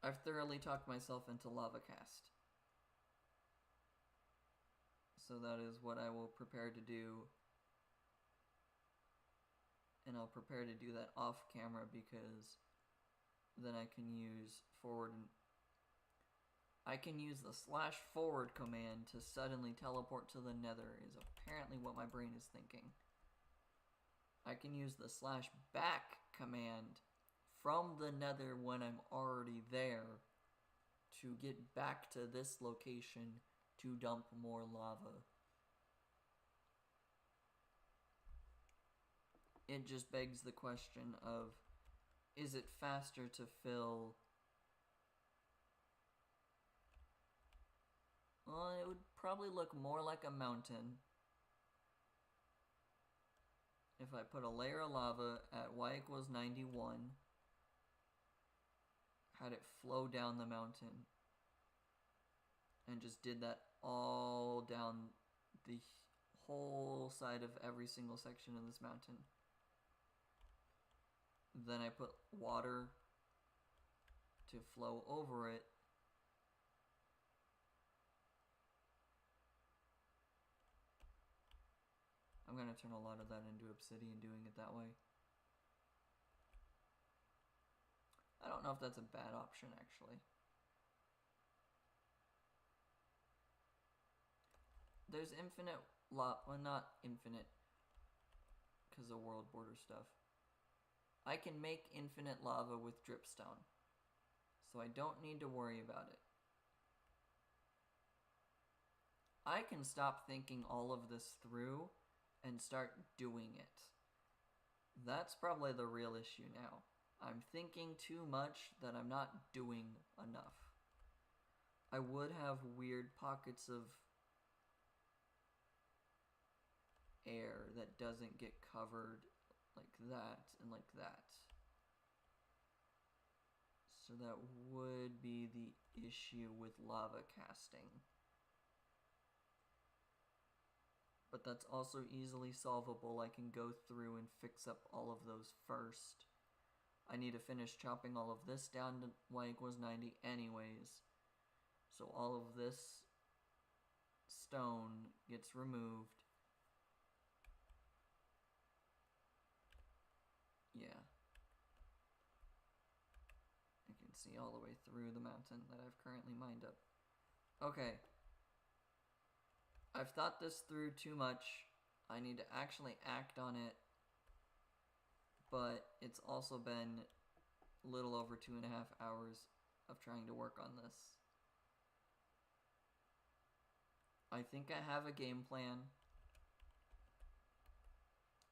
I've thoroughly talked myself into lava cast. So that is what I will prepare to do. And I'll prepare to do that off camera, because then I can use forward and I can use the /forward command to suddenly teleport to the nether, is apparently what my brain is thinking. I can use the /back command from the nether when I'm already there to get back to this location to dump more lava. It just begs the question of, is it faster to fill? Well, it would probably look more like a mountain if I put a layer of lava at y equals 91, had it flow down the mountain, and just did that all down the whole side of every single section of this mountain. Then I put water to flow over it. I'm going to turn a lot of that into obsidian doing it that way. I don't know if that's a bad option, actually. There's infinite well, not infinite, because of world border stuff. I can make infinite lava with dripstone, so I don't need to worry about it. I can stop thinking all of this through and start doing it. That's probably the real issue now. I'm thinking too much that I'm not doing enough. I would have weird pockets of air that doesn't get covered like that and like that. So that would be the issue with lava casting. But that's also easily solvable. I can go through and fix up all of those first. I need to finish chopping all of this down to y equals 90 anyways. So all of this stone gets removed. Yeah. I can see all the way through the mountain that I've currently mined up. Okay. I've thought this through too much. I need to actually act on it. But it's also been a little over 2.5 hours of trying to work on this. I think I have a game plan.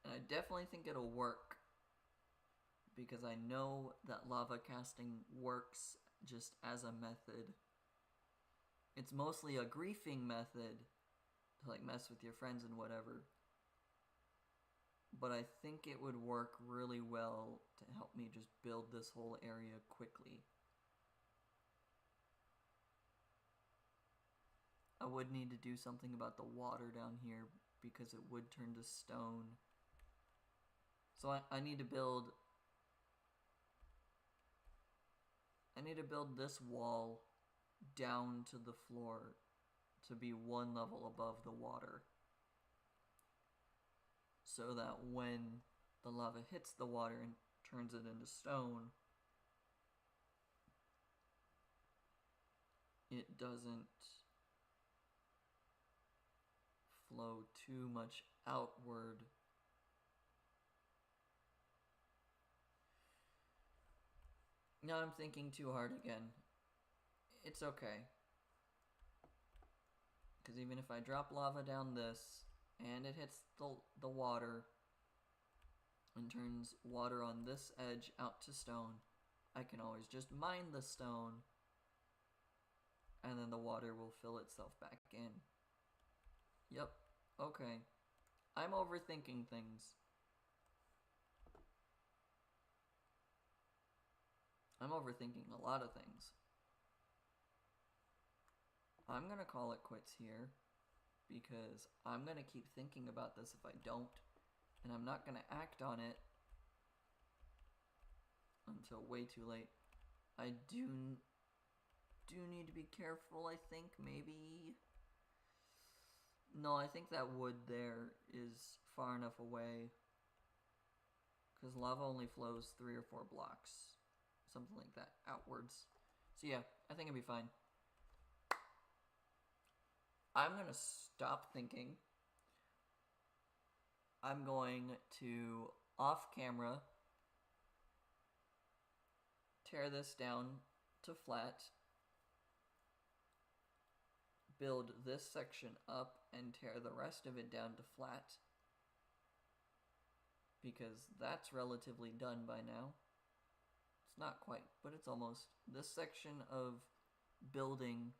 And I definitely think it'll work, because I know that lava casting works just as a method. It's mostly a griefing method to like mess with your friends and whatever. But I think it would work really well to help me just build this whole area quickly. I would need to do something about the water down here, because it would turn to stone. So I need to build this wall down to the floor to be one level above the water. so that when the lava hits the water and turns it into stone, it doesn't flow too much outward. Now I'm thinking too hard again. It's okay. Because even if I drop lava down this, and it hits the water, and turns water on this edge out to stone, I can always just mine the stone, and then the water will fill itself back in. Yep, okay. I'm overthinking things. I'm overthinking a lot of things. I'm gonna call it quits here, because I'm gonna keep thinking about this if I don't, and I'm not gonna act on it until way too late. I do need to be careful, I think, maybe. No, I think that wood there is far enough away, because lava only flows 3 or 4 blocks, something like that, outwards. So yeah, I think it'll be fine. I'm gonna stop thinking. I'm going to, off camera, tear this down to flat, build this section up, and tear the rest of it down to flat, because that's relatively done by now. It's not quite, but it's almost. This section of building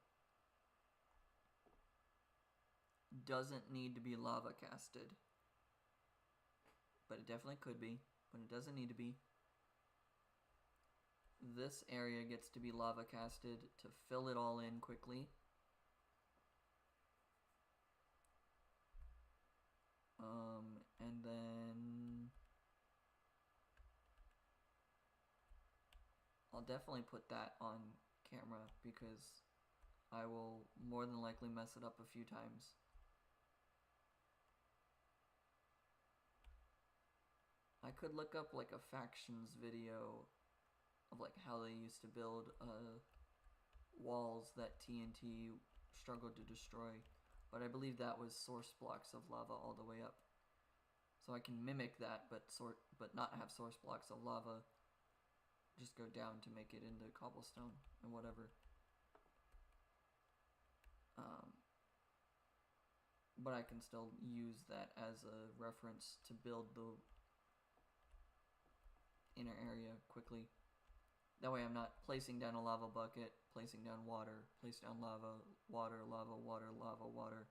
doesn't need to be lava casted, but it definitely could be, but it doesn't need to be. This area gets to be lava casted to fill it all in quickly. And then I'll definitely put that on camera, because I will more than likely mess it up a few times. I could look up like a factions video of like how they used to build walls that TNT struggled to destroy, but I believe that was source blocks of lava all the way up. So I can mimic that, but not have source blocks of lava just go down to make it into cobblestone and whatever. But I can still use that as a reference to build the inner area quickly. That way I'm not placing down a lava bucket, placing down water, place down lava, water, lava, water, lava, water.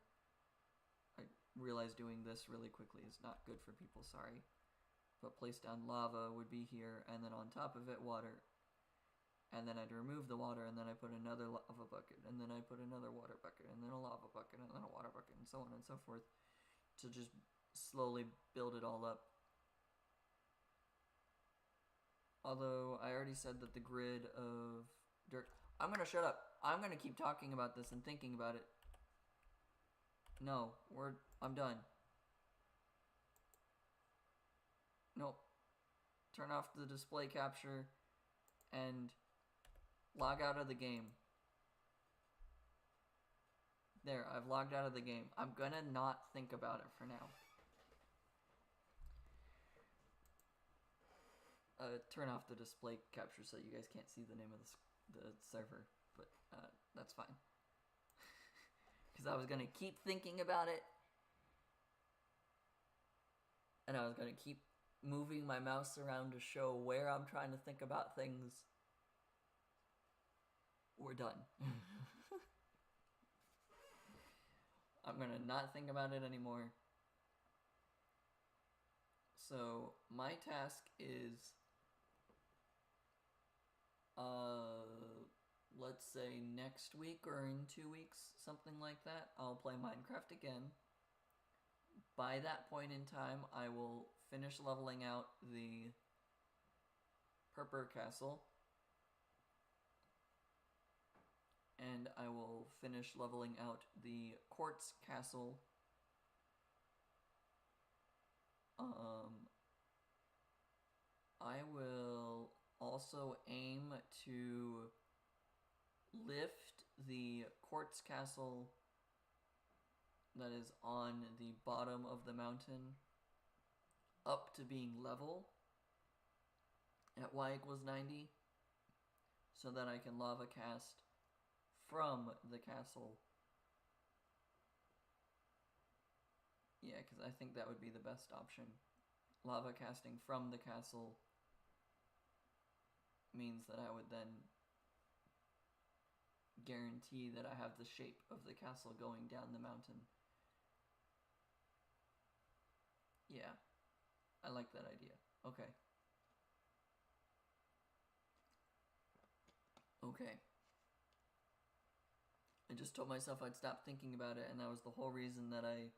I realize doing this really quickly is not good for people, sorry. But place down lava would be here, and then on top of it water. And then I'd remove the water, and then I put another lava bucket, and then I put another water bucket, and then a lava bucket, and then a water bucket, and so on and so forth, to just slowly build it all up. Although I already said that the grid of dirt... I'm gonna shut up. I'm gonna keep talking about this and thinking about it. No, I'm done. Nope. Turn off the display capture and log out of the game. There, I've logged out of the game. I'm gonna not think about it for now. Turn off the display capture so you guys can't see the name of the server, but that's fine. Because I was gonna keep thinking about it, and I was gonna keep moving my mouse around to show where I'm trying to think about things. We're done. I'm gonna not think about it anymore. So my task is, let's say next week or in 2 weeks, something like that, I'll play Minecraft again. By that point in time, I will finish leveling out the Purpur Castle, and I will finish leveling out the Quartz Castle, I will also aim to lift the Quartz Castle that is on the bottom of the mountain up to being level at y equals 90 so that I can lava cast from the castle. Yeah, because I think that would be the best option. Lava casting from the castle means that I would then guarantee that I have the shape of the castle going down the mountain. Yeah, I like that idea. Okay. Okay. I just told myself I'd stop thinking about it, and that was the whole reason that I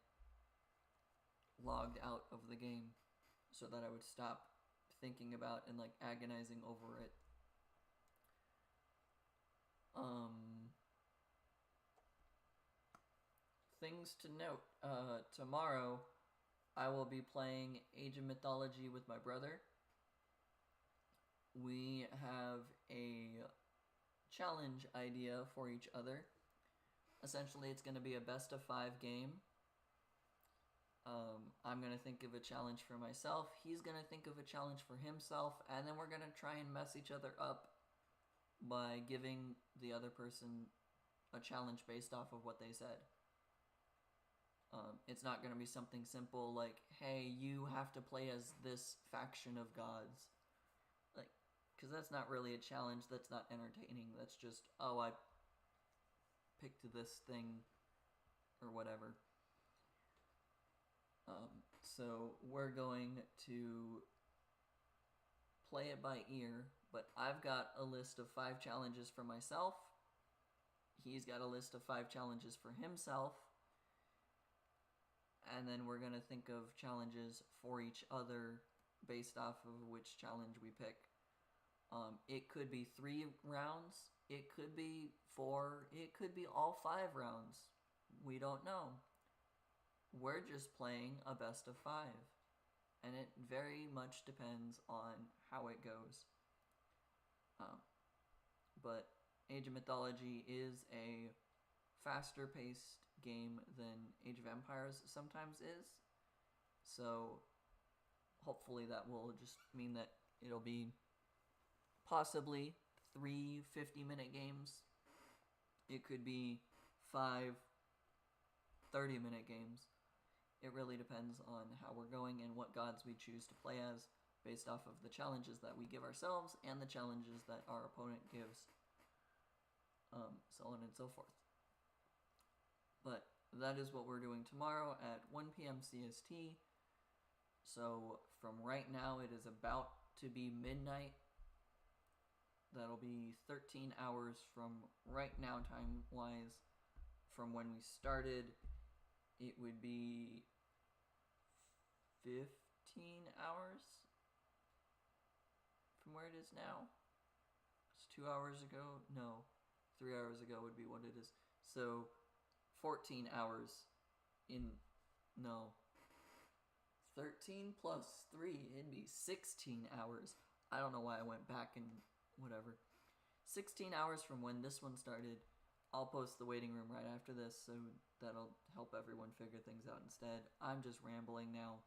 logged out of the game, so that I would stop thinking about and like agonizing over it. Things to note. Tomorrow I will be playing Age of Mythology with my brother. We have a challenge idea for each other. Essentially, it's going to be a best of 5 game. I'm going to think of a challenge for myself. He's going to think of a challenge for himself. And then we're going to try and mess each other up by giving the other person a challenge based off of what they said. It's not going to be something simple like, hey, you have to play as this faction of gods. Like, because that's not really a challenge. That's not entertaining. That's just, oh, I picked this thing or whatever. So we're going to play it by ear, but I've got a list of 5 challenges for myself. He's got a list of 5 challenges for himself. And then we're going to think of challenges for each other based off of which challenge we pick. It could be 3 rounds. It could be 4. It could be all 5 rounds. We don't know. We're just playing a best of 5. And it very much depends on how it goes. But Age of Mythology is a faster paced game than Age of Empires sometimes is. So hopefully that will just mean that it'll be possibly 3 50-minute games. It could be 5 30-minute games. It really depends on how we're going and what gods we choose to play as based off of the challenges that we give ourselves and the challenges that our opponent gives. So on and so forth. But that is what we're doing tomorrow at 1 p.m. CST. So from right now, it is about to be midnight. That'll be 13 hours from right now, time-wise. From when we started, it would be 15 hours from where it is now. It's 2 hours ago. No, 3 hours ago would be what it is. So 14 hours in, no, 13 plus 3, it'd be 16 hours. I don't know why I went back and whatever. 16 hours from when this one started. I'll post the waiting room right after this, so that'll help everyone figure things out instead. I'm just rambling now.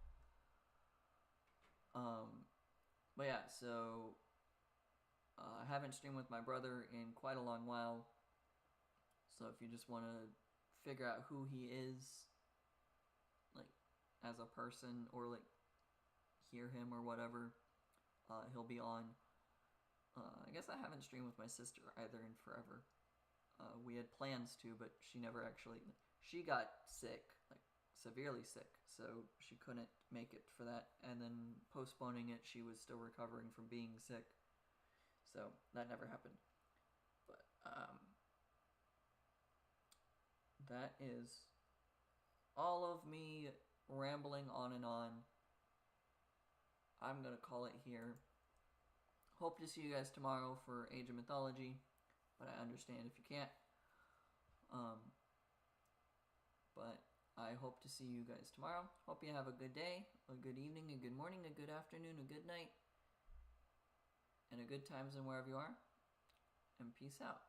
But yeah, so I haven't streamed with my brother in quite a long while. So if you just want to figure out who he is, like, as a person, or like hear him or whatever, he'll be on. I guess I haven't streamed with my sister either in forever. We had plans to, but she never actually, she got sick, like severely sick, so she couldn't make it for that, and then postponing it, she was still recovering from being sick, so that never happened. But that is all of me rambling on and on. I'm gonna call it here. Hope to see you guys tomorrow for Age of Mythology, but I understand if you can't. But I hope to see you guys tomorrow. Hope you have a good day, a good evening, a good morning, a good afternoon, a good night, and a good times and wherever you are. And peace out.